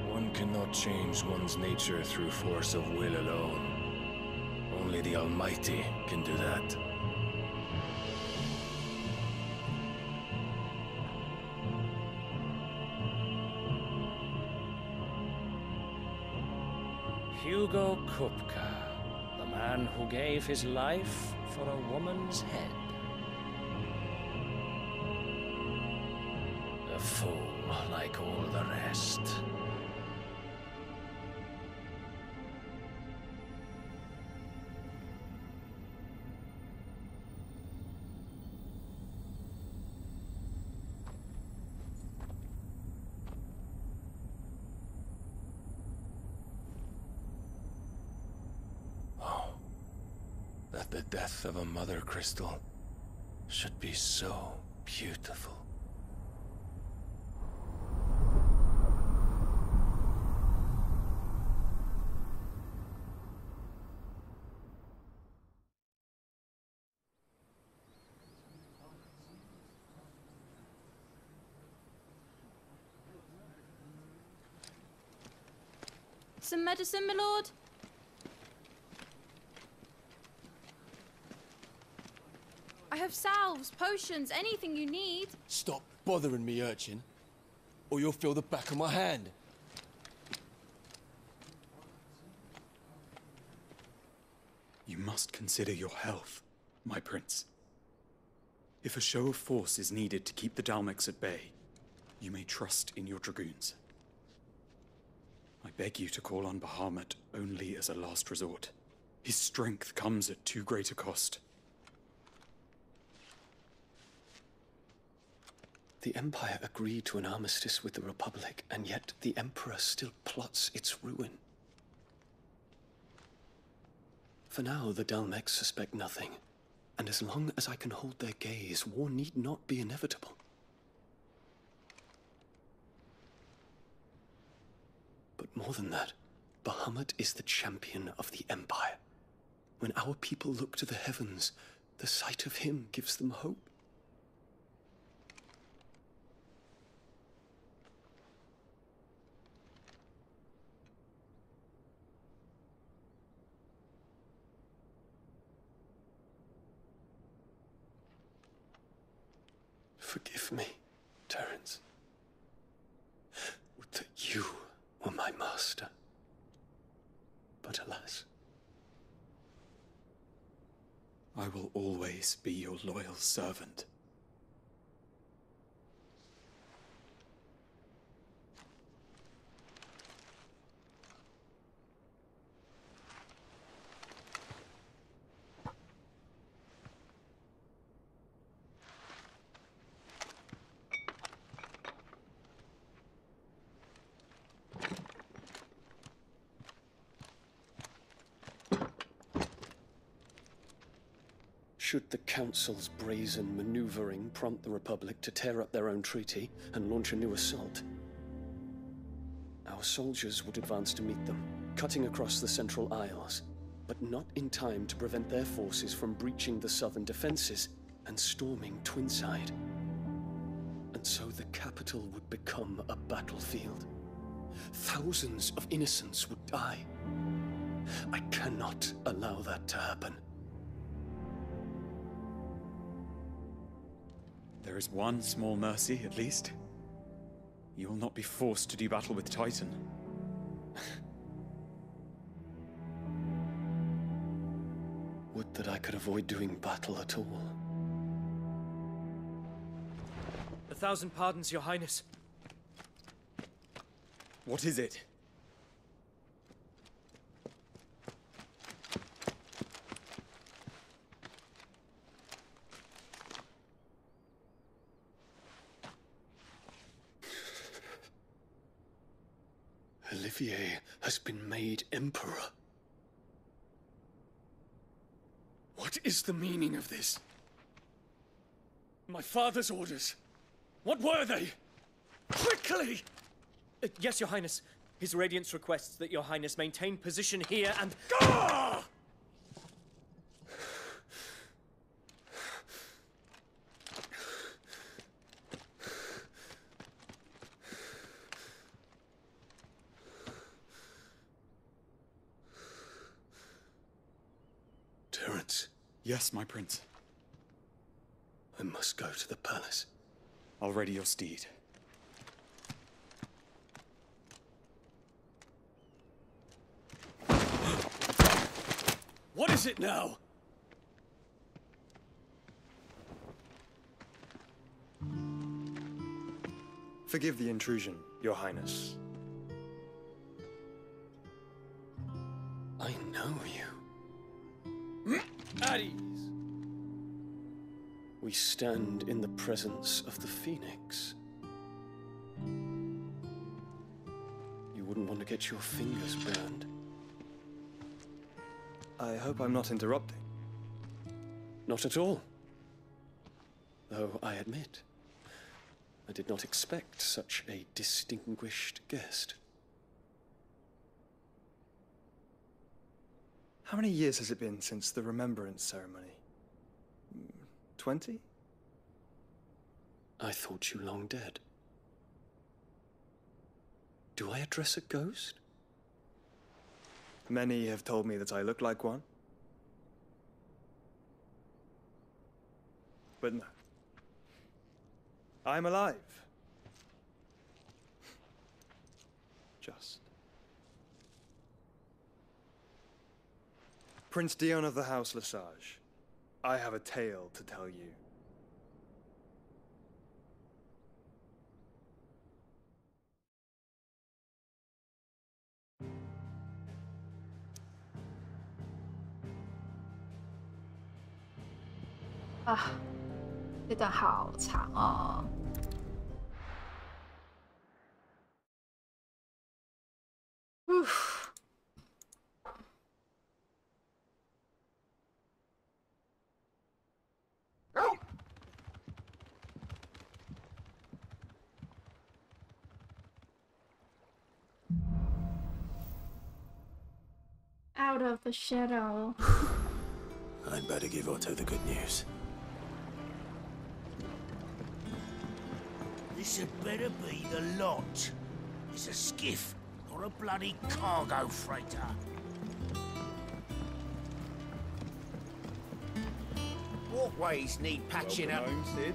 S2: One cannot change one's nature through force of will alone. Only the Almighty can do that.
S4: Hugo Kupka, the man who gave his life for a woman's head. A fool like all the rest.
S2: That the death of a mother crystal should be so beautiful.
S12: Some medicine, my lord? I have salves, potions, anything you need.
S17: Stop bothering me, urchin, or you'll feel the back of my hand.
S21: You must consider your health, my prince. If a show of force is needed to keep the Dalmex at bay, you may trust in your dragoons. I beg you to call on Bahamut only as a last resort. His strength comes at too great a cost.
S24: The Empire agreed to an armistice with the Republic, and yet the Emperor still plots its ruin. For now, the Dalmex suspect nothing, and as long as I can hold their gaze, war need not be inevitable. But more than that, Bahamut is the champion of the Empire. When our people look to the heavens, the sight of him gives them hope. Forgive me, Terence. Would that you were my master. But alas.
S21: I will always be your loyal servant.
S24: Should the Council's brazen maneuvering prompt the Republic to tear up their own treaty and launch a new assault, our soldiers would advance to meet them, cutting across the Central Isles, but not in time to prevent their forces from breaching the southern defenses and storming Twinside. And so the capital would become a battlefield. Thousands of innocents would die. I cannot allow that to happen.
S21: There is one small mercy, at least. You will not be forced to do battle with Titan.
S24: Would that I could avoid doing battle at all.
S17: 1,000 pardons, Your Highness.
S21: What is it?
S24: Olivier has been made Emperor. What is the meaning of this?
S8: My father's orders. What were they? Quickly!
S14: Yes, Your Highness. His Radiance requests that Your Highness maintain position here and...
S8: Gah!
S21: Terence. Yes, my prince.
S24: I must go to the palace.
S21: I'll ready your steed.
S8: What is it now?
S21: Forgive the intrusion, Your Highness.
S24: I know you.
S8: At ease.
S24: We stand in the presence of the Phoenix. You wouldn't want to get your fingers burned.
S21: I hope I'm not interrupting.
S24: Not at all. Though I admit, I did not expect such a distinguished guest.
S21: How many years has it been since the Remembrance Ceremony? 20?
S24: I thought you long dead. Do I address a ghost?
S21: Many have told me that I look like one. But no. I'm alive. Just. Prince Dion of the House Lesage, I have a tale to tell you.
S3: Ah, 这段好长哦。Out of the shadow.
S11: I'd better give Otto the good news.
S16: This had better be the lot. It's a skiff, not a bloody cargo freighter. Walkways need patching up.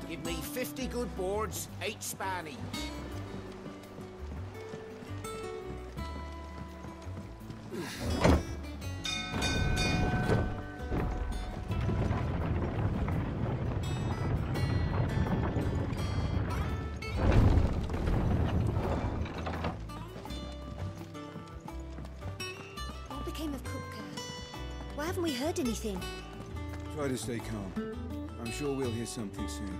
S16: Give me 50 good boards, 8 span each.
S23: Why haven't we heard anything?
S25: Try to stay calm. I'm sure we'll hear something soon.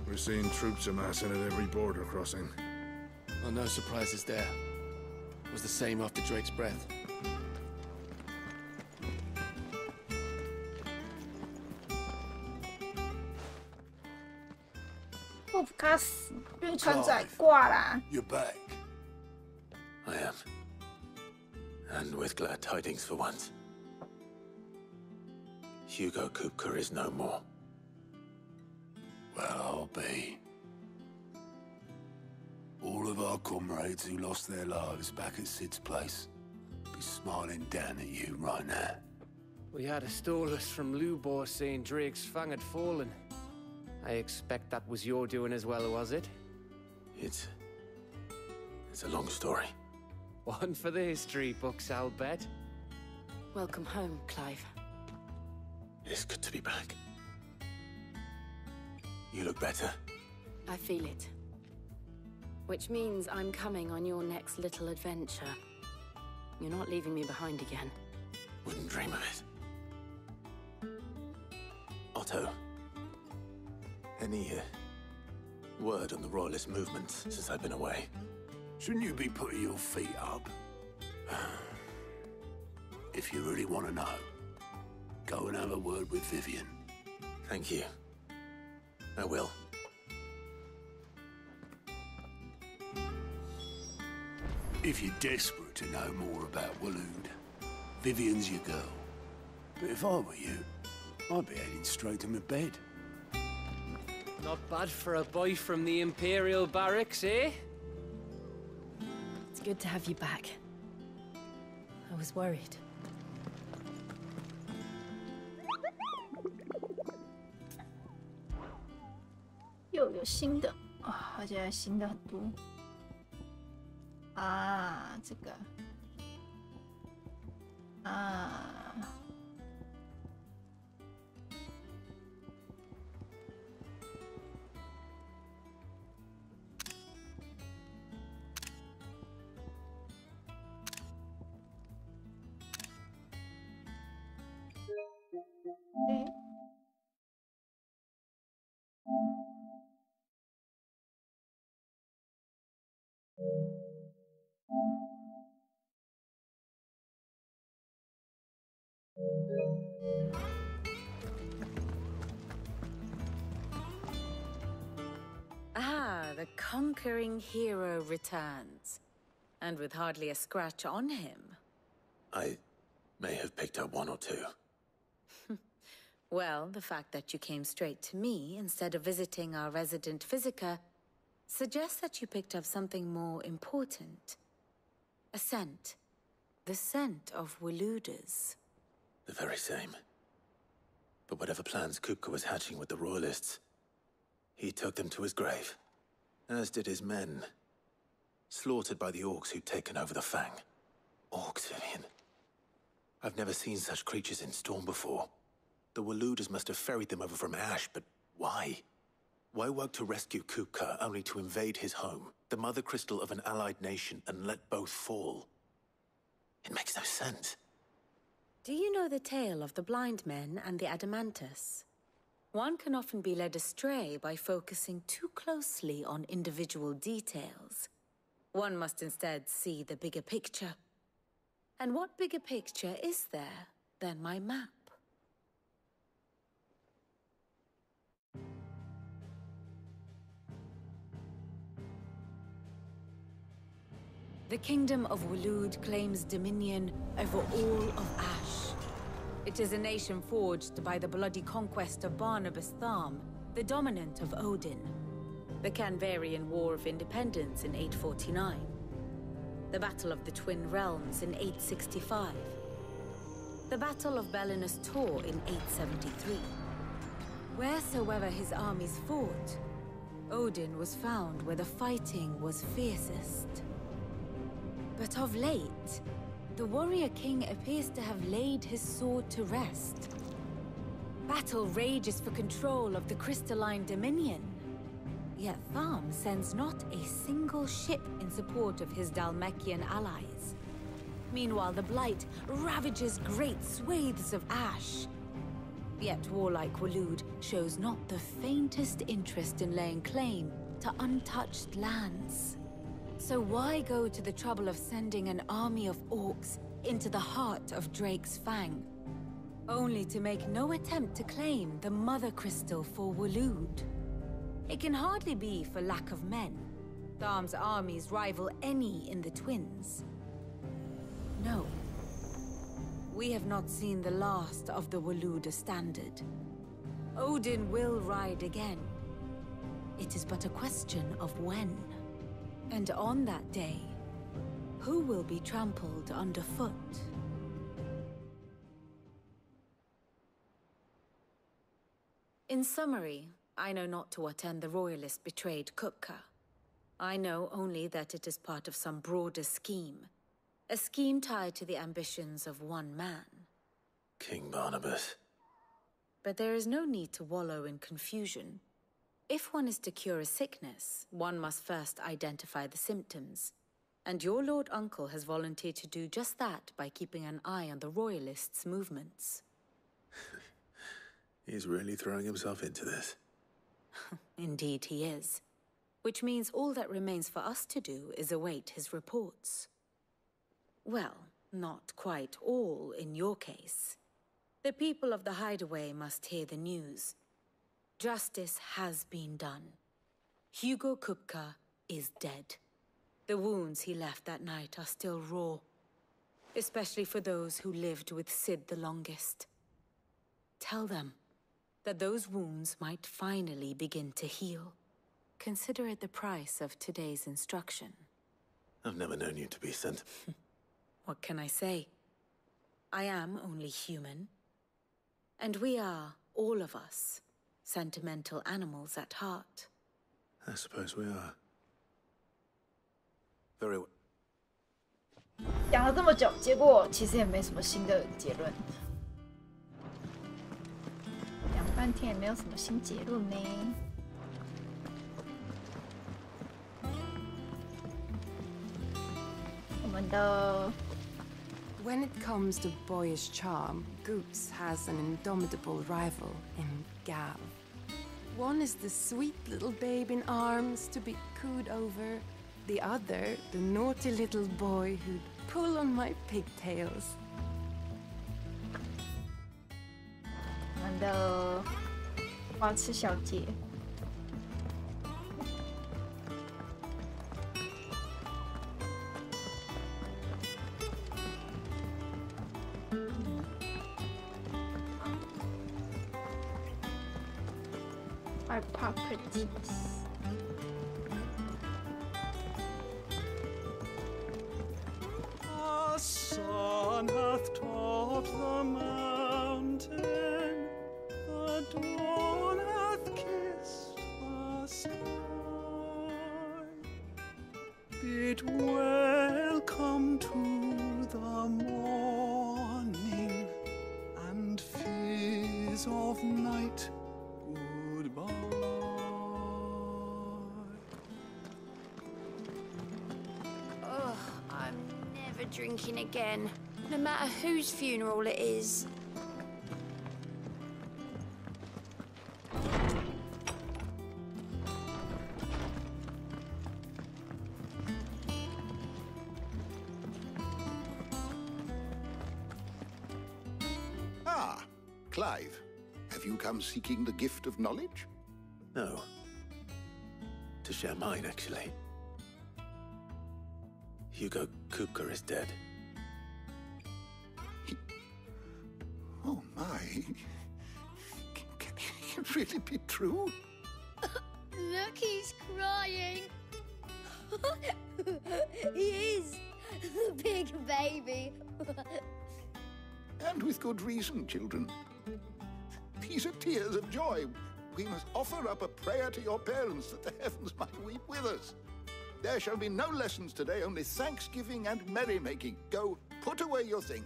S20: We're seeing troops amassing at every border crossing.
S17: Oh, no surprises there. It was the same after Drake's breath.
S11: You're back. I am. And with glad tidings for once. Hugo Kupka is no more.
S20: Well, I'll be. All of our comrades who lost their lives back at Sid's place be smiling down at you right now.
S26: We had a stolus from Lubor saying Drake's fang had fallen. I expect that was your doing as well, was it?
S11: It's a long story.
S26: One for the history books, I'll bet.
S15: Welcome home, Clive.
S11: It's good to be back. You look better.
S15: I feel it. Which means I'm coming on your next little adventure. You're not leaving me behind again.
S11: Wouldn't dream of it. Otto. Any word on the Royalist movement since I've been away.
S16: Shouldn't you be putting your feet up? If you really want to know, go and have a word with Vivian.
S11: Thank you. I will.
S16: If you're desperate to know more about Waloed, Vivian's your girl. But if I were you, I'd be heading straight to my bed.
S26: Not bad for a boy from the Imperial Barracks, eh?
S5: It's good to have you back. I was worried.
S3: 又有新的啊，而且新的很多啊，这个啊。
S5: Ah, the conquering hero returns. And with hardly a scratch on him.
S11: I may have picked up one or two.
S5: Well, the fact that you came straight to me instead of visiting our resident Physica suggests that you picked up something more important. A scent. The scent of Waloeders.
S11: The very same. But whatever plans Kupka was hatching with the Royalists, he took them to his grave. As did his men. Slaughtered by the orcs who'd taken over the Fang. Orcs, Vivian. I've never seen such creatures in Storm before. The Waloeders must have ferried them over from Ash, but why? Why work to rescue Kupka only to invade his home, the mother crystal of an allied nation, and let both fall? It makes no sense.
S5: Do you know the tale of the blind men and the Adamantus? One can often be led astray by focusing too closely on individual details. One must instead see the bigger picture. And what bigger picture is there than my map? The Kingdom of Waloed claims dominion over all of Ash. It is a nation forged by the bloody conquest of Barnabas Tharm, the dominant of Odin. The Canvarian War of Independence in 849. The Battle of the Twin Realms in 865. The Battle of Belinus Tor in 873. Wheresoever his armies fought, Odin was found where the fighting was fiercest. But of late, the warrior king appears to have laid his sword to rest. Battle rages for control of the crystalline dominion. Yet Tharm sends not a single ship in support of his Dhalmekian allies. Meanwhile, the Blight ravages great swathes of Ash. Yet warlike Waloed shows not the faintest interest in laying claim to untouched lands. So why go to the trouble of sending an army of orcs into the heart of Drake's Fang, only to make no attempt to claim the Mother Crystal for Waloed? It can hardly be for lack of men. Tharm's armies rival any in the Twins. No. We have not seen the last of the Waloeder standard. Odin will ride again. It is but a question of when. And on that day, who will be trampled underfoot? In summary, I know not to what end the Royalists betrayed Kupka. I know only that it is part of some broader scheme. A scheme tied to the ambitions of one man.
S11: King Barnabas.
S5: But there is no need to wallow in confusion. If one is to cure a sickness, one must first identify the symptoms. And your Lord Uncle has volunteered to do just that by keeping an eye on the Royalists' movements.
S11: He's really throwing himself into this.
S5: Indeed he is. which means all that remains for us to do is await his reports. Well, not quite all in your case. The people of the Hideaway must hear the news. Justice has been done. Hugo Kupka is dead. The wounds he left that night are still raw, especially for those who lived with Sid the longest. Tell them that those wounds might finally begin to heal. Consider it the price of today's instruction.
S11: I've never known you to be sent.
S5: What can I say? I am only human. And we are, all of us, sentimental animals at heart.
S11: I suppose we are. Very well.
S3: 讲了这么久，结果其实也没什么新的结论。讲半天也没有什么新结论呢。我们的
S7: When it comes to boyish charm, Goops has an indomitable rival in Gav. One is the sweet little babe in arms to be cooed over. The other, the naughty little boy who'd pull on my pigtails.
S3: 我们的花痴小姐。Our properties.
S8: The sun hath topped the mountain, the dawn hath kissed the sky. Bid welcome to the morning, and fears of night goodbye.
S12: Ugh, I'm never drinking again, no matter whose funeral it is.
S16: Ah, Clive. Have you come seeking the gift of knowledge?
S11: No. To share mine, actually. Hugo Kupka is dead.
S16: Oh, my. Can it really be true?
S12: Look, he's crying. He is. The big baby.
S16: And with good reason, children. These are tears of joy. We must offer up a prayer to your parents that the heavens might weep with us. There shall be no lessons today, only thanksgiving and merrymaking. Go, put away your things.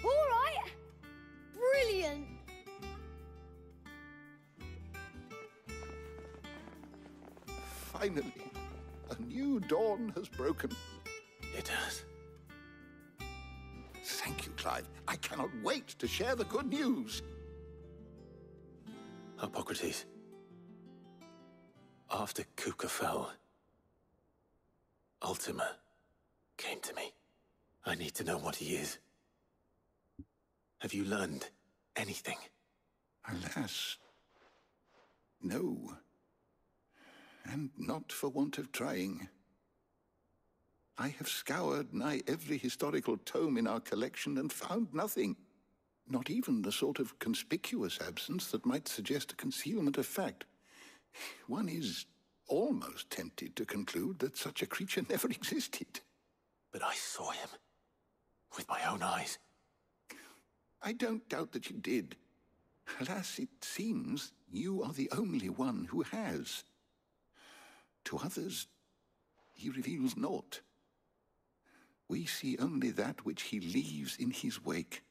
S12: All right. Brilliant.
S16: Finally, a new dawn has broken.
S11: It has.
S16: Thank you, Clive. I cannot wait to share the good news.
S11: Hippocrates. After Kupka fell, Ultima came to me. I need to know what he is. Have you learned anything?
S16: Alas, no. And not for want of trying. I have scoured nigh every historical tome in our collection and found nothing. Not even the sort of conspicuous absence that might suggest a concealment of fact. One is almost tempted to conclude that such a creature never existed.
S11: But I saw him. With my own eyes.
S16: I don't doubt that you did. Alas, it seems you are the only one who has. To others, he reveals naught. We see only that which he leaves in his wake,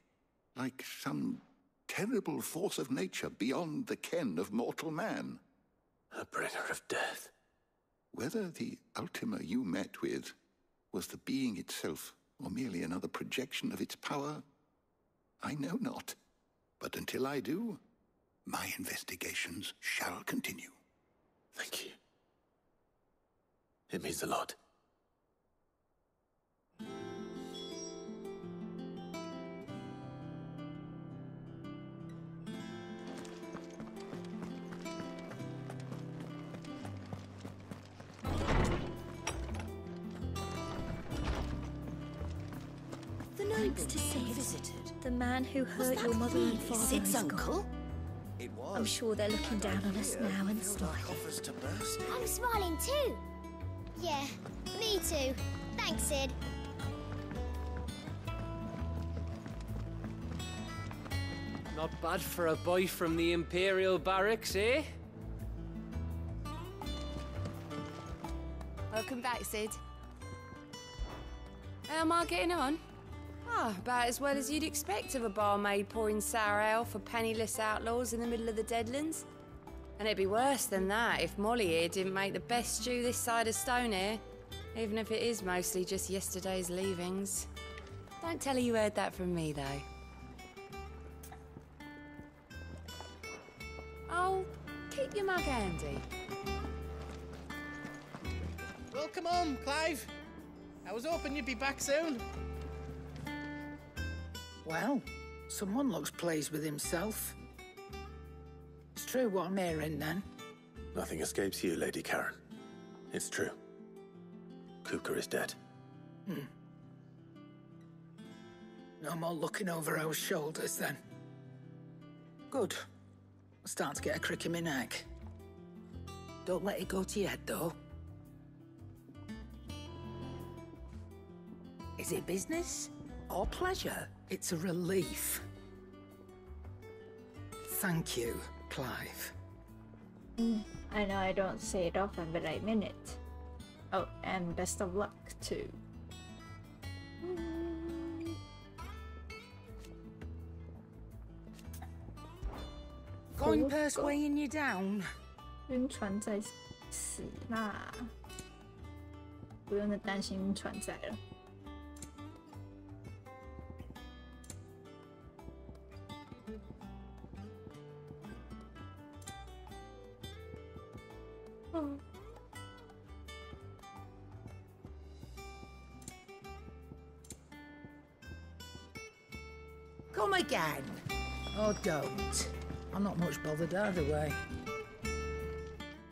S16: like some terrible force of nature beyond the ken of mortal man.
S11: A bringer of death.
S16: Whether the Ultima you met with was the being itself, or merely another projection of its power, I know not. But until I do, my investigations shall continue.
S11: Thank you. It means a lot.
S9: The notes to say visited. The man who hurt your mother and father
S12: Sid's
S9: is
S12: uncle?
S9: gone. I'm sure they're looking down on us now and smiling.
S10: I'm smiling too. Yeah, me too. Thanks, Sid.
S26: Not bad for a boy from the Imperial Barracks, eh?
S7: Welcome back, Sid. How am I getting on? Ah, about as well as you'd expect of a barmaid pouring sour ale for penniless outlaws in the middle of the Deadlands. And it'd be worse than that if Molly here didn't make the best stew this side of Stonehair, even if it is mostly just yesterday's leavings. Don't tell her you heard that from me, though. Oh, keep your mug handy.
S18: Well, come on, Clive. I was hoping you'd be back soon.
S19: Well, someone looks pleased with himself. It's true what I'm hearing, then.
S11: Nothing escapes you, Lady Karen. It's true. Kuka is dead.
S19: No more looking over our shoulders, then. Good. I'm starting to get a crick in my neck. Don't let it go to your head, though. Is it business or pleasure? It's a relief. Thank you, Clive.
S3: I know I don't say it often, but I mean it. Oh, and best of luck, too.
S19: Coin purse weighing you down.
S3: 晕船载死啦，不用再担心晕船载了。
S19: Come again. Oh, don't. I'm not much bothered either way.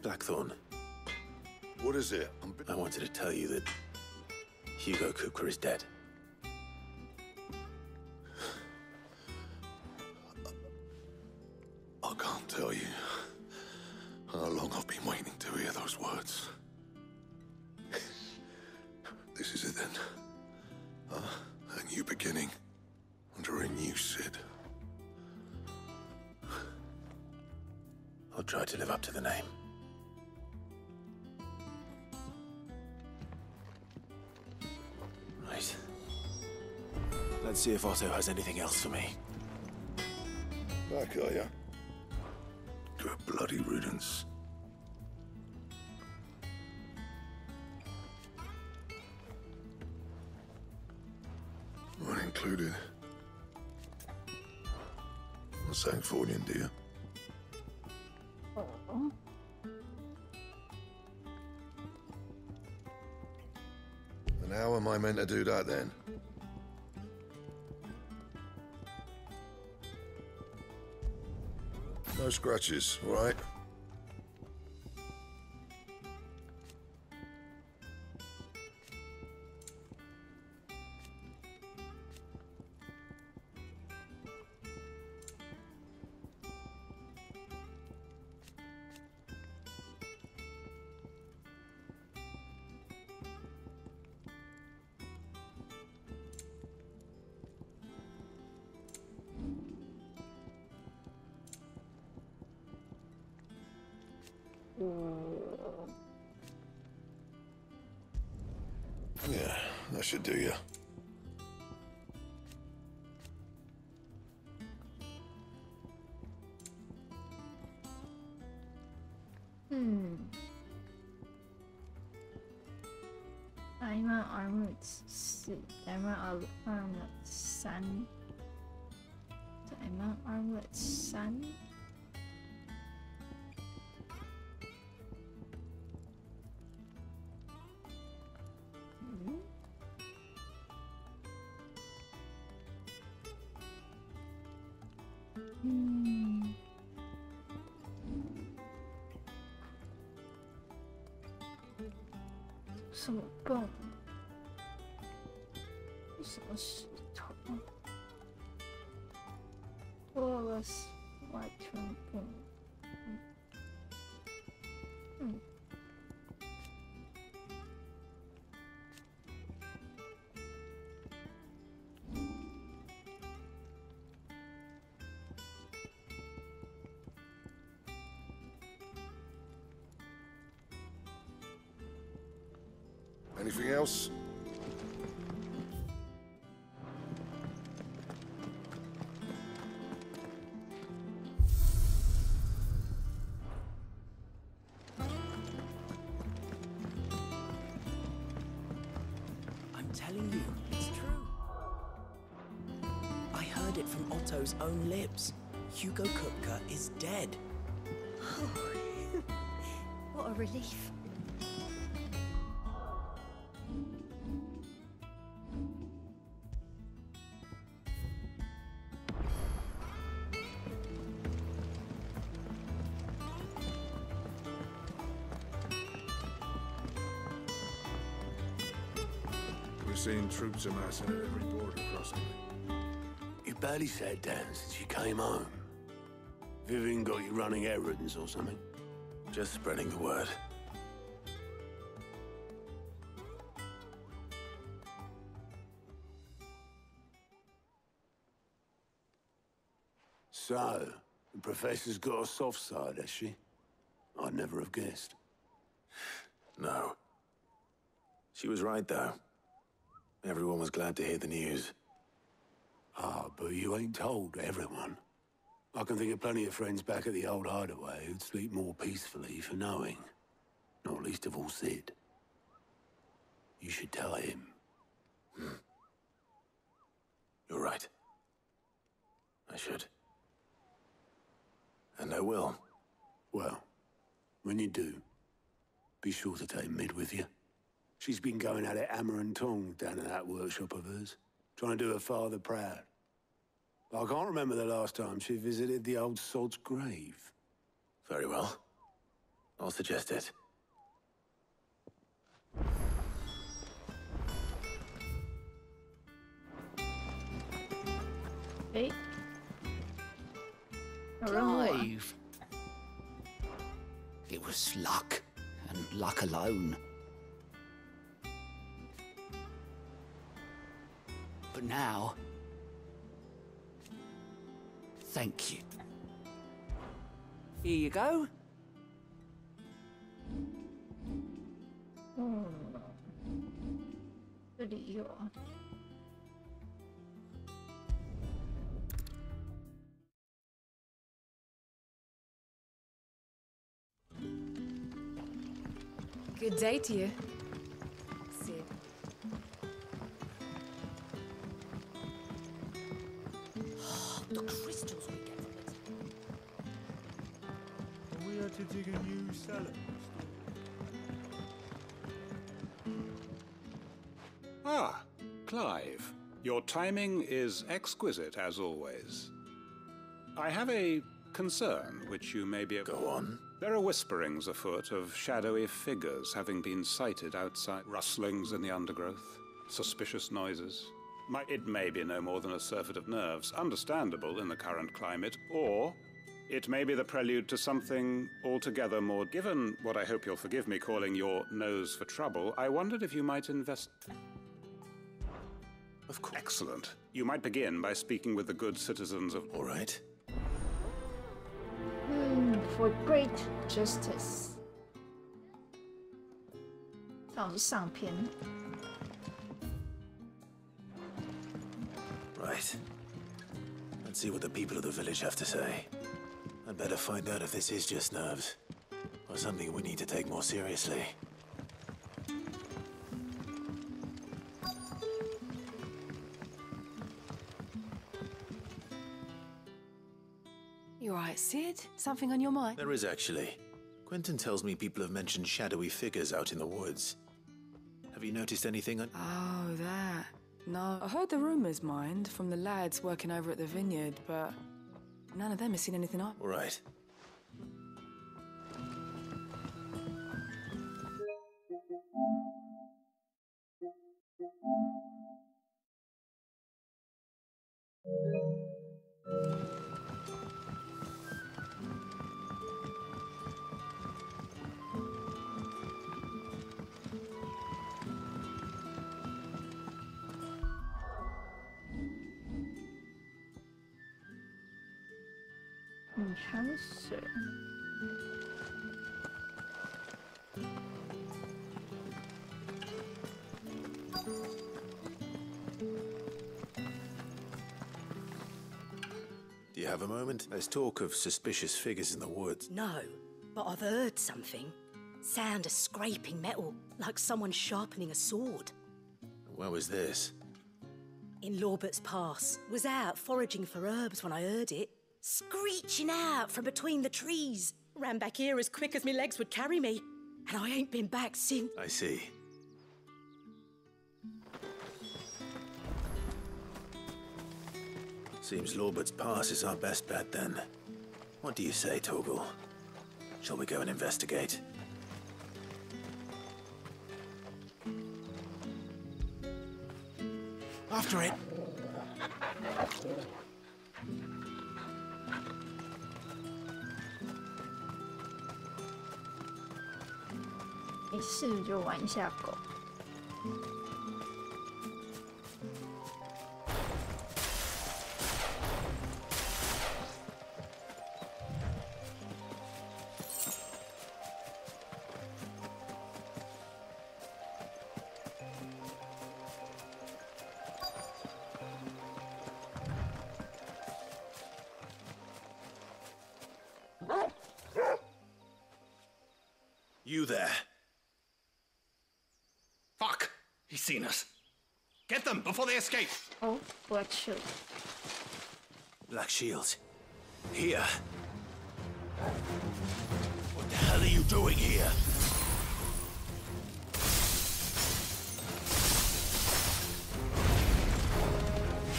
S11: Blackthorn.
S20: What is it?
S11: I wanted to tell you that Hugo Kuka is dead.
S20: I can't tell you how long I've been waiting to hear those words. This is it then. A new beginning under a new Sid.
S11: I'll try to live up to the name. Right. Let's see if Otto has anything else for me.
S20: Back, are ya? To a bloody riddance. One included. I sang for you, dear.
S3: Oh.
S20: And how am I meant to do that then? No scratches, all right? Yeah, that should do you.
S3: Diamond Armored 4 Diamond Armored 3 Diamond Armored 3
S11: I
S3: 什么泵？什么石头？多了个外圈泵。
S20: Anything else?
S1: I'm telling you, it's true. I heard it from Otto's own lips. Hugo Kupka is dead.
S9: Oh, what a relief.
S20: We're seeing troops amassing at every border crossing.
S4: You barely sat down since you came home. Vivian got you running errands or something?
S11: Just spreading the word.
S4: So, the professor's got a soft side, has she? I'd never have guessed.
S11: No. She was right, though. Everyone was glad to hear the news.
S4: Ah, but you ain't told everyone. I can think of plenty of friends back at the old hideaway who'd sleep more peacefully for knowing. Not least of all Sid. You should tell him.
S11: You're right. I should. And I will.
S4: Well, when you do, be sure to take Mid with you. She's been going at it hammer and tong down in that workshop of hers, trying to do her father proud. I can't remember the last time she visited the old sod's grave.
S11: Very well. I'll suggest it.
S3: Hey.
S19: Clive! It was luck, and luck alone. But now, thank you. Here you go.
S3: Oh. 这里有啊。
S6: Good day to you, Sid.
S1: The crystals we get from it.
S20: We had to dig a new cellar.
S13: Ah, Clive. Your timing is exquisite, as always. I have a concern, which you may be...
S11: Go on.
S13: There are whisperings afoot of shadowy figures having been sighted outside, rustlings in the undergrowth, suspicious noises. It may be no more than a surfeit of nerves, understandable in the current climate, or it may be the prelude to something altogether more. Given what I hope you'll forgive me calling your nose for trouble, I wondered if you might invest...
S11: Of course.
S13: Excellent. You might begin by speaking with the good citizens of...
S11: All right.
S3: For great justice. 这好像是上篇。
S11: Right. Let's see what the people of the village have to say. I'd better find out if this is just nerves, or something we need to take more seriously.
S7: You alright, Sid? Something on your mind?
S11: There is actually. Quentin tells me people have mentioned shadowy figures out in the woods. Have you noticed anything?
S22: Oh, that. No, I heard the rumours, mind, from the lads working over at the vineyard, but
S6: None of them has seen anything up.
S11: Right. Do you have a moment? There's talk of suspicious figures in the woods.
S15: No, but I've heard something. Sound of scraping metal, like someone sharpening a sword.
S11: Where was this?
S15: In Lorbert's Pass. Was out foraging for herbs when I heard it. Screeching out from between the trees. Ran back here as quick as my legs would carry me. And I ain't been back since.
S11: I see. Seems Lorbert's Pass is our best bet then. What do you say, Torgal? Shall we go and investigate?
S8: After it.
S3: 没事就玩一下狗。
S11: You there?
S8: Fuck! He's seen us. Get them before they escape.
S3: Oh, Black Shield.
S11: Black Shield. Here. What the hell are you doing here?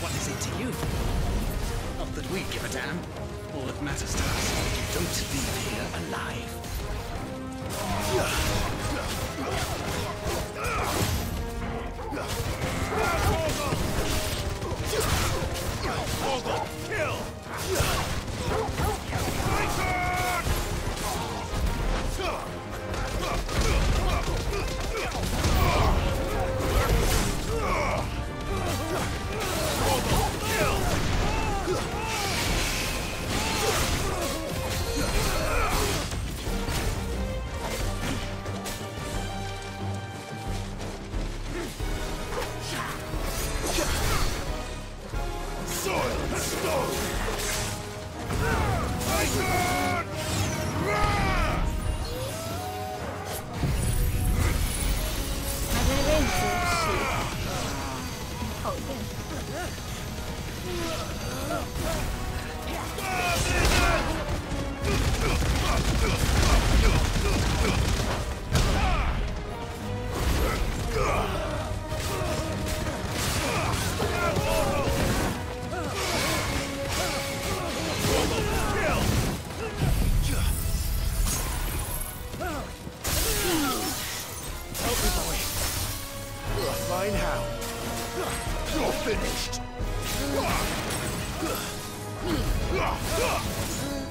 S8: What is it to you? Not that we give a damn. All that matters to us is that you don't leave here alive.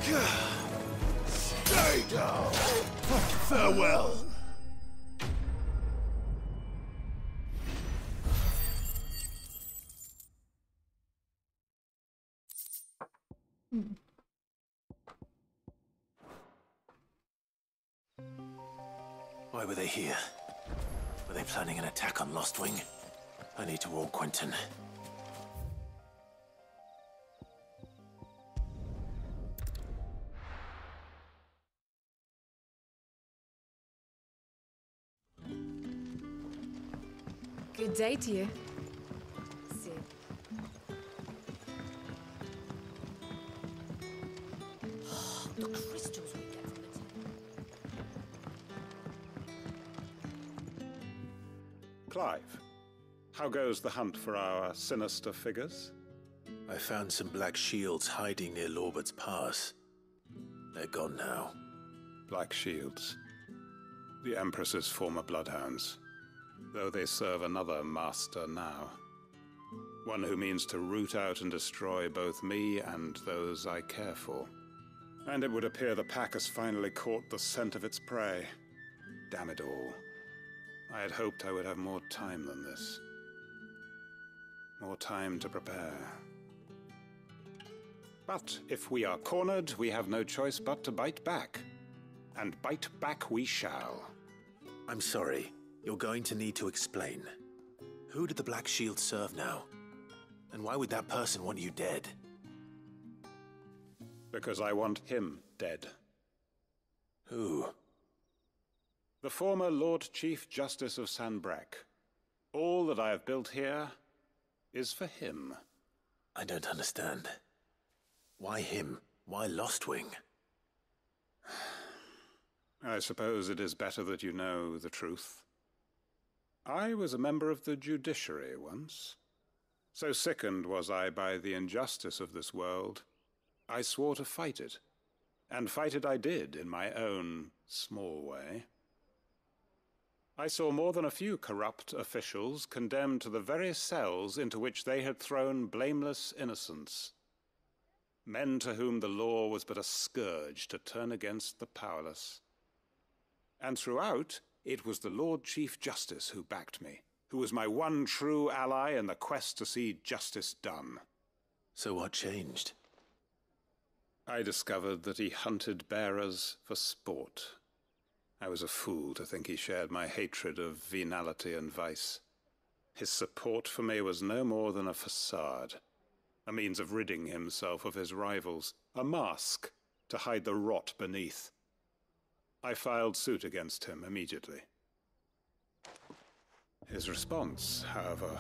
S8: Kill! Stay down. Farewell.
S11: Why were they here? Were they planning an attack on Lost Wing? I need to warn Quentin.
S6: Good day to you. Sid.
S15: The crystals we get from the
S13: Clive, how goes the hunt for our sinister figures?
S11: I found some black shields hiding near Lorbert's Pass. They're gone now.
S13: Black shields. The Empress's former bloodhounds. Though they serve another master now. One who means to root out and destroy both me and those I care for. And it would appear the pack has finally caught the scent of its prey. Damn it all. I had hoped I would have more time than this. More time to prepare. But if we are cornered, we have no choice but to bite back. And bite back we shall.
S11: I'm sorry. You're going to need to explain. Who did the Black Shield serve now? And why would that person want you dead?
S13: Because I want him dead.
S11: Who?
S13: The former Lord Chief Justice of Sanbreque. All that I have built here is for him.
S11: I don't understand. Why him? Why Lostwing?
S13: I suppose it is better that you know the truth. I was a member of the judiciary once. So sickened was I by the injustice of this world, I swore to fight it. And fight it I did in my own small way. I saw more than a few corrupt officials condemned to the very cells into which they had thrown blameless innocents. Men to whom the law was but a scourge to turn against the powerless. And throughout, it was the Lord Chief Justice who backed me, who was my one true ally in the quest to see justice done.
S11: So what changed?
S13: I discovered that he hunted bearers for sport. I was a fool to think he shared my hatred of venality and vice. His support for me was no more than a facade, a means of ridding himself of his rivals, a mask to hide the rot beneath. I filed suit against him immediately. His response, however,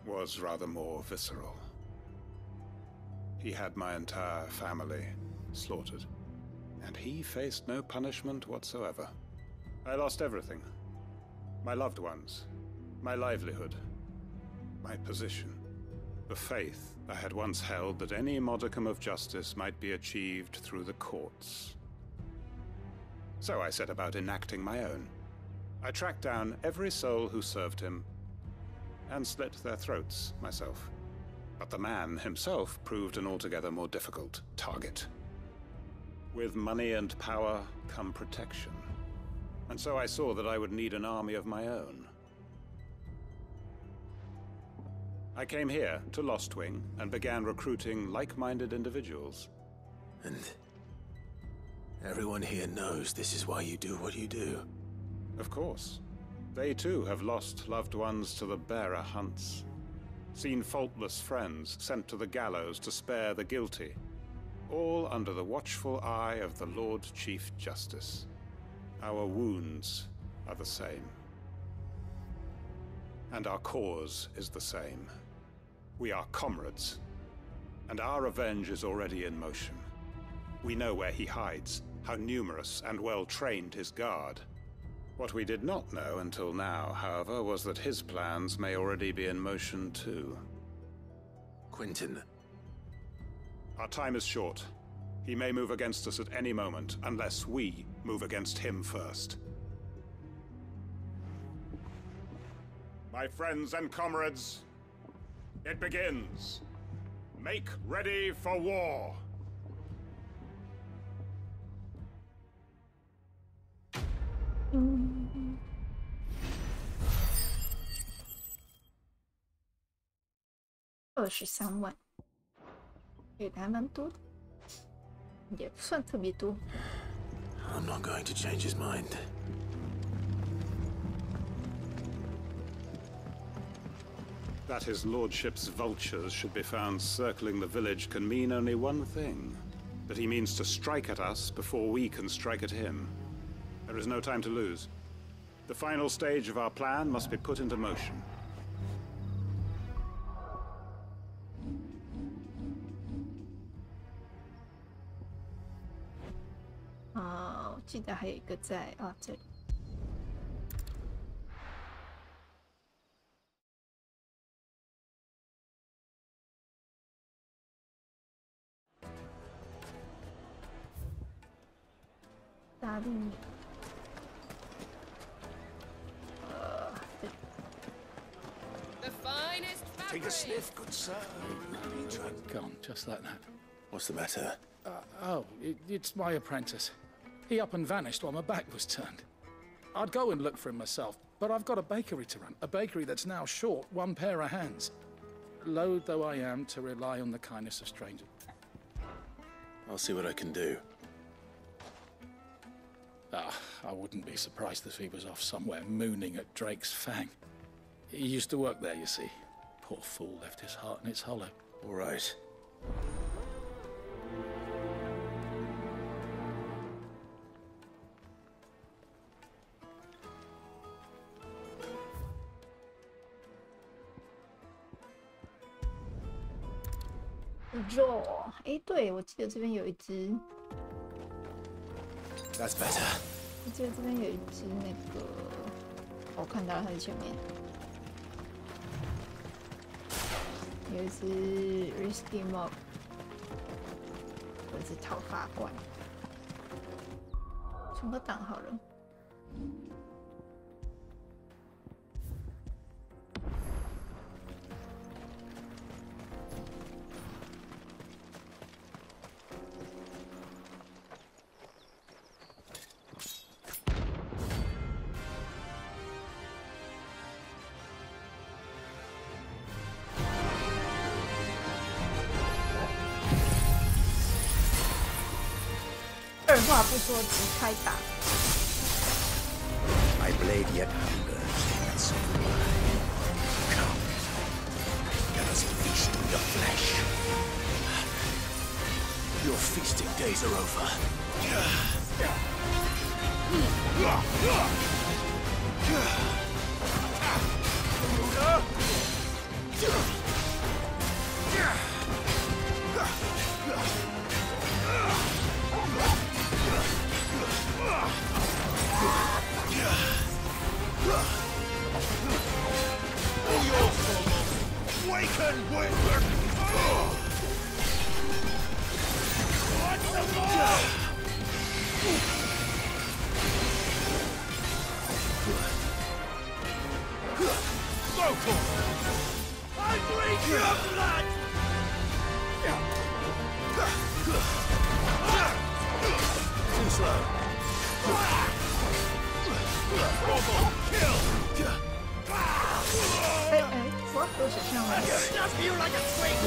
S13: was rather more visceral. He had my entire family slaughtered, and he faced no punishment whatsoever. I lost everything. My loved ones, my livelihood, my position, the faith I had once held that any modicum of justice might be achieved through the courts. So I set about enacting my own. I tracked down every soul who served him, and slit their throats myself. But the man himself proved an altogether more difficult target. With money and power come protection. And so I saw that I would need an army of my own. I came here to Lostwing and began recruiting like-minded individuals.
S11: And everyone here knows this is why you do what you do.
S13: Of course. They too have lost loved ones to the bearer hunts. Seen faultless friends sent to the gallows to spare the guilty. All under the watchful eye of the Lord Chief Justice. Our wounds are the same. And our cause is the same. We are comrades. And our revenge is already in motion. We know where he hides, how numerous and well-trained his guard. What we did not know until now, however, was that his plans may already be in motion too.
S11: Quentin.
S13: Our time is short. He may move against us at any moment, unless we move against him first. My friends and comrades, it begins. Make ready for war.23
S3: 万，也还蛮多的，也不算特别多。
S11: I'm not going to change his mind.
S13: That his lordship's vultures should be found circling the village can mean only one thing. That he means to strike at us before we can strike at him. There is no time to lose. The final stage of our plan must be put into motion.
S3: Ah, 我记得还有一个在这里。大利。
S16: Take a sniff, good sir.
S19: Gone, just like that.
S11: What's the matter?
S19: It's my apprentice. He up and vanished while my back was turned. I'd go and look for him myself, but I've got a bakery to run. A bakery that's now short one pair of hands. Loath though I am to rely on the kindness of strangers.
S11: I'll see what I can do.
S19: I wouldn't be surprised if he was off somewhere mooning at Drake's Fang. He used to work there, you see. Poor fool left his heart in its hollow.
S11: All right.
S3: Raw， 哎，对，我记得这边有一只。
S11: That's better.
S3: 我记得这边有一只那个，我看到了它的前面，有一只 Risky Mob， 有一只讨伐怪，存个档好了。二话不说，直开打。
S8: My blade yet hungers, and so do I. Come, let us feast on your flesh.
S11: Your feasting days are over.
S20: Awaken, Wayford! What's the more? Go for it! I bleed your blood!
S11: Too slow.
S20: Robo, kill!
S3: 我喝水上来。
S20: Snap you like a twig!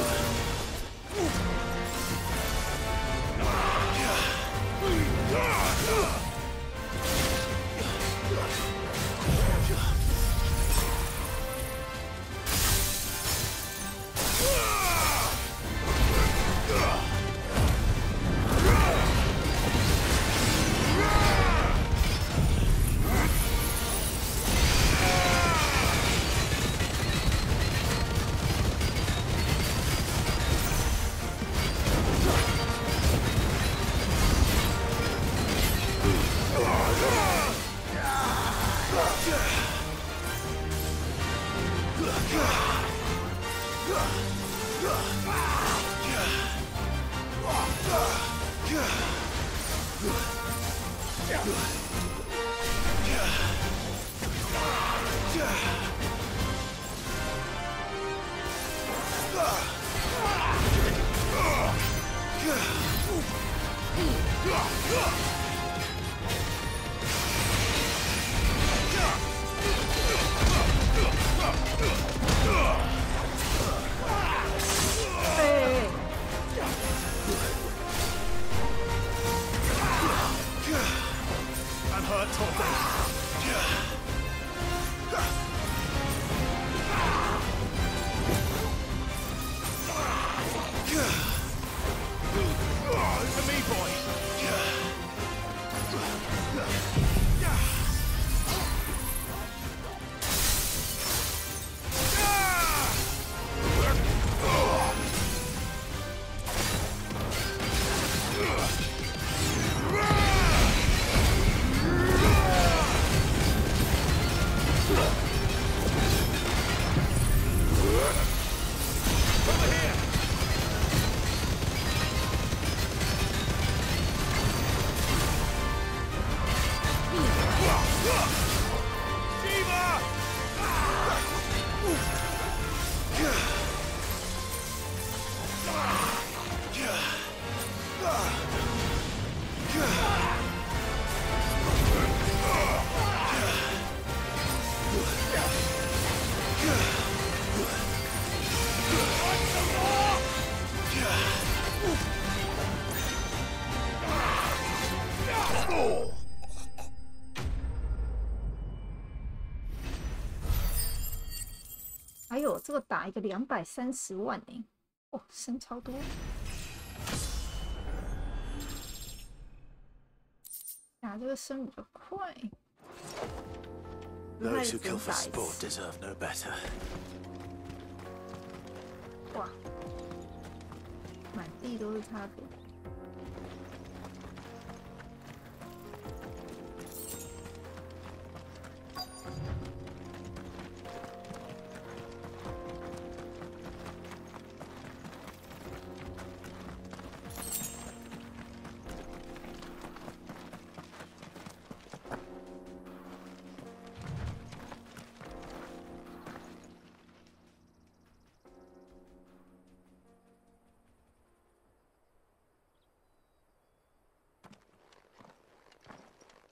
S20: I'm hurt, Torben.
S3: 个打一个230万哎，哦，升超多。打这个升比较快。
S11: Those who kill for sport deserve no better.
S3: 哇，满地都是他的。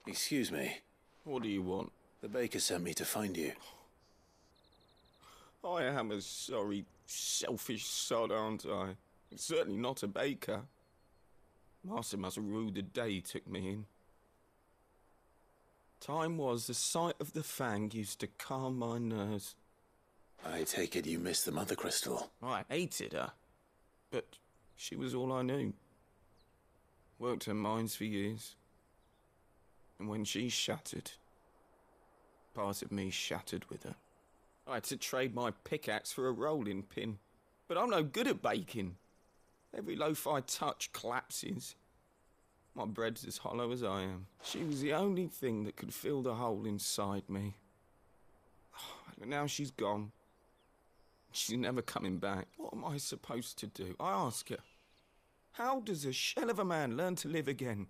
S11: Excuse me.
S2: What do you want?
S11: The baker sent me to find you.
S2: I am a sorry, selfish sod, aren't I? Certainly not a baker. Master must have ruled the day he took me in. Time was the sight of the fang used to calm my nerves.
S11: I take it you missed the mother crystal.
S2: I hated her, but she was all I knew. Worked her mines for years. And when she shattered, part of me shattered with her. I had to trade my pickaxe for a rolling pin, but I'm no good at baking. Every loaf I touch collapses. My bread's as hollow as I am. She was the only thing that could fill the hole inside me. And now she's gone. She's never coming back. What am I supposed to do? I ask her. How does a shell of a man learn to live again?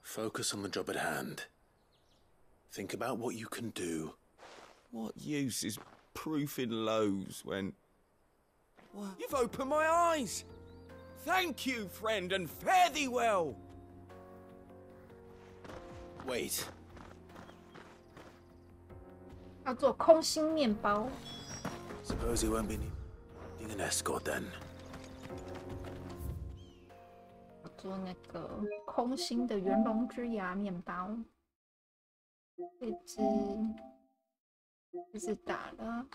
S11: Focus on the job at hand. Think about what you can do.
S2: What use is proofing loaves when... What? You've opened my eyes! Thank you, friend, and fare thee well!
S11: Wait.
S3: 要做空心面包。
S11: Suppose you won't be needing an escort then.
S3: 做那个空心的圆龙之牙面包，这只打了。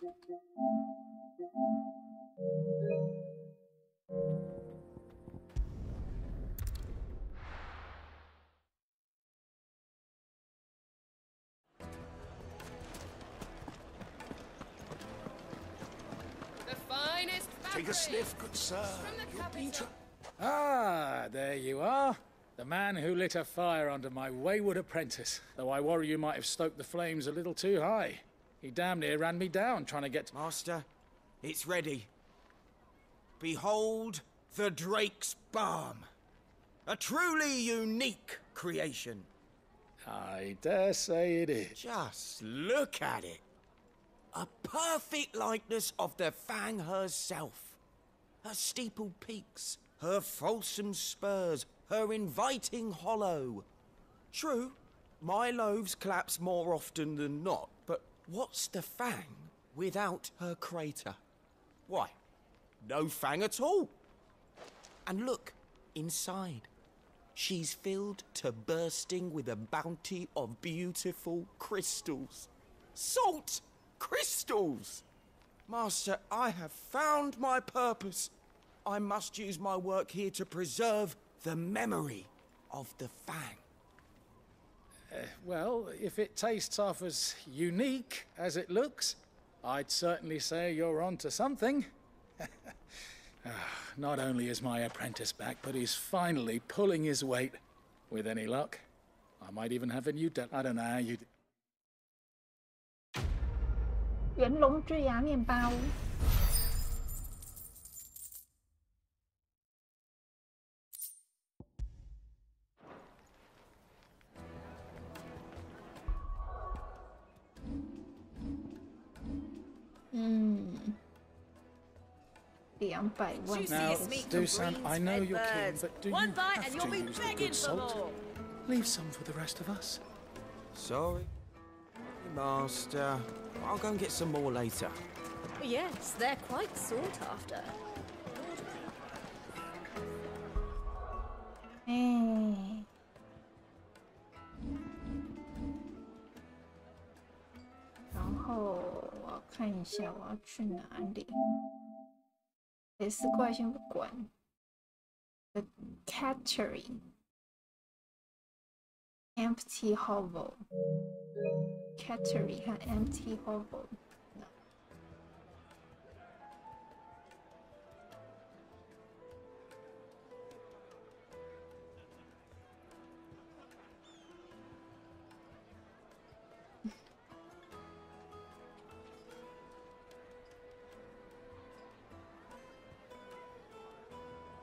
S18: The finest
S20: Take a sniff, good sir. You'll be
S19: Ah, there you are. The man who lit a fire under my wayward apprentice. Though I worry you might have stoked the flames a little too high. He damn near ran me down trying to get to...
S2: Master, it's ready. Behold the Drake's Balm. A truly unique creation.
S19: I dare say it is.
S2: Just look at it. A perfect likeness of the Fang herself. Her steepled peaks, her fulsome spurs, her inviting hollow. True, my loaves collapse more often than not, but what's the Fang without her crater? Why, no Fang at all. And look, inside. She's filled to bursting with a bounty of beautiful crystals. Salt crystals! Master, I have found my purpose. I must use my work here to preserve the memory of the Fang.
S19: Well, if it tastes half as unique as it looks, I'd certainly say you're onto something. Not only is my apprentice back, but he's finally pulling his weight. With any luck, I might even have a new I don't know how you...
S3: 圆龙之牙面包。200万。
S19: Now, Dusan, I know you're keen, but do you have to use the good salt? Leave some for the rest of us.
S2: Sorry, Master. I'll go and get some more later.
S9: Yes, they're quite sought after.
S3: 后我要看一下我要去哪里。S 怪先不管。The Cattery Empty Hovel Cattery 和 Empty Hovel。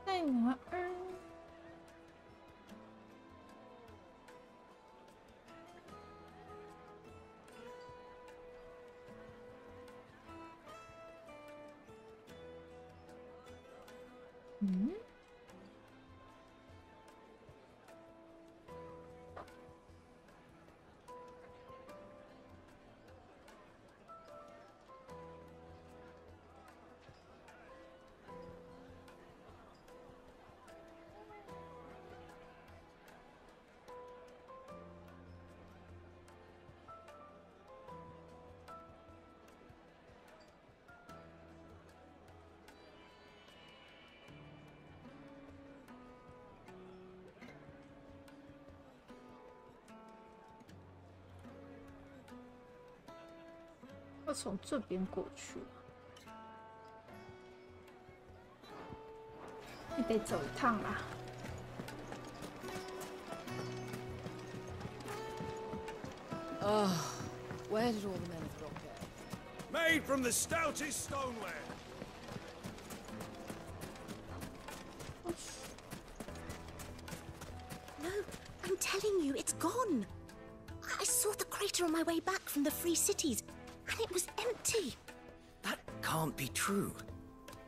S3: 在哪儿？嗯？要从这边过去，你得走一趟啦。
S6: Where did all the men drop dead?
S20: Made from the stoutest stoneware.
S10: No, I'm telling you, it's gone. I saw the crater on my way back from the Free Cities, and it was empty.
S2: That can't be true.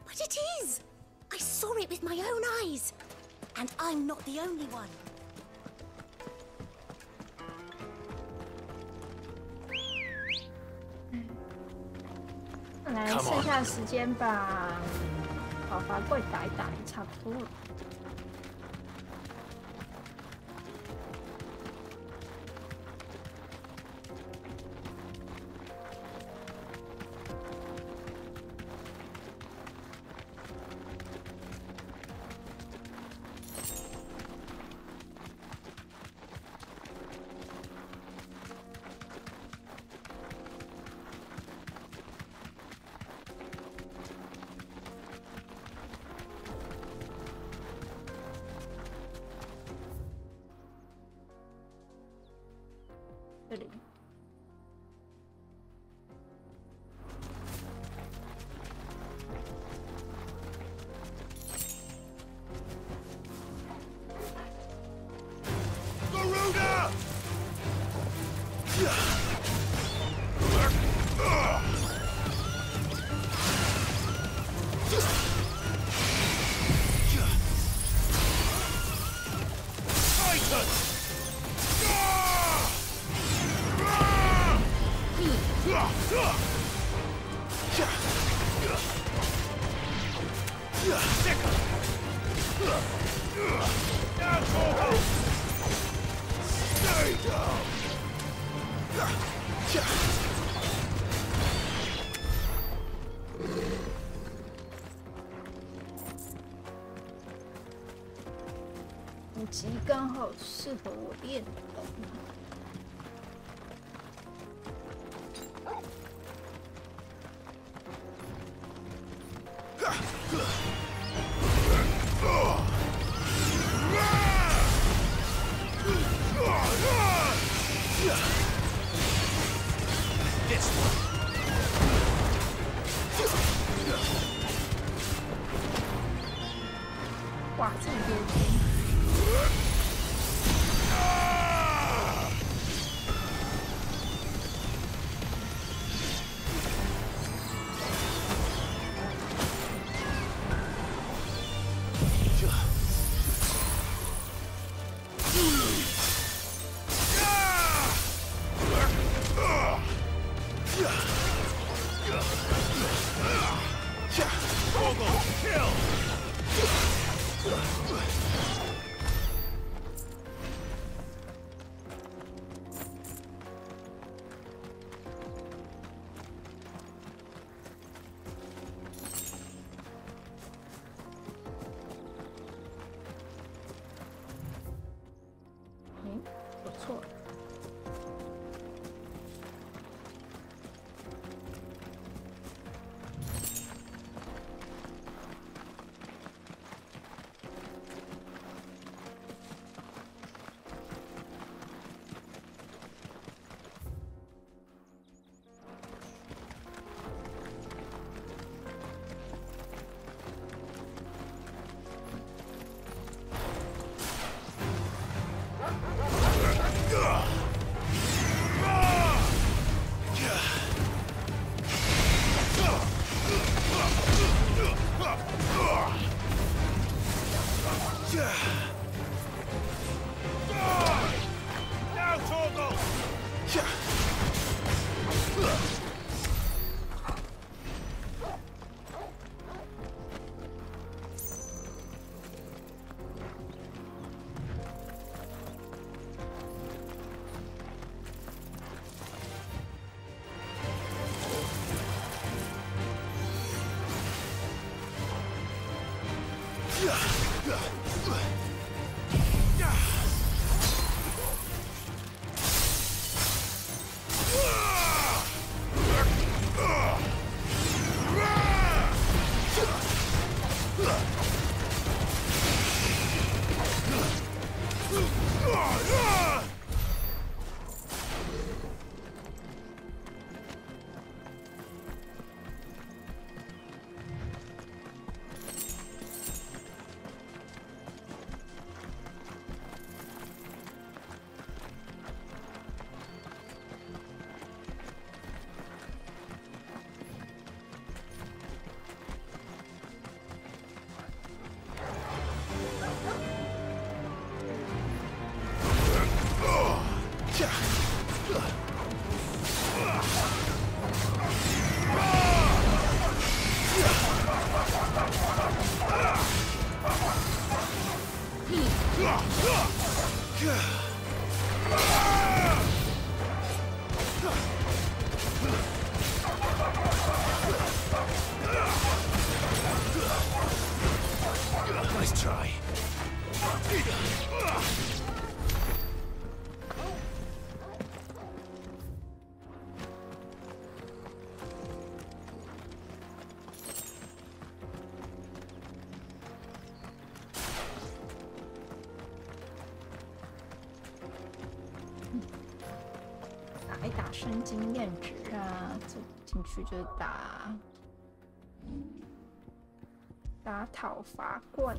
S10: But it is. I saw it with my own eyes. And I'm not the only one.
S3: 来，剩下的时间把讨伐柜打一打也差不多了。这里。武器刚好适合我练的。哇，这么多人！
S2: Nice try.
S3: 打一打生经验值啊，走进去就是打讨伐怪。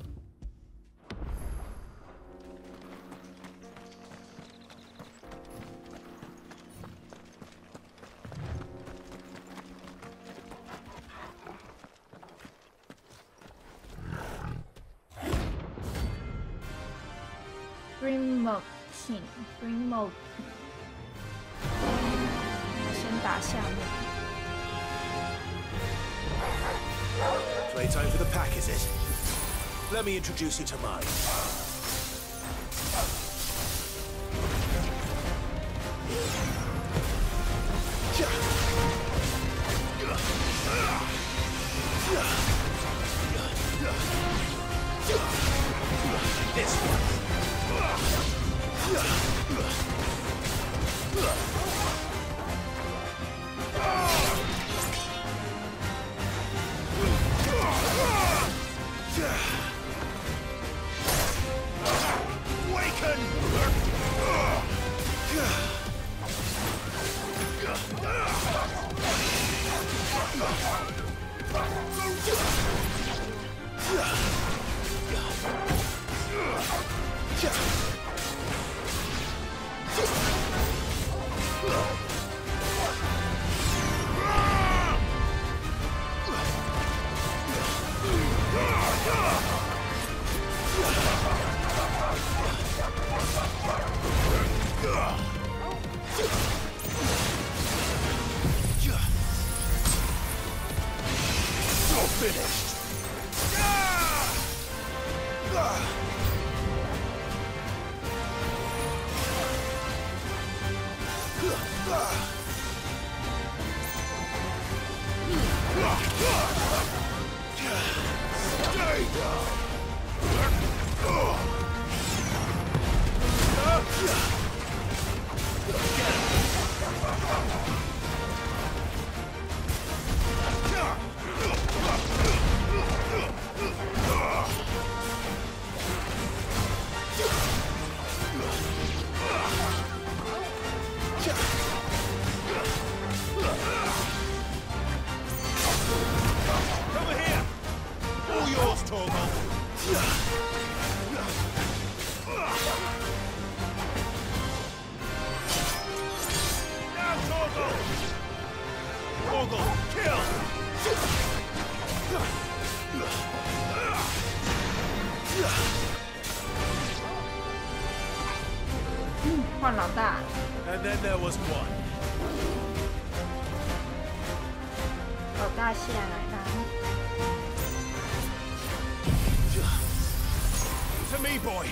S3: Remote King，Remote King， 先打下面。
S2: Playtime for the pack, is it? Let me introduce you to mine. This one. Awaken! You're finished. Stay down. Over here! All yours, Torgal! Now, Torgal! Torgal, kill!
S3: 换老大。
S2: And then there was one.
S3: 老大下来啦。
S2: To me, boy.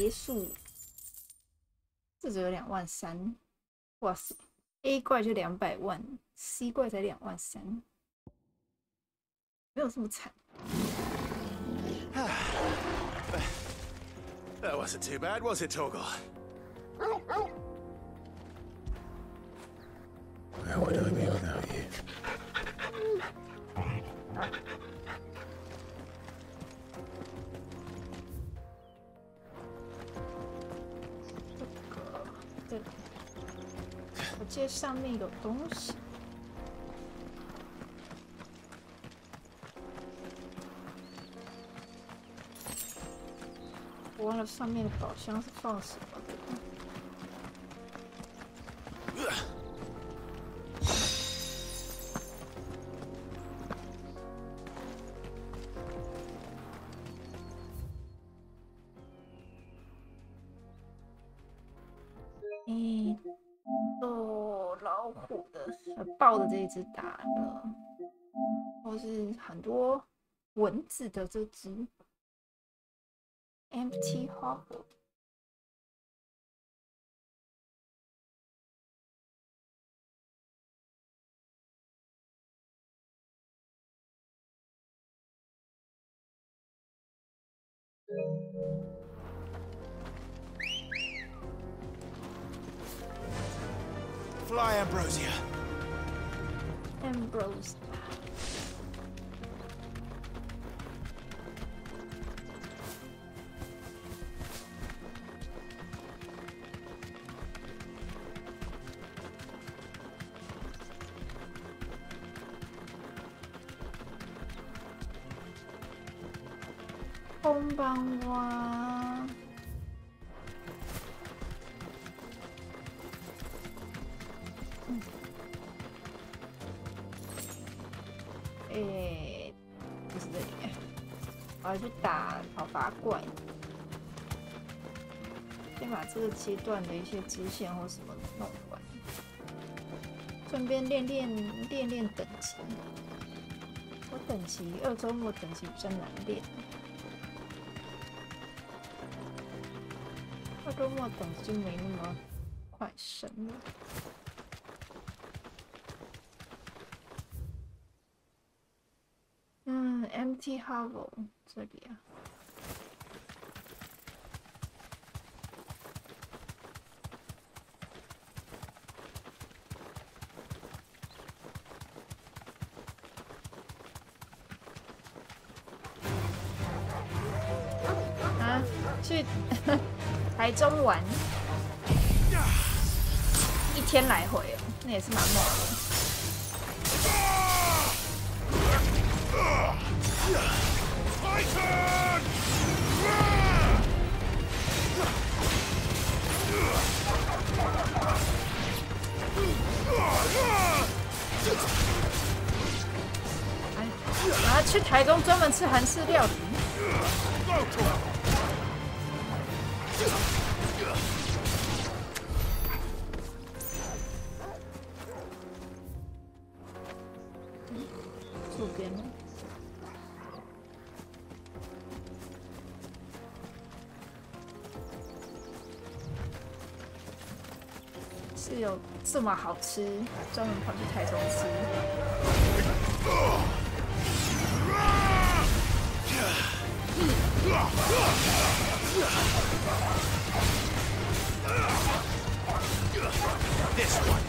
S3: 结束，这只有23000，哇塞 ！A 怪就200万 ，C 怪才23000，没有这么惨。
S11: That wasn't too bad, was it, Torgal? Where would I be without you?
S3: 这里，我记得上面有东西。我忘了上面的宝箱是放什么的。老虎的豹的这一只打了，或是很多蚊子的这只 empty harbor。Fly,
S2: Ambrosia.
S3: Ambrosia. Konbanwa. 不是这里，我要去打讨伐怪。先把这个阶段的一些支线或什么弄完，顺便练等级。我等级2周末等级比较难练，2周末等级就没那么快升了。Empty Hovel 这里啊。去台中玩1天来回哦，那也是蛮猛的。然后去台中专门吃韩式料理。左边呢？是有这么好吃，专门跑去台中吃。
S8: This one.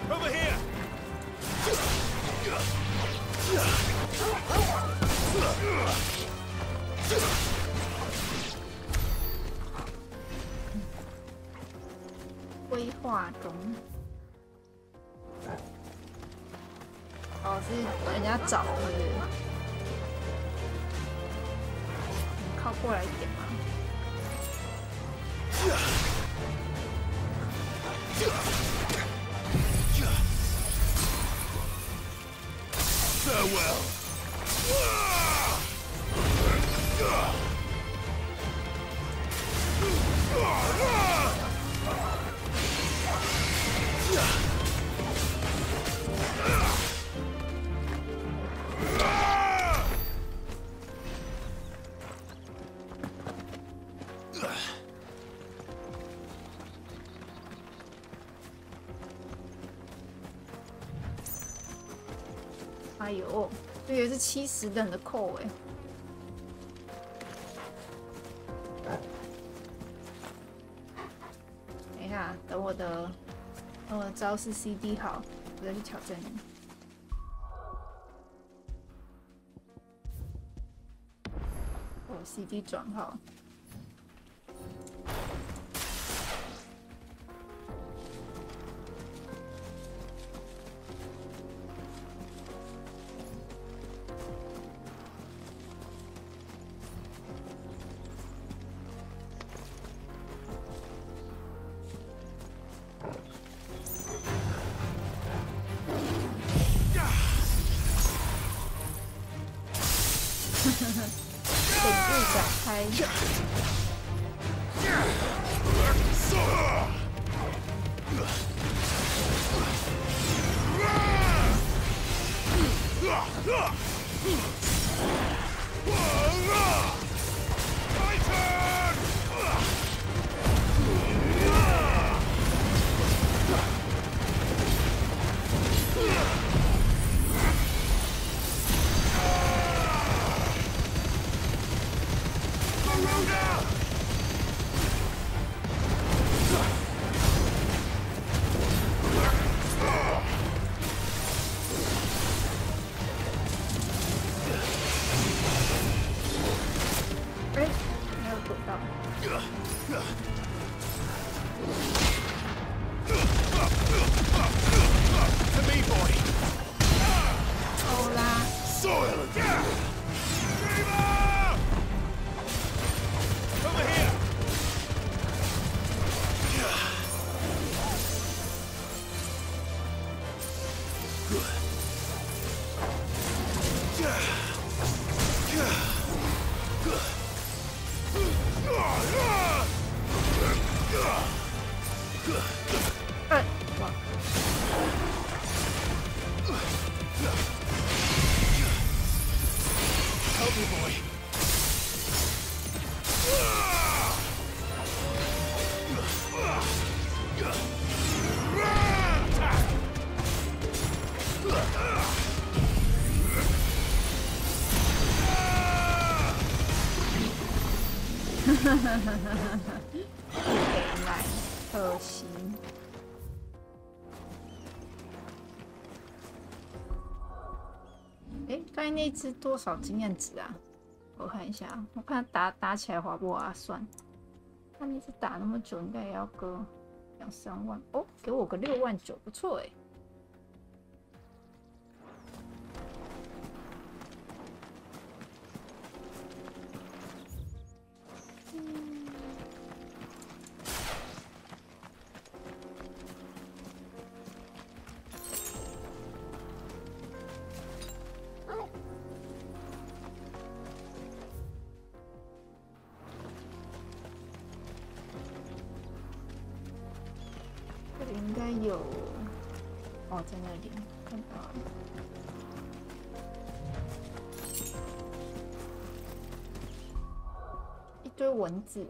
S8: Over here.
S3: 规划中。哦，是人家找的，是不是？你靠过来一点嘛。
S8: Farewell.
S3: 哎呦，这也是70等的扣哎。等一下，等我的招式 CD 好，我再去挑战你。我 CD 转好。顶部展开。给奶，可惜。哎，刚才那只多少经验值啊？我看一下，我看打起来划不划算？他那只打那么久，应该也要个2-3万哦，给我个6万9，不错哎。这里应该有，哦，在那里看到了。一堆蚊子，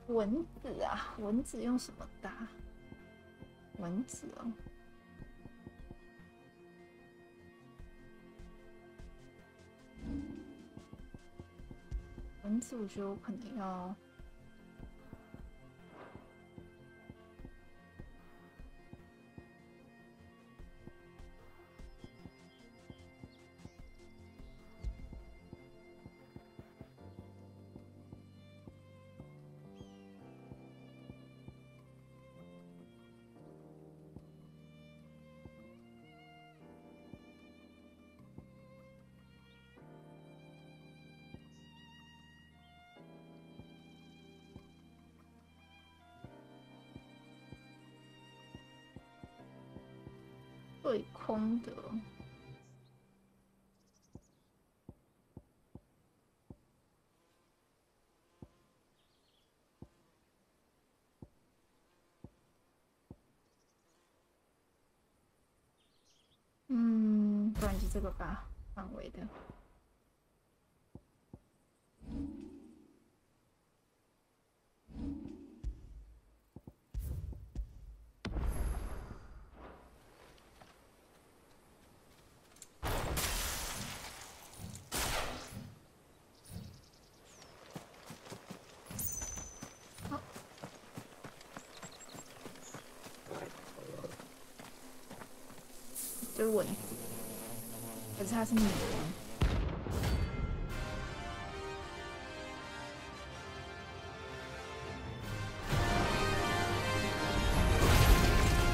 S3: 蚊子啊，蚊子用什么打？蚊子哦。蚊子，我觉得我可能要。对空的，不然就这个吧，范围的。就是蚊子，可是它是女王。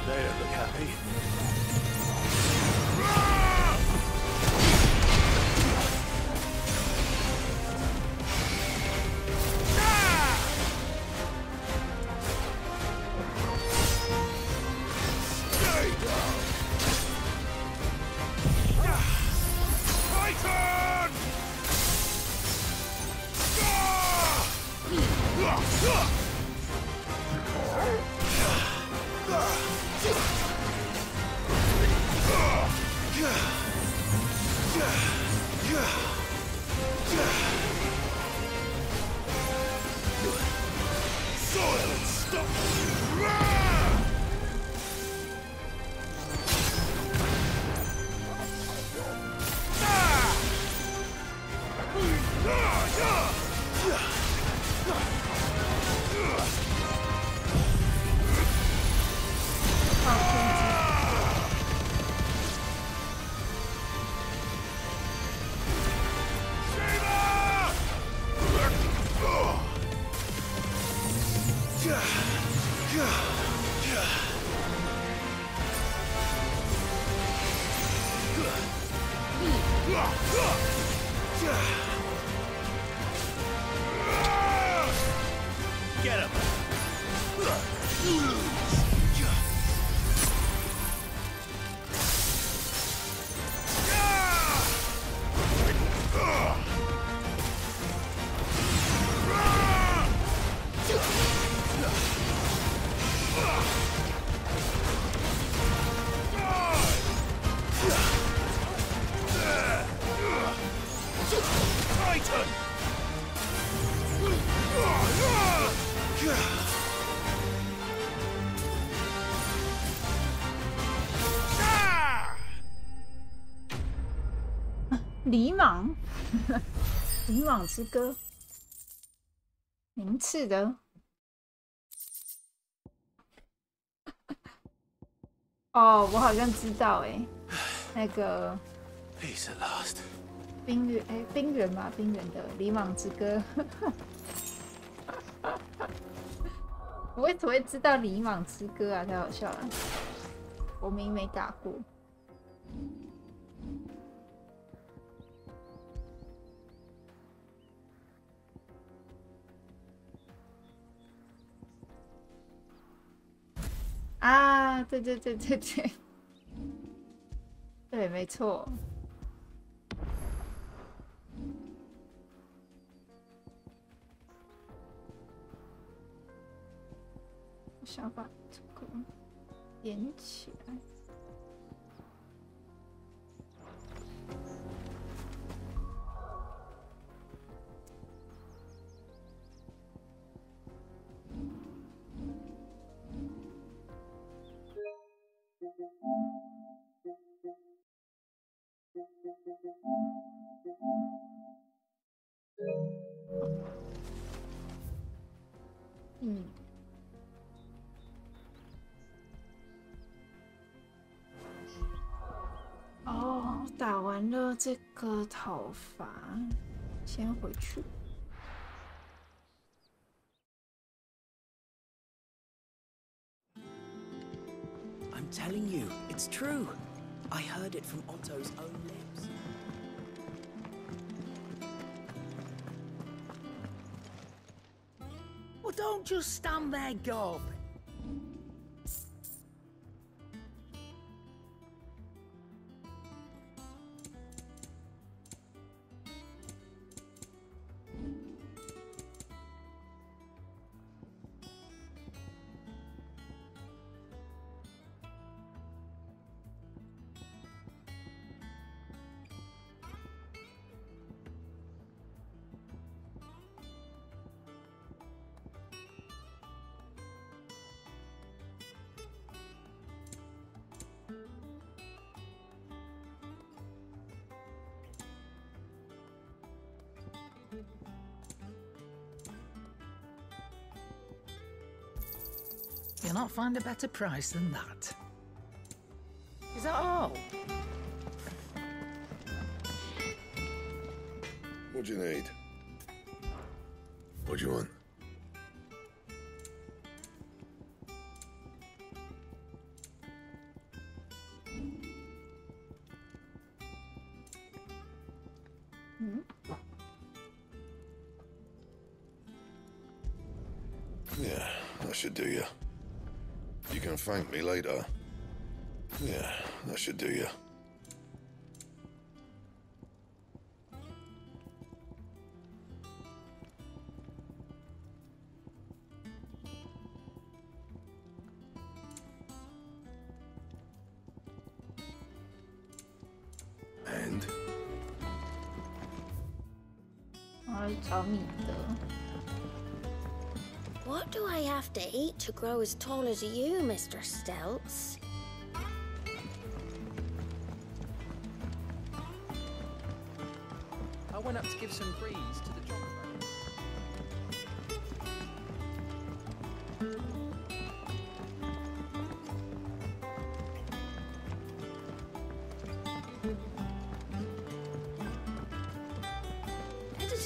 S4: They don't look happy. Get him! Titan!
S3: 李莽，李莽之歌。名次的。哦，我好像知道哎，那个
S11: Peace at last.
S3: 冰原吧，冰原的《黎莽之歌》。我为什么会知道《黎莽之歌》啊？太好笑了，我明明没打过。啊，对，对，没错。我想把这个连起来。哦，打完了这个讨伐，先回去。
S1: I'm telling you, it's true. I heard it from Otto's own lips.
S2: Well, don't just stand there, Gob.
S14: You'll not find a better price than that. Is that all?
S20: What do you need? What do you want? Yeah, that should do you. You can thank me later. Yeah, that should do you. And?
S3: 我要找米德。
S10: What do I have to eat to grow as tall as you, Mr. Stelz?
S18: I went up to give some breeze to the chocolate.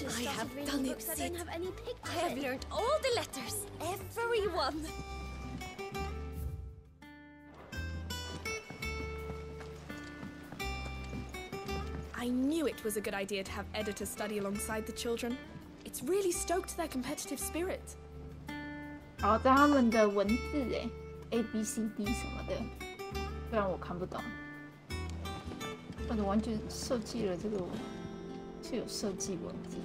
S10: I have done it, Sid. I have learned all the letters, every one.
S6: I knew it was a good idea to have editors study alongside the children. It's really stoked their competitive spirit.
S3: 哦，在他们的文字哎 ，A B C D 什么的，不然我看不懂。或者完全设计了这个，是有设计文字的。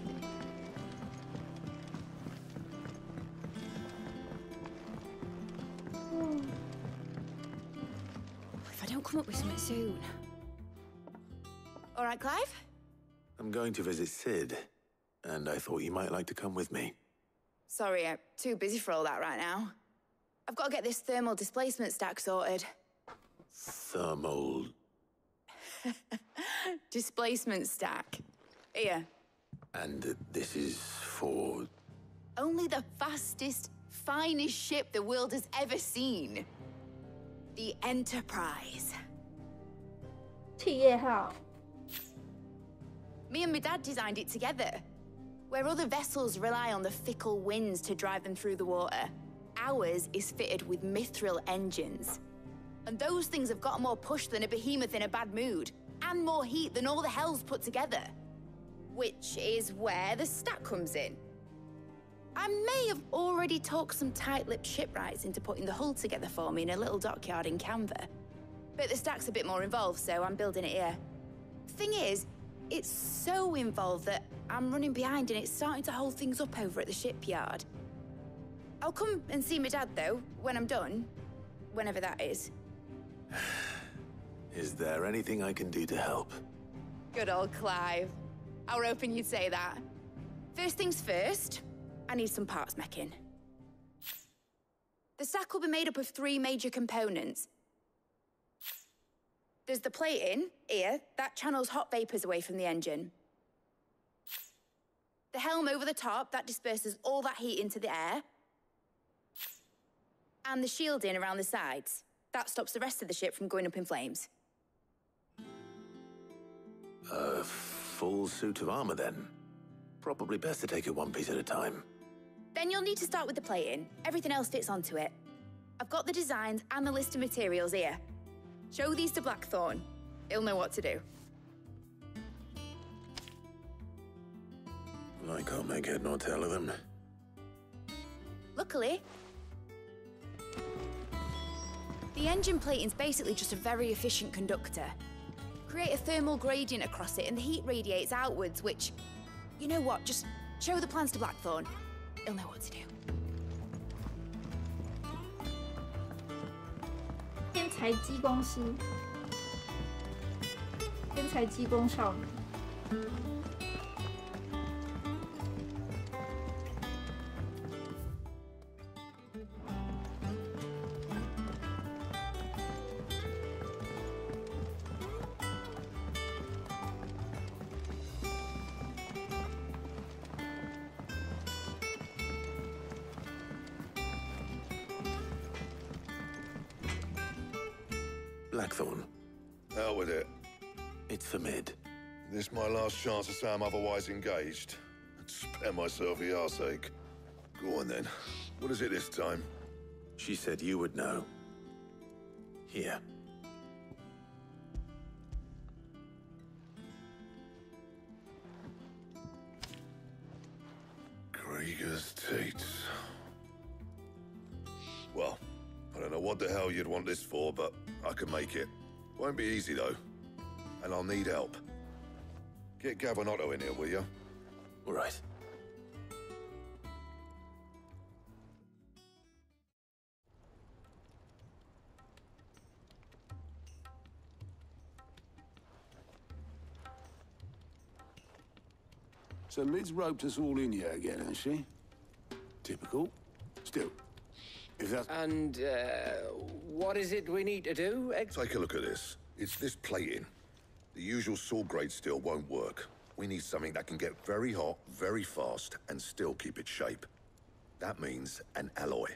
S12: If I don't come up with something soon. All right, Clive?
S11: I'm going to visit Sid, and I thought you might like to come with me.
S12: Sorry, I'm too busy for all that right now. I've got to get this thermal displacement stack sorted.
S11: Thermal...
S12: Displacement stack. Here.
S11: And this is for...
S12: only the fastest, finest ship the world has ever seen. The Enterprise.
S3: 企业号.
S12: Me and my dad designed it together. Where other vessels rely on the fickle winds to drive them through the water, ours is fitted with mithril engines. And those things have got more push than a behemoth in a bad mood, and more heat than all the hells put together. Which is where the stack comes in. I may have already talked some tight-lipped shipwrights into putting the hull together for me in a little dockyard in Canva. But the stack's a bit more involved, so I'm building it here. Thing is, it's so involved that I'm running behind and it's starting to hold things up over at the shipyard. I'll come and see my dad, though, when I'm done. Whenever that is.
S11: Is there anything I can do to help?
S12: Good old Clive. I were hoping you'd say that. First things first, I need some parts meching. The stack will be made up of 3 major components. There's the plating, here, that channels hot vapors away from the engine. The helm over the top, that disperses all that heat into the air. And the shielding around the sides. That stops the rest of the ship from going up in flames.
S11: A full suit of armor, then? Probably best to take it one piece at a time.
S12: Then you'll need to start with the plating. Everything else fits onto it. I've got the designs and the list of materials here. Show these to Blackthorn. He'll know what to do.
S11: I can't make head nor tail of them.
S12: Luckily, the engine plating's basically just a very efficient conductor. Create a thermal gradient across it and the heat radiates outwards, which, you know what, just show the plans to Blackthorn. He'll know what to do.
S3: 天才激光师，天才激光少女。
S11: Blackthorn.
S20: Out with it.
S11: It's for mid.
S20: This my last chance to say I'm otherwise engaged. I'd spare myself the arseache. Go on then. What is it this time?
S11: She said you would know. Here.
S20: Krieger's Tates. Well, I don't know what the hell you'd want this for, but I can make it. Won't be easy, though. And I'll need help. Get Gavin-Otto in here, will you?
S11: All right.
S4: So Mid's roped us all in here again, hasn't she? Typical. Still, if that's...
S26: And, what is it we need to do?
S20: Take a look at this. It's this plating. The usual sword grade steel won't work. We need something that can get very hot, very fast, and still keep its shape. That means an alloy.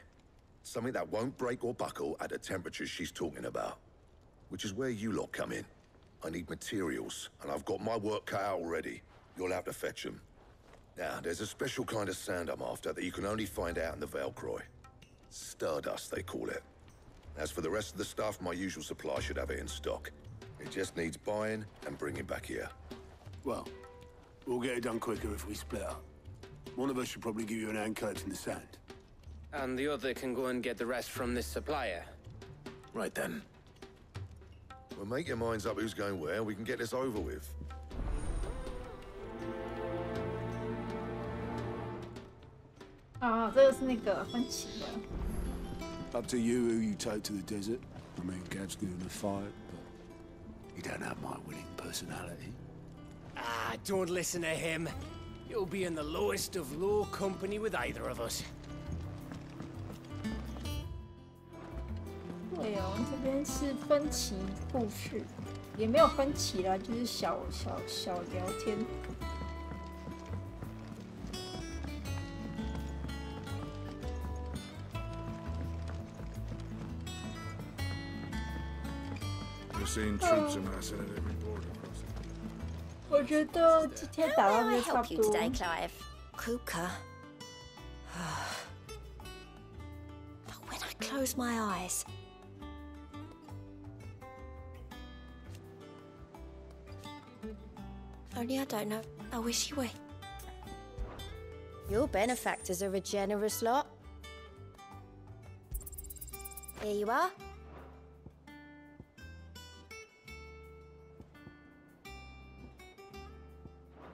S20: Something that won't break or buckle at the temperatures she's talking about. Which is where you lot come in. I need materials, and I've got my work cut out already. You'll have to fetch them. Now, there's a special kind of sand I'm after that you can only find out in the Valcroy. Stardust, they call it. As for the rest of the stuff, my usual supply should have it in stock. It just needs buying and bringing back here.
S4: Well, we'll get it done quicker if we split up. One of us should probably give you an hand collecting the sand.
S26: And the other can go and get the rest from this supplier.
S11: Right then.
S20: Well, make your minds up who's going where, and we can get this over with.
S3: Ah, 这个是那个分歧的。
S4: Up to you who you take to the desert. I mean, Gav's good in the fight, but he don't have my winning personality.
S18: Ah, don't listen to him. You'll be in the lowest of low company with either of us.
S3: 对哦，这边是分歧故事，也没有分歧啦，就是小聊天。
S17: the same troops amassing at every border crossing.
S3: 我觉得今天打到就差不多。
S10: Kuka. But when I close my eyes, only I don't know. I wish you were. Your benefactors are a generous lot. Here you are.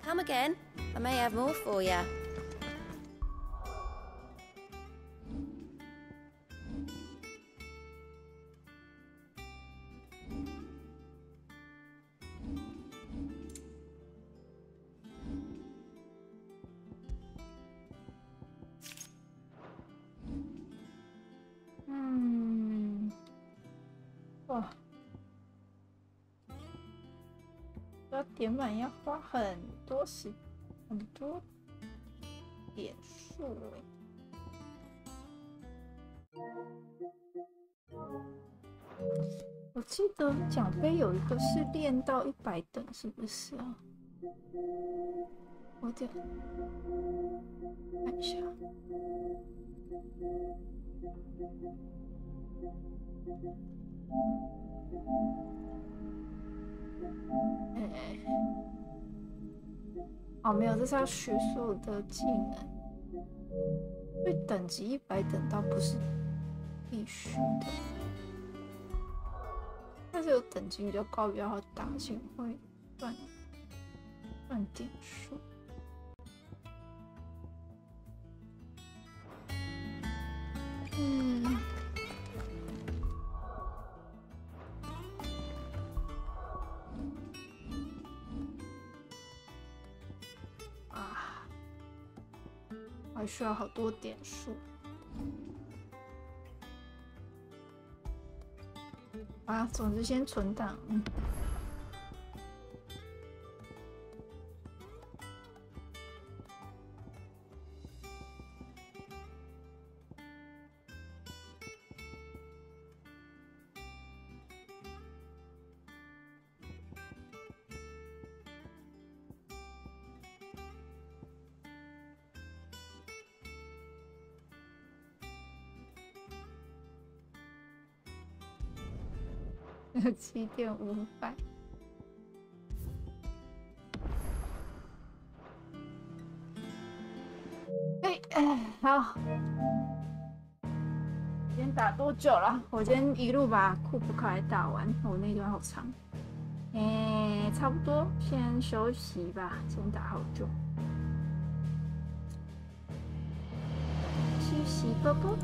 S10: Come again. I may have more for you.
S3: Wow. 要点满要花很多点数哎。我记得奖杯有一个是练到100等，是不是啊？我得看一下。哦，没有，这是要学所有的技能。所以等级100等倒不是必须的，但是有等级比较高比较好打，而且会赚点数。还需要好多点数。啊，总之先存档。7500。好，今天打多久了？我今天一路把库布卡打完，我那段好长。差不多，先休息吧。今天打好久，休息啵啵。